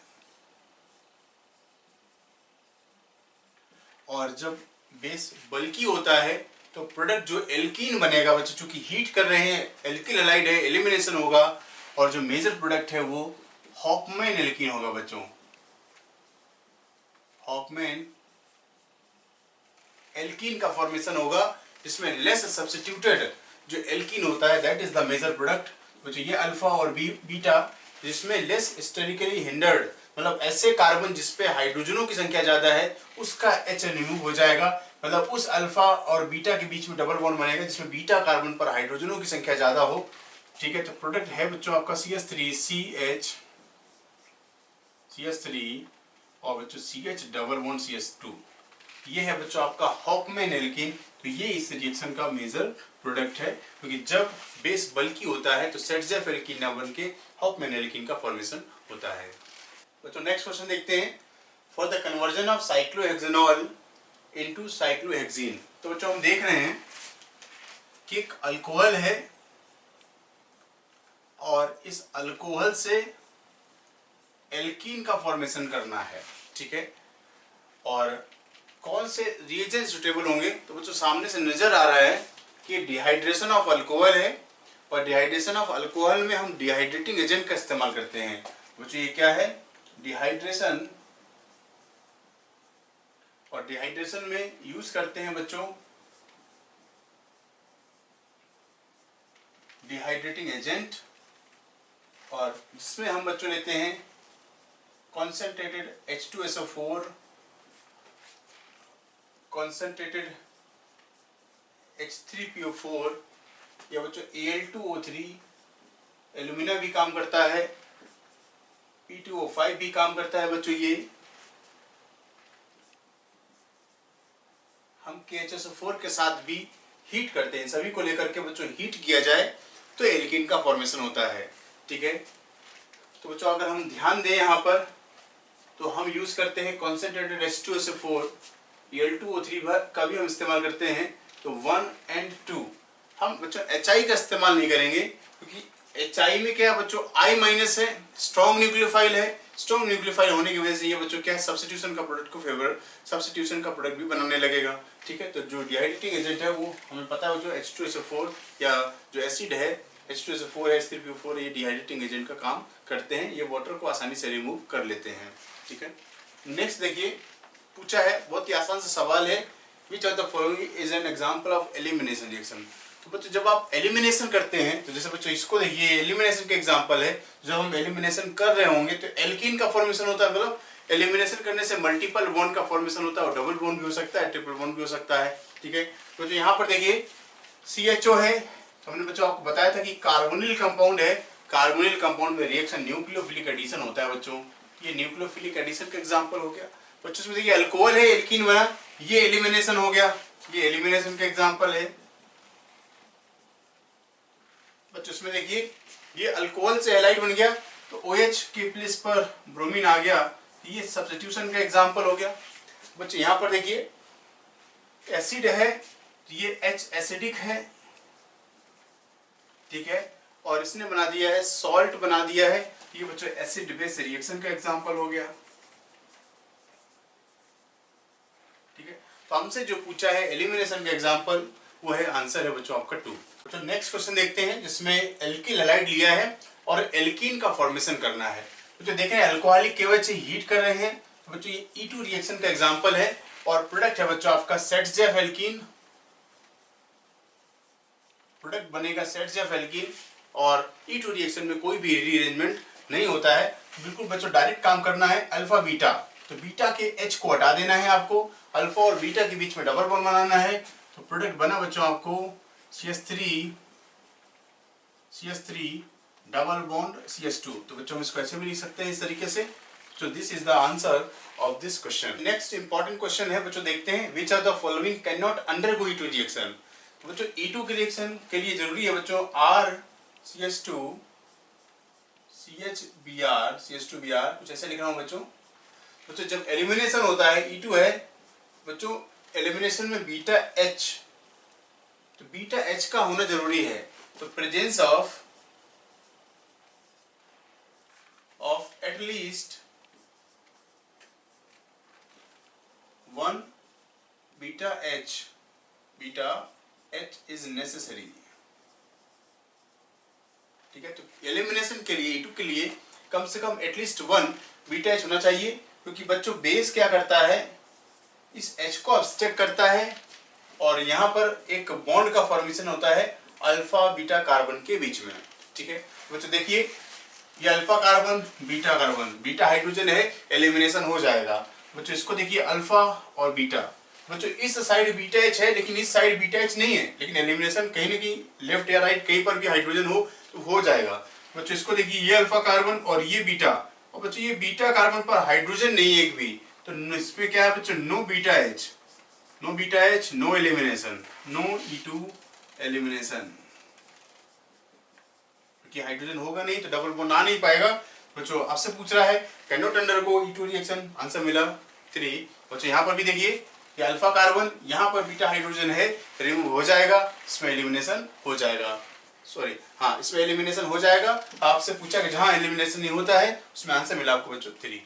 और जब बेस बल्कि होता है तो प्रोडक्ट जो एल्कीन बनेगा बच्चों, चूंकि हीट कर रहे हैं, एल्किल हैलाइड है, एलिमिनेशन होगा, और जो मेजर प्रोडक्ट है वो हॉफमैन एल्कीन होगा बच्चों। हॉफमैन एल्कीन का फॉर्मेशन होगा जिसमें लेस सब्स्टिट्यूटेड जो एल्कीन होता है that is the major product. बच्चों ये अल्फा और बीटा जिसमें लेस स्टेरिकली हिंडर्ड, मतलब ऐसे कार्बन जिसपे हाइड्रोजनों की संख्या ज्यादा है उसका H रिमूव हो जाएगा, मतलब उस अल्फा और बीटा के बीच में डबल बॉन्ड बनेगा जिसमें बीटा कार्बन पर हाइड्रोजनों की संख्या ज्यादा हो। ठीक है, तो प्रोडक्ट है बच्चों आपका CH3 और बच्चों CH डबल बॉन्ड CH2। ये है बच्चों आपका हॉफमैन एल्कीन। तो ये इस रिएक्शन का मेजर प्रोडक्ट है, क्योंकि जब बेस बल्कि होता है तो सेटजेफ एल्कीन ना बन के हॉफमैन एल्कीन का फॉर्मेशन होता है। बच्चों नेक्स्ट क्वेश्चन देखते हैं, for the conversion of cyclohexanol into cyclohexene. तो बच्चों हम देख रहे हैं कि एक अल्कोहल है और इस अल्कोहल से एल्कीन का फॉर्मेशन करना है। ठीक है, और कौन से रिएजेंट सुटेबल होंगे, तो बच्चों सामने से नजर आ रहा है कि डिहाइड्रेशन ऑफ अल्कोहल है, और डिहाइड्रेशन ऑफ अल्कोहल में हम डिहाइड्रेटिंग एजेंट का इस्तेमाल करते हैं। बच्चों ये क्या है, डिहाइड्रेशन, और डिहाइड्रेशन में यूज करते हैं बच्चों डिहाइड्रेटिंग एजेंट, और जिसमें हम बच्चों लेते हैं कॉन्सेंट्रेटेड H2SO4, कॉन्सेंट्रेटेड H3PO4, या बच्चों Al2O3, एल्यूमिना भी काम करता है, P2O5 भी काम करता है बच्चों। ये हम KHSO4 के साथ भी हीट करते हैं, सभी को लेकर के बच्चों हीट किया जाए तो एल्कीन का फॉर्मेशन होता है। ठीक है, तो बच्चों अगर हम ध्यान दें यहाँ पर तो हम यूज करते हैं कॉन्सेंट्रेटेड H2SO4, Al2O3 का भी हम इस्तेमाल करते हैं। तो 1 और 2 हम बच्चों HI का इस्तेमाल नहीं करेंगे, क्योंकि HI में क्या बच्चों I- है, स्ट्रॉन्ग न्यूक्लियोफाइल है, स्ट्रॉन्ग न्यूक्लियोफाइल होने की वजह से ये बच्चों क्या है सब्स्टिट्यूशन का प्रोडक्ट को फेवर, सब्स्टिट्यूशन का प्रोडक्ट भी बनाने लगेगा। ठीक है, तो जो डिहाइड्रेटिंग एजेंट है वो हमें पता है, जो H2SO4 या जो एसिड है H2SO4 है, H3PO4, ये डिहाइड्रेटिंग एजेंट का काम करते हैं, ये वाटर को आसानी से रिमूव कर लेते हैं। ठीक है, नेक्स्ट देखिए, पूछा है बहुत ही आसान सा सवाल है, which of the following is an example of elimination reaction. तो बच्चों जब आप एलिमिनेशन करते हैं, तो जैसे बच्चों इसको देखिए, एलिमिनेशन का एग्जांपल है, जब हम एलिमिनेशन कर रहे होंगे तो एल्कीन का फॉर्मेशन होता है, मतलब एलिमिनेशन करने से मल्टीपल बॉन्ड का फॉर्मेशन होता है, और डबल बॉन्ड भी हो सकता है, ट्रिपल बॉन्ड भी हो सकता है। ठीक है, तो जो यहाँ पर देखिए CHO है, तो हमने बच्चों आपको बताया था कि कार्बोनिल कंपाउंड है, कार्बोनिल कंपाउंड में रिएक्शन न्यूक्लियोफिलिक एडिशन होता है बच्चों, ये न्यूक्लियोफिलिक एडिशन का एग्जांपल हो गया। बच्चों इसमें देखिए अल्कोहल है, एल्कीन बना, ये एलिमिनेशन हो गया, ये एलिमिनेशन का एग्जांपल है। बच्चों इसमें देखिए ये अल्कोहल से हैलाइड बन गया, तो OH के प्लेस पर ब्रोमीन आ गया, ये सब्स्टिट्यूशन का एग्जांपल हो गया। बच्चों यहाँ पर देखिए एसिड है, तो ये H एसिडिक है। ठीक है, और इसने बना दिया है सॉल्ट बना दिया है, ये बच्चों एसिड बेस रिएक्शन का एग्जांपल हो गया। ठीक है, तो हमसे जो पूछा है एलिमिनेशन का एग्जांपल, वो है आंसर है बच्चों आपका 2। तो नेक्स्ट क्वेश्चन देखते हैं, जिसमें एल्किल हैलाइड लिया है और एल्कीन का फॉर्मेशन करना है। तो देखें अल्कोहलिक KOH हीट कर रहे हैं, तो बच्चों ये E2 रिएक्शन का एग्जांपल है, और प्रोडक्ट है बच्चों आपका सेटजेफ एल्कीन, प्रोडक्ट बनेगा सेटजेफ एल्कीन, और E2 रिएक्शन में कोई भी रीअरेंजमेंट नहीं होता है, बिल्कुल बच्चों डायरेक्ट काम करना है अल्फा बीटा। तो बीटा के H को हटा देना है आपको, अल्फा और बीटा के बीच में डबल बॉन्ड बनाना है। तो प्रोडक्ट बना बच्चों आपको CH3 डबल बॉन्ड CH2। तो बच्चों हम इसको ऐसे भी लिख सकते हैं इस तरीके से। So this is the answer of this question. Next important question है बच्चों, देखते हैं which of the following cannot undergo E2 reaction। तो बच्चों E2 के रिएक्शन के लिए जरूरी है बच्चों RCH2 CH2Br कुछ ऐसे लिख रहा हूँ बच्चों। बच्चों जब एलिमिनेशन होता है E2 है बच्चों, एलिमिनेशन में बीटा H, तो बीटा H का होना जरूरी है। तो presence of at least one beta H is necessary। ठीक है, तो एलिमिनेशन के लिए E2 के लिए कम से कम एटलीस्ट 1 बीटा H होना चाहिए, क्योंकि बच्चों बेस क्या करता है, इस H को अब्स्ट्रैक्ट करता है और यहाँ पर एक बॉन्ड का फॉर्मेशन होता है अल्फा बीटा कार्बन के बीच में। ठीक है बच्चों, देखिए ये अल्फा कार्बन बीटा हाइड्रोजन है, एलिमिनेशन हो जाएगा। बच्चों इसको देखिए अल्फा और बीटा, बच्चों इस साइड बीटा H है लेकिन इस साइड बीटा H नहीं है, लेकिन एलिमिनेशन कहीं ना कहीं लेफ्ट या राइट कहीं पर भी हाइड्रोजन हो तो हो जाएगा। बच्चों इसको देखिए ये अल्फा कार्बन और ये बीटा, और बच्चों ये बीटा कार्बन पर हाइड्रोजन नहीं है एक भी, तो इसमें क्या है बच्चों, no beta H, no elimination, no E2 elimination, क्योंकि हाइड्रोजन होगा नहीं तो डबल बॉन्ड आ नहीं पाएगा। बच्चों आपसे पूछ रहा है can not undergo E2 reaction, answer मिला 3। बच्चों यहाँ पर भी देखिए ये अल्फा कार्बन, यहाँ पर बीटा हाइड्रोजन है, रिमूव हो जाएगा, इसमें एलिमिनेशन हो जाएगा, हाँ इसमें एलिमिनेशन हो जाएगा। आपसे पूछा कि जहाँ एलिमिनेशन नहीं होता है उसमें आंसर मिला आपको बच्चों 3।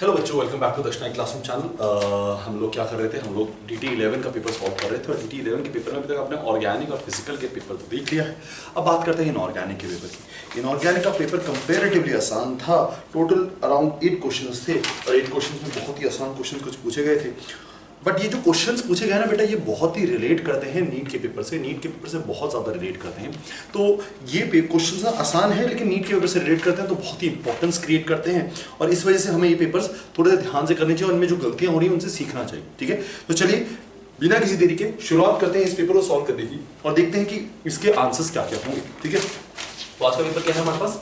हेलो बच्चों, welcome back to Darshana classroom channel. हम लोग क्या कर रहे थे, हम लोग DT11 का पेपर सॉल्व कर रहे थे और DT11 के पेपर में अभी तक आपने ऑर्गेनिक और फिजिकल के पेपर तो देख लिया है। अब बात करते हैं इनऑर्गेनिक के पेपर की। इनऑर्गेनिक का पेपर कंपैरेटिवली आसान था, टोटल अराउंड 8 क्वेश्चंस थे और 8 क्वेश्चंस में बहुत ही आसान क्वेश्चन कुछ पूछे गए थे। बट ये जो क्वेश्चंस पूछे गए ना बेटा, ये बहुत ही रिलेट करते हैं नीट के पेपर से बहुत ज़्यादा रिलेट करते हैं। तो ये क्वेश्चंस आसान है लेकिन नीट के पेपर से रिलेट करते हैं, तो बहुत ही इंपॉर्टेंस क्रिएट करते हैं और इस वजह से हमें ये पेपर्स थोड़े ध्यान से करने चाहिए और इनमें जो गलतियां हो रही हैं उनसे सीखना चाहिए। ठीक है, तो चलिए बिना किसी देरी के शुरुआत करते हैं इस पेपर को सॉल्व करने की और देखते हैं कि इसके आंसर्स क्या क्या होंगे। ठीक है, तो आज का पेपर क्या है हमारे पास,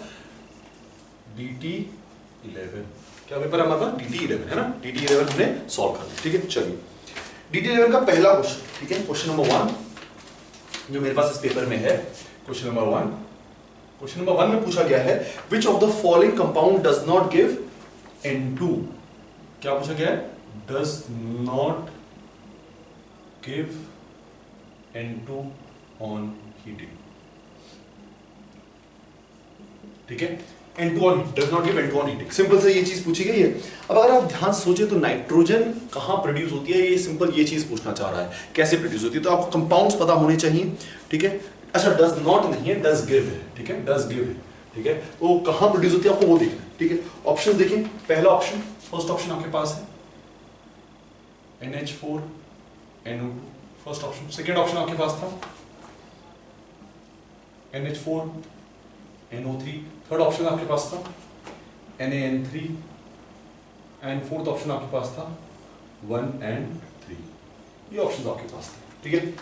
DT11 क्या पेपर है हमारे पास, DT11 है ना। DT11 हमने सॉल्व कर लिया। ठीक है, चलिए DT11 का पहला क्वेश्चन, ठीक है, क्वेश्चन नंबर 1 जो मेरे पास इस पेपर में है। क्वेश्चन नंबर 1 में पूछा गया है which of the following compound does not give N2। क्या पूछा गया है, does not give N2 on heating. ठीक है, N2 on does not give N2 on heating, simple से ये चीज पूछी गई है। अब अगर आप ध्यान सोचे तो नाइट्रोजन कहाँ प्रोड्यूस होती है, ये सिंपल ये चीज पूछना चाह रहा है, कैसे प्रोड्यूस होती है, तो आपको कंपाउंड्स पता होने चाहिए। ठीक है, अच्छा डज नॉट नहीं है, डज गिव है। ठीक है, डज गिव है। ठीक है, तो कहाँ प्रोड्यूस होती है आपको वो देखना है। ठीक है, ऑप्शन देखिए, पहला ऑप्शन, फर्स्ट ऑप्शन आपके पास है NH4 NO2, first option. Second option आपके पास था NH4 NO3, थर्ड ऑप्शन आपके पास था NaN3 एंड फोर्थ ऑप्शन आपके पास था 1 and 3। ये ऑप्शन आपके पास थे। ठीक है,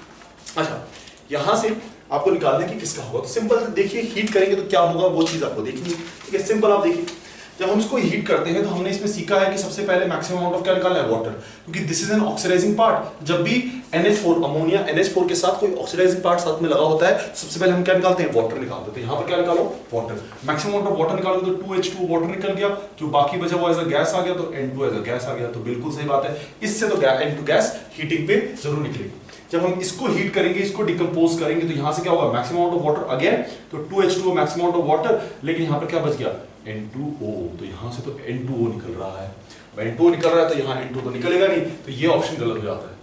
अच्छा यहां से आपको निकालना है कि किसका होगा। तो सिंपल देखिए, हीट करेंगे तो क्या होगा वो चीज आपको देखनी है। ठीक है, सिंपल आप देखिए, जब हम इसको हीट करते हैं तो हमने इसमें सीखा है कि सबसे पहले मैक्सिमम अमाउंट ऑफ क्या निकालना है, वाटर, क्योंकि this is an oxidising part. जब भी NH4 अमोनिया NH4 के साथ कोई ऑक्सीडाइजिंग पार्ट साथ में लगा होता है, सबसे पहले हम क्या निकालते हैं, वाटर निकालते हैं। तो यहाँ पर क्या निकालो, water, maximum amount of water निकालो तो 2H2 वाटर निकल गया, जो बाकी बचा वो एज अ गैस आ गया, तो N2 एज अ गैस आ गया। तो बिल्कुल सही बात है, इससे तो N2 गैस हीटिंग पे जरूर निकलेगी। जब हम इसको हीट करेंगे, इसको डिकम्पोज करेंगे, तो यहाँ से क्या होगा, maximum amount of water again, तो 2H2 maximum amount of water, लेकिन यहाँ पर क्या बच गया, N2O। तो यहाँ से तो N2O निकल रहा है, N2O निकल रहा है तो यहाँ N2 तो निकलेगा नहीं, तो ये ऑप्शन गलत हो जाता है,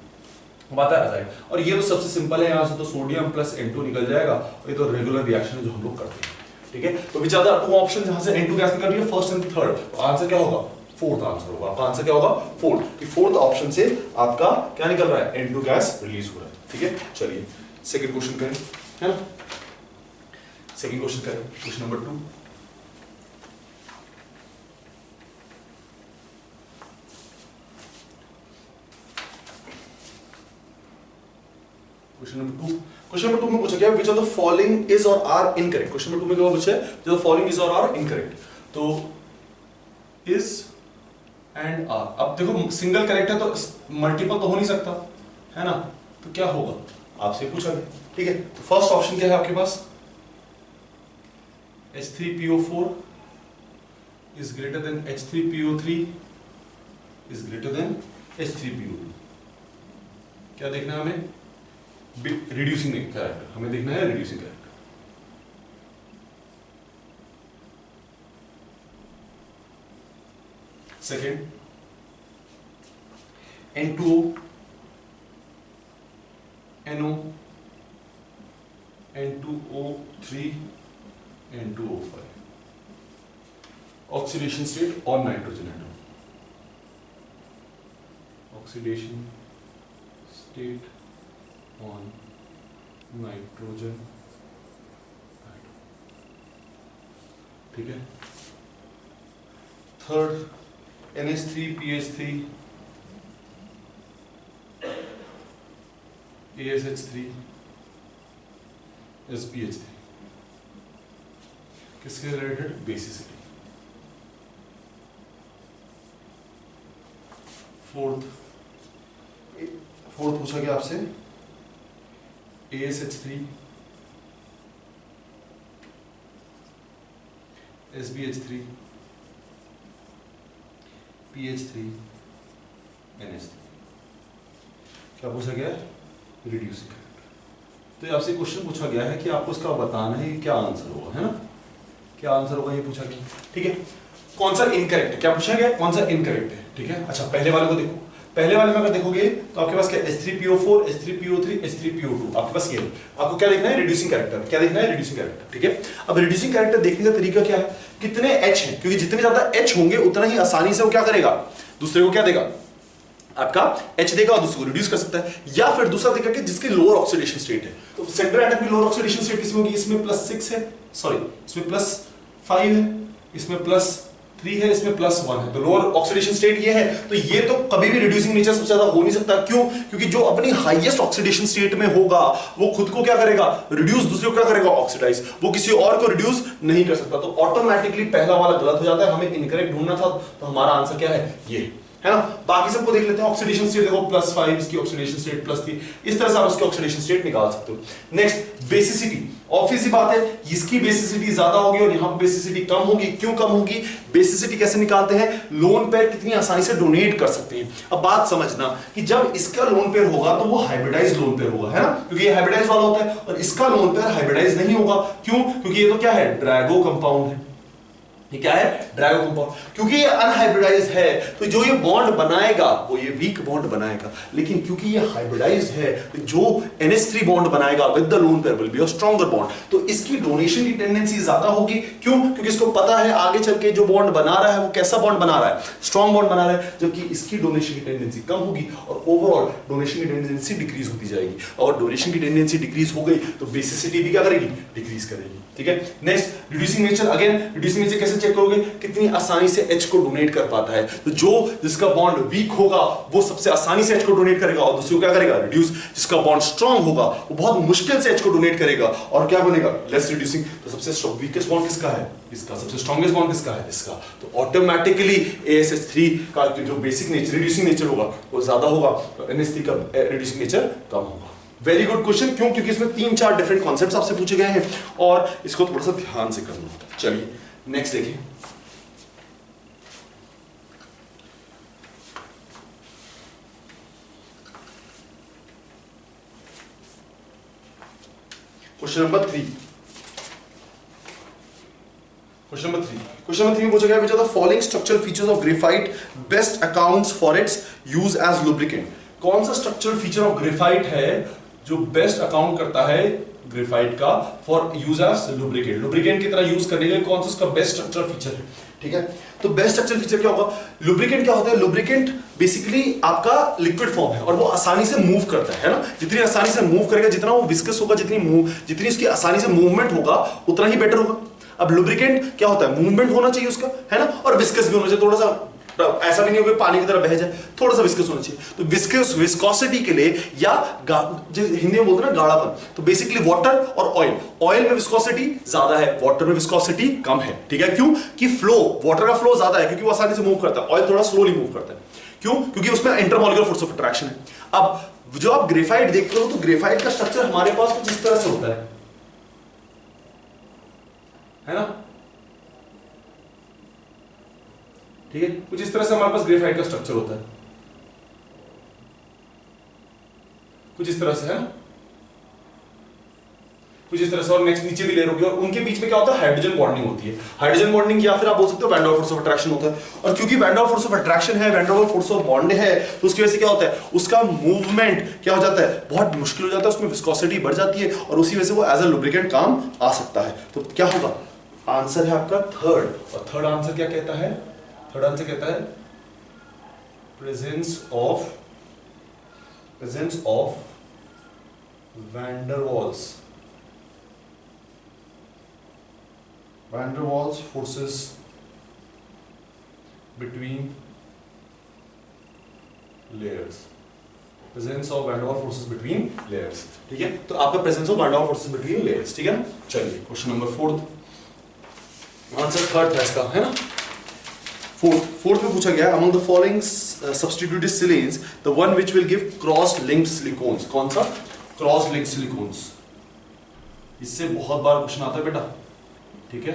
बात आ जाएगा। और ये तो सबसे सिंपल है, यहाँ से तो सोडियम प्लस N2 निकल जाएगा, और ये तो रेगुलर रिएक्शन है जो हम लोग करते हैं। ठीक है, तो which are the two option जहाँ से N2 गैस निकल रही है, फर्स्ट एंड थर्ड, तो आंसर क्या होगा, फोर्थ आंसर होगा। आपका आंसर क्या होगा, फोर्थ। फोर्थ ऑप्शन से आपका क्या निकल रहा है, N2 गैस रिलीज हो रहा है। ठीक है, चलिए सेकंड क्वेश्चन करें, है ना, सेकंड क्वेश्चन करें, question number 2। Question number 2, question number 2 में पूछा गया विच ऑफ द फॉलोइंग इज और आर इनकरेक्ट। क्वेश्चन नंबर 2 में क्या पूछा है, जो फॉलोइंग इज और आर इनकरेक्ट। तो इज एंड आर, अब देखो सिंगल करेक्ट है तो मल्टीपल तो हो नहीं सकता है ना, तो क्या होगा आपसे पूछा गया, ठीक है। तो फर्स्ट ऑप्शन क्या है आपके पास, H3PO4 is greater than H3PO3 is greater than H3PO2। क्या देखना है हमें, रिड्यूसिंग कैरेक्टर, हमें देखना है reducing character. Second, N2O, NO, N2O3, N2O5, oxidation state और nitrogen atom, oxidation state on nitrogen atom, ठीक है। थर्ड, NH3PH3 ASH3 SPH3, किसके रिलेटेड, बेसिसिटी। फोर्थ पूछा गया आपसे ASH3 SBH3 PH3 NH3, क्या पूछा गया, रिड्यूसिंग। तो ये आपसे क्वेश्चन पूछा गया है कि आपको इसका बताना है क्या आंसर होगा, है ना, क्या आंसर होगा ये पूछा गया, ठीक है। कौन सा इनकरेक्ट है, क्या पूछा गया, कौन सा इनकरेक्ट है, ठीक है। अच्छा पहले वाले को देखो, पहले वाले में अगर देखोगे तो आपके पास क्या H3PO4 H3PO3 H3PO2, आपके पास ये है। आपको क्या देखना है, रिड्यूसिंग कैरेक्टर, क्या देखना है, रिड्यूसिंग कैरेक्टर, ठीक है। अब रिड्यूसिंग कैरेक्टर देखने का तरीका क्या है, कितने H हैं, क्योंकि जितने ज्यादा H होंगे उतना ही आसानी से वो क्या करेगा, दूसरे को क्या देगा, आपका H देगा और दूसरे को रिड्यूस कर सकता है। या फिर दूसरा देखा कि जिसकी लोअर ऑक्सीडेशन स्टेट है, तो सेंट्रल एटम की लोअर ऑक्सीडेशन स्टेट किसमें होगी, इसमें +6 है, सॉरी इसमें +5 है, इसमें +3 है, इसमें +1 है, तो लोअर ऑक्सीडेशन स्टेट ये है। तो ये तो कभी भी रिड्यूसिंग नेचर सबसे ज्यादा हो नहीं सकता, क्यों, क्योंकि जो अपनी हाईएस्ट ऑक्सीडेशन स्टेट में होगा वो खुद को क्या करेगा, रिड्यूस, दूसरे को क्या करेगा, ऑक्सीडाइज, वो किसी और को रिड्यूस नहीं कर सकता। तो ऑटोमेटिकली पहला वाला गलत हो जाता है, हमें इनकरेक्ट ढूंढना था, तो हमारा आंसर क्या है, ये है ना। बाकी सबको देख लेते हैं, ऑक्सीडेशन स्टेट देखो +5, इसकी ऑक्सीडेशन स्टेट +3, इस तरह से आप उसकी ऑक्सीडेशन स्टेट निकाल सकते हो। नेक्स्ट बेसिसिटी, ऑब्वियस सी बात है इसकी बेसिसिटी ज्यादा होगी और यहां बेसिसिटी कम होगी। क्यों कम होगी, बेसिसिटी कैसे निकालते हैं, लोन पेयर कितनी आसानी से डोनेट कर सकते हैं। अब बात समझना कि जब इसका लोन पेयर होगा तो वो हाइब्रिडाइज लोन पेयर होगा, है ना, क्योंकि ये हाइब्रिडाइज वाला होता है, और इसका लोन पेयर हाइब्रिडाइज नहीं होगा। क्यों, क्योंकि ये तो क्या है, ड्रैगो कंपाउंड है, ये क्या है, ड्रैगो कंपाउंड। क्योंकि ये अनहाइब्रिडाइज्ड है तो जो ये बॉन्ड बनाएगा वो ये वीक बॉन्ड बनाएगा, लेकिन क्योंकि ये हाइब्रिडाइज्ड है तो जो NH3 बॉन्ड बनाएगा with the lone pair will be a stronger bond, तो इसकी डोनेशन की टेंडेंसी ज्यादा होगी। क्यों, क्योंकि इसको पता है आगे चल के जो बॉन्ड बना रहा है वो कैसा बॉन्ड बना रहा है, स्ट्रॉन्ग बॉन्ड बना रहा है, जबकि इसकी डोनेशन की टेंडेंसी कम होगी और ओवरऑल डोनेशन की टेंडेंसी डिक्रीज होती जाएगी। और डोनेशन की टेंडेंसी डिक्रीज हो गई तो बेसिसिटी भी क्या करेगी, डिक्रीज करेगी, ठीक है। Next reducing nature, again reducing nature कैसे चेक करोगे, कितनी आसानी से H को डोनेट कर पाता है। तो जो जिसका बॉन्ड वीक होगा वो सबसे आसानी से H को डोनेट करेगा और दूसरे को क्या करेगा, रिड्यूस। जिसका बॉन्ड स्ट्रॉन्ग होगा वो बहुत मुश्किल से H को डोनेट करेगा और क्या बनेगा, लेस रिड्यूसिंग। तो सबसे वीकेस्ट बॉन्ड किसका है, इसका। सबसे स्ट्रॉन्गेस्ट बॉन्ड किसका है, इसका। तो ऑटोमेटिकली ASH3 का जो बेसिक नेचर रिड्यूसिंग नेचर होगा वो ज्यादा होगा, तो NH3 का रिड्यूसिंग नेचर कम होगा। Very good question. क्यों, क्योंकि इसमें 3-4 डिफरेंट कॉन्सेप्ट्स आपसे पूछे गए हैं और इसको थोड़ा सा ध्यान से करना। चलिए नेक्स्ट देखिए, क्वेश्चन नंबर 3। क्वेश्चन नंबर 3 में पूछा गया which are the following structural features of graphite best accounts for its use as lubricant. कौन सा स्ट्रक्चरल फीचर ऑफ ग्रेफाइट है जो बेस्ट अकाउंट करता है ग्रेफाइट का for use as lubricant, lubricant की तरह यूज करने के लिए कौन सा उसका बेस्ट स्ट्रक्चरल फीचर है, ठीक है। तो बेस्ट स्ट्रक्चरल फीचर क्या होगा, लुब्रिकेंट क्या होता है, लुब्रिकेंट बेसिकली आपका लिक्विड फॉर्म है और वो आसानी से मूव करता है ना। जितनी आसानी से मूव करेगा, जितना वो विस्कस होगा, जितनी उसकी आसानी से मूवमेंट होगा उतना ही बेटर होगा। अब लुब्रिकेंट क्या होता है, मूवमेंट होना चाहिए उसका, है ना, और विस्कस भी होना चाहिए, थोड़ा सा ऐसा भी नहीं हो कि पानी की तरह बह जाए, थोड़ा सा विस्कस होना चाहिए। तो विस्कस विस्कोसिटी के लिए या हिंदी में बोलते हैं ना गाढ़ापन, तो बेसिकली वाटर और ऑयल, ऑयल में विस्कोसिटी ज्यादा है, वाटर में विस्कोसिटी कम है। ठीक है, क्यों कि फ्लो, वाटर का फ्लो ज्यादा है क्योंकि वो आसानी से मूव करता है, ऑयल थोड़ा स्लोली मूव करता है। क्यों? क्योंकि उसमें इंटरमॉलिक्यूलर फोर्स ऑफ अट्रैक्शन है। अब जो आप ग्रेफाइट देखते हो तो ग्रेफाइट का स्ट्रक्चर हमारे पास कुछ इस तरह से होता है ना? ठीक है, कुछ इस तरह से हमारे पास ग्रेफाइट का स्ट्रक्चर होता है, कुछ इस तरह से है ना, कुछ इस तरह से, और नेक्स्ट नीचे भी लेयर होगी, और उनके बीच में क्या होता है, हाइड्रोजन बॉन्डिंग होती है। हाइड्रोजन बॉन्डिंग या फिर आप बोल सकते हो van der force of attraction होता है। और क्योंकि van der force of attraction है, van der force of bond है, तो उसकी वजह से क्या होता है, उसका मूवमेंट क्या हो जाता है, बहुत मुश्किल हो जाता है, उसमें विस्कोसिटी बढ़ जाती है, और उसी वजह से वो एज अ लुब्रिकेंट काम आ सकता है। तो क्या होगा, आंसर है आपका थर्ड। और थर्ड आंसर क्या कहता है, थर्ड आंसर कहता है presence of van der Waals forces between layers, presence of van der Waals forces between layers. ठीक है, तो आपका presence of van der Waals forces between layers. ठीक है, चलिए क्वेश्चन नंबर 4, आंसर थर्ड था इसका, है ना। फोर्थ में पूछा गया, among the following substituted silanes the one which will give cross linked silicones, कौन सा, cross linked silicones। इससे बहुत बार क्वेश्चन आता है बेटा, ठीक है,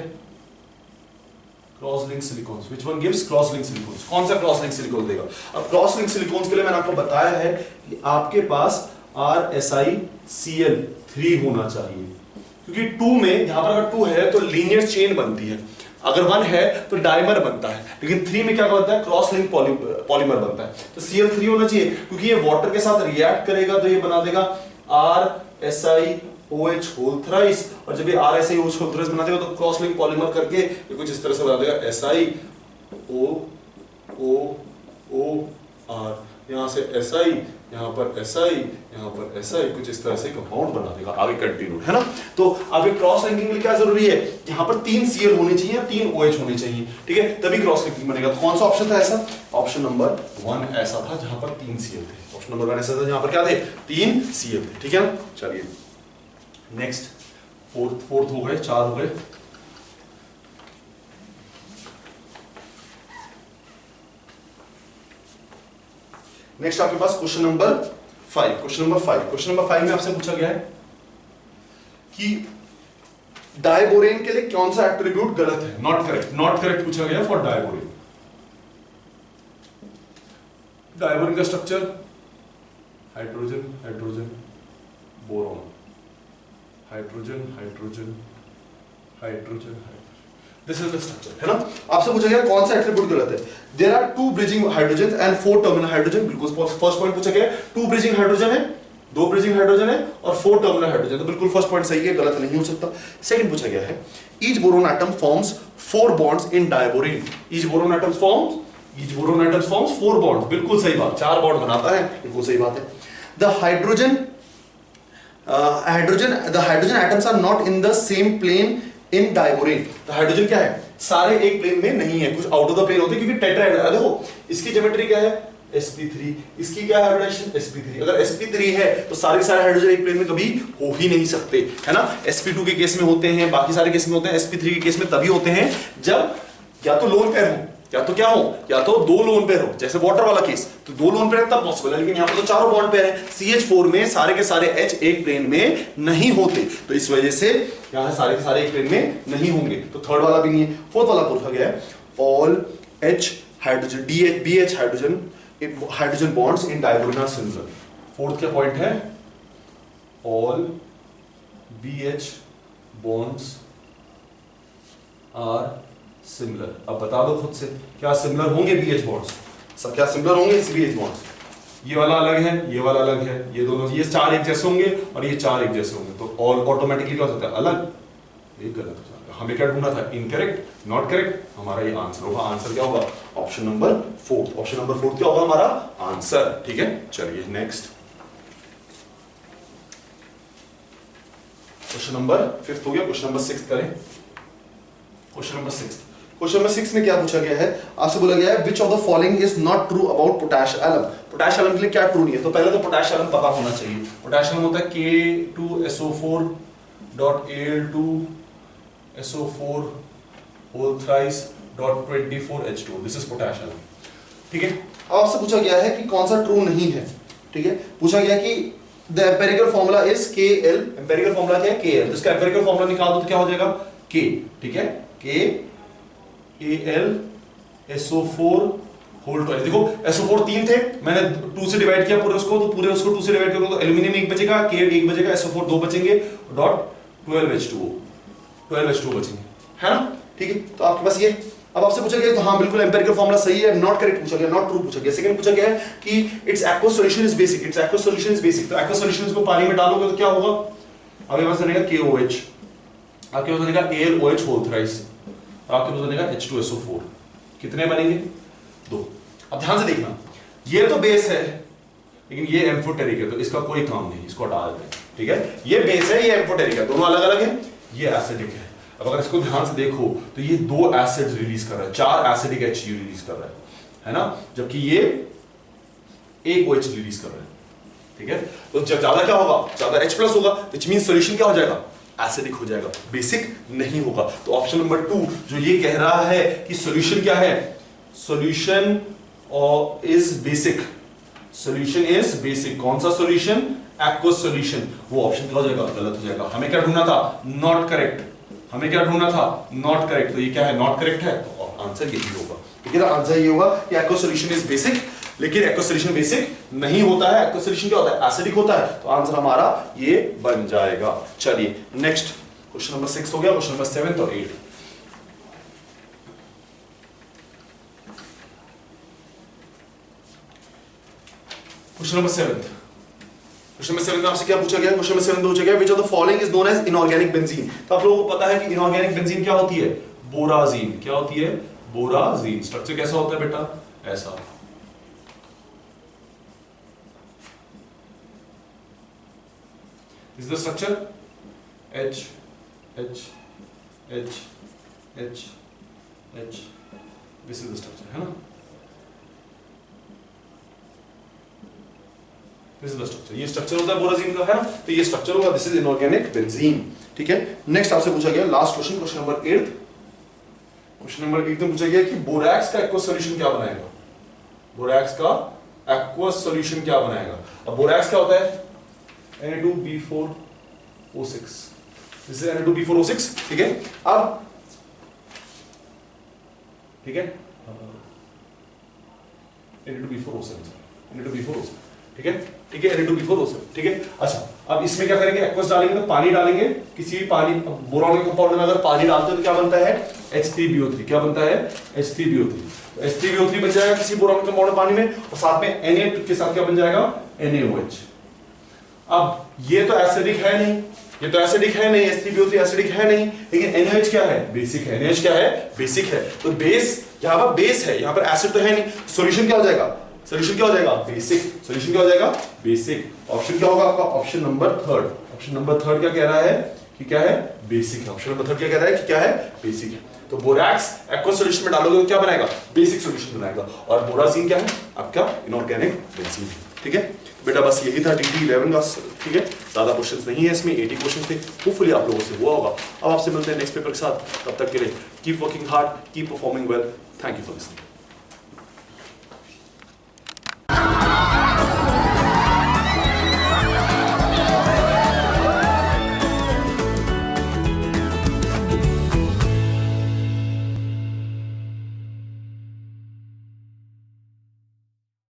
cross link silicones, which one gives cross link silicones, कौन सा क्रॉस लिंक सिलिकॉन देगा। अब क्रॉस लिंक सिलिकॉन्स के लिए मैंने आपको बताया है कि आपके पास RSiCl3 होना चाहिए, क्योंकि 2 में, यहां पर अगर 2 है तो लीनियर चेन बनती है, अगर 1 है तो डाइमर बनता है, लेकिन 3 में क्या बनता है, क्रॉस लिंक पॉलीमर बनता है। तो Cl3 होना चाहिए, क्योंकि ये वाटर के साथ रिएक्ट करेगा तो ये बना देगा RSiOH होल थ्राइस, और जब ये RSiOH होल थ्राइस बना देगा तो क्रॉस लिंक पॉलीमर करके ये कुछ इस तरह से बना देगा SiOOR, यहाँ से Si, यहाँ पर Si, यहाँ पर Si, कुछ इस तरह से कंपाउंड बना देगा, आगे कंटिन्यू, है ना। तो आगे क्रॉस लिंकिंग के लिए क्या जरूरी है, यहाँ पर 3 Cl होने चाहिए, 3 OH होने चाहिए, ठीक है, तभी क्रॉस लिंकिंग बनेगा। तो कौन सा ऑप्शन था ऐसा, ऑप्शन नंबर 1 ऐसा था जहां पर 3 Cl थे, ऑप्शन नंबर 1 ऐसा था जहां पर क्या थे, 3 Cl थे। ठीक है ना, चलिए नेक्स्ट, फोर्थ हो गए, 4 हो गए। नेक्स्ट आपके पास क्वेश्चन नंबर 5। क्वेश्चन नंबर 5 में आपसे पूछा गया है कि डायबोरेन के लिए कौन सा एट्रीब्यूट गलत है, नॉट करेक्ट पूछा गया फॉर डायबोरेन। डायबोरेन का structure hydrogen boron, hydrogen, this is the structure, है ना। आपसे पूछा गया कौन सा एट्रीब्यूट गलत है। There are 2 bridging hydrogen and 4 terminal hydrogen, बिल्कुल फर्स्ट पॉइंट पूछा गया, 2 ब्रिजिंग हाइड्रोजन है, 2 ब्रिजिंग हाइड्रोजन है और 4 टर्मिनल हाइड्रोजन, तो बिल्कुल फर्स्ट पॉइंट सही है, गलत नहीं हो सकता। सेकंड पूछा गया है, each boron atom forms 4 bonds in diborane, each boron atom forms 4 bonds, बिल्कुल सही बात, 4 बॉन्ड बनाता है, बिल्कुल सही बात है। The hydrogen atoms are not in the same plane in diborane। तो हाइड्रोजन क्या है, सारे एक प्लेन में नहीं है, कुछ आउट ऑफ द प्लेन होते हैं, क्योंकि टेट्राहेड्रल, देखो इसकी ज्योमेट्री क्या है sp3, इसकी क्या है हाइब्रिडाइजेशन sp3। अगर sp3 है तो सारे हाइड्रोजन एक प्लेन में कभी हो ही नहीं सकते, है ना। sp2 के केस में होते हैं, बाकी सारे केस में होते हैं, sp3 के केस में तभी होते हैं जब या तो लोन पेयर हो, या तो क्या हो, या तो 2 लोन पेयर हो, जैसे वाटर वाला केस, तो 2 लोन पेयर तब पॉसिबल है, लेकिन यहाँ पर तो 4 बॉन्ड पेयर है। CH4 में सारे के सारे H एक प्लेन में नहीं होते, तो इस वजह से यहाँ सारे के सारे एक प्लेन में नहीं होंगे, तो थर्ड वाला भी नहीं है। फोर्थ वाला पूछा गया है, all H hydrogen BH hydrogen bonds in diborane are similar. Fourth क्या पॉइंट है, all BH bonds are similar. अब बता दो खुद से, क्या सिमिलर होंगे BH बॉन्ड्स, सब क्या सिमिलर होंगे BH बॉन्ड्स। ये वाला अलग है, ये वाला अलग है, ये दोनों, ये 4 एक जैसे होंगे और ये 4 एक जैसे होंगे, तो ऑल ऑटोमेटिकली क्या हो सकता है, अलग, ये गलत हो जाएगा। हमें क्या ढूंढना था, इनकरेक्ट, नॉट करेक्ट, हमारा ये आंसर होगा। आंसर क्या होगा, ऑप्शन नंबर 4। ऑप्शन नंबर 4 क्या होगा हमारा आंसर, ठीक है। चलिए नेक्स्ट, क्वेश्चन नंबर 5 हो गया, क्वेश्चन नंबर 6 करें। क्वेश्चन नंबर 6, क्वेश्चन नंबर 6 में क्या पूछा गया है, आपसे बोला गया है which of the following is not true about potash alum. Potash alum के लिए क्या ट्रू नहीं है, तो पहले तो पोटैश एलम पता होना चाहिए। पोटैश एलम होता है K2SO4.Al2SO4 whole thrice .24H2, this is potash alum. ठीक है, अब आपसे पूछा गया है कि कौन सा ट्रू नहीं है। ठीक है, पूछा गया कि the empirical formula is KL, empirical formula क्या है KL, इसका एम्पिरिकल फॉर्मूला निकाल दो तो क्या हो जाएगा K। ठीक है, KAlSO4 होल ट्वाइस। देखो SO4 तीन थे, मैंने 2 से डिवाइड किया पूरे उसको, तो पूरे उसको 2 से डिवाइड करूंगा तो एल्यूमिनियम 1 बचेगा, K 1 बचेगा, SO4 2 बचेंगे, डॉट 12H2 बचेंगे, है ना। ठीक है, तो आपके पास ये, अब आपसे पूछा गया तो हाँ बिल्कुल एम्पिरिकल फॉर्मूला सही है, नॉट करेक्ट पूछा गया, नॉट ट्रू पूछा गया। सेकंड पूछा गया है कि it's aqueous solution is basic, it's aqueous solution is basic, तो एक्वस सॉल्यूशन को पानी में डालोगे तो क्या होगा, आपके पास बनेगा KOH, आपके पास बनेगा AlOH होल थ्राइस, आपके पास बनेगा H2SO4। कितने बनेंगे, 2। अब ध्यान से देखना, ये तो बेस है लेकिन ये एम्फोटेरिक है, तो इसका कोई काम नहीं, इसको हटा देते हैं। ठीक है, ये बेस है, ये एम्फोटेरिक है, दोनों अलग अलग है, ये एसिडिक है। अब अगर इसको ध्यान से देखो तो ये 2 एसिड्स रिलीज कर रहा है, 4 एसिडिक HU रिलीज कर रहा है ना, जबकि ये 1 OH रिलीज कर रहा है। ठीक है, तो जब ज्यादा क्या होगा, ज्यादा H+ होगा, व्हिच मींस सॉल्यूशन क्या हो जाएगा, एसिडिक हो जाएगा, बेसिक नहीं होगा। तो ऑप्शन नंबर 2 जो ये कह रहा है कि सॉल्यूशन क्या है, solution is basic, solution is basic, कौन सा सॉल्यूशन, एक्वस सॉल्यूशन, वो ऑप्शन क्या हो जाएगा, गलत हो जाएगा। हमें क्या ढूंढना था, नॉट करेक्ट, हमें क्या ढूंढना था, नॉट करेक्ट, तो ये क्या है, नॉट करेक्ट है, तो आंसर यही होगा। ठीक है ना, आंसर ये होगा कि एक्वस सॉल्यूशन इज बेसिक, लेकिन एक्वस सॉल्यूशन बेसिक नहीं होता है, एक्वस सॉल्यूशन क्या होता है, एसिडिक होता है, तो आंसर हमारा ये बन जाएगा। चलिए नेक्स्ट, क्वेश्चन नंबर 6 हो गया, क्वेश्चन नंबर 7 और 8। क्वेश्चन नंबर 7, क्वेश्चन नंबर 7 में आपसे क्या पूछा गया, क्वेश्चन नंबर 7 में पूछा गया which of the following is known as inorganic benzene. तो आप लोगों को पता है कि इनऑर्गेनिक बेंजीन क्या होती है, बोराजीन। क्या होती है, बोराजीन। स्ट्रक्चर कैसा होता है बेटा, ऐसा। Is the structure H H H H H, this is the structure, है ना, दिस इज द स्ट्रक्चर, ये स्ट्रक्चर होता है बोराजीन का, है ना, तो ये स्ट्रक्चर होगा, दिस इज इनऑर्गेनिक बेंजीन। ठीक है, नेक्स्ट आपसे पूछा गया last question, question number 8। Question number 8 में पूछा गया कि बोरैक्स का एक्वस सॉल्यूशन क्या बनाएगा, बोरैक्स का एक्वस सॉल्यूशन क्या बनाएगा। अब बोरैक्स क्या होता है, Na2B4O6, दिस इज Na2B4O6। ठीक है, अब ठीक है, Na2B4O7, Na2B4O7, ठीक है, ठीक है, Na2B4O7, ठीक है। अच्छा, अब इसमें क्या करेंगे, एक्वस डालेंगे, तो पानी डालेंगे, किसी भी पानी, बोरॉन के कंपाउंड में अगर पानी डालते हैं तो क्या बनता है, H3BO3। क्या बनता है, H3BO3। तो H3BO3 बन जाएगा किसी बोरॉन के कंपाउंड में पानी में, और साथ में Na के साथ क्या बन जाएगा, NaOH। अब ये तो एसिडिक है नहीं, ये तो एसिडिक है नहीं, H3BO3 एसिडिक है नहीं, लेकिन NaOH क्या है, बेसिक है। NaOH क्या है, बेसिक है। तो बेस, यहाँ पर बेस है, यहाँ पर एसिड तो है नहीं, सॉल्यूशन क्या हो जाएगा, सॉल्यूशन क्या हो जाएगा, बेसिक। सॉल्यूशन क्या हो जाएगा, बेसिक। ऑप्शन क्या होगा आपका, ऑप्शन नंबर 3। ऑप्शन नंबर 3 क्या कह रहा है कि क्या है, बेसिक है। ऑप्शन नंबर 3 क्या कह रहा है कि क्या है, बेसिक है। तो बोरैक्स एक्वस सॉल्यूशन में डालोगे तो क्या बनाएगा, बेसिक सॉल्यूशन बनाएगा, और बोराजीन क्या है, आपका इनऑर्गेनिक बेंजीन। ठीक है बेटा, बस यही था DT 11 का। ठीक है, ज्यादा क्वेश्चंस नहीं है इसमें, 80 क्वेश्चंस थे, होपफुली आप लोगों से हुआ होगा। अब आपसे मिलते हैं नेक्स्ट पेपर के साथ, तब तक के लिए keep working hard, keep performing well. Thank you for listening.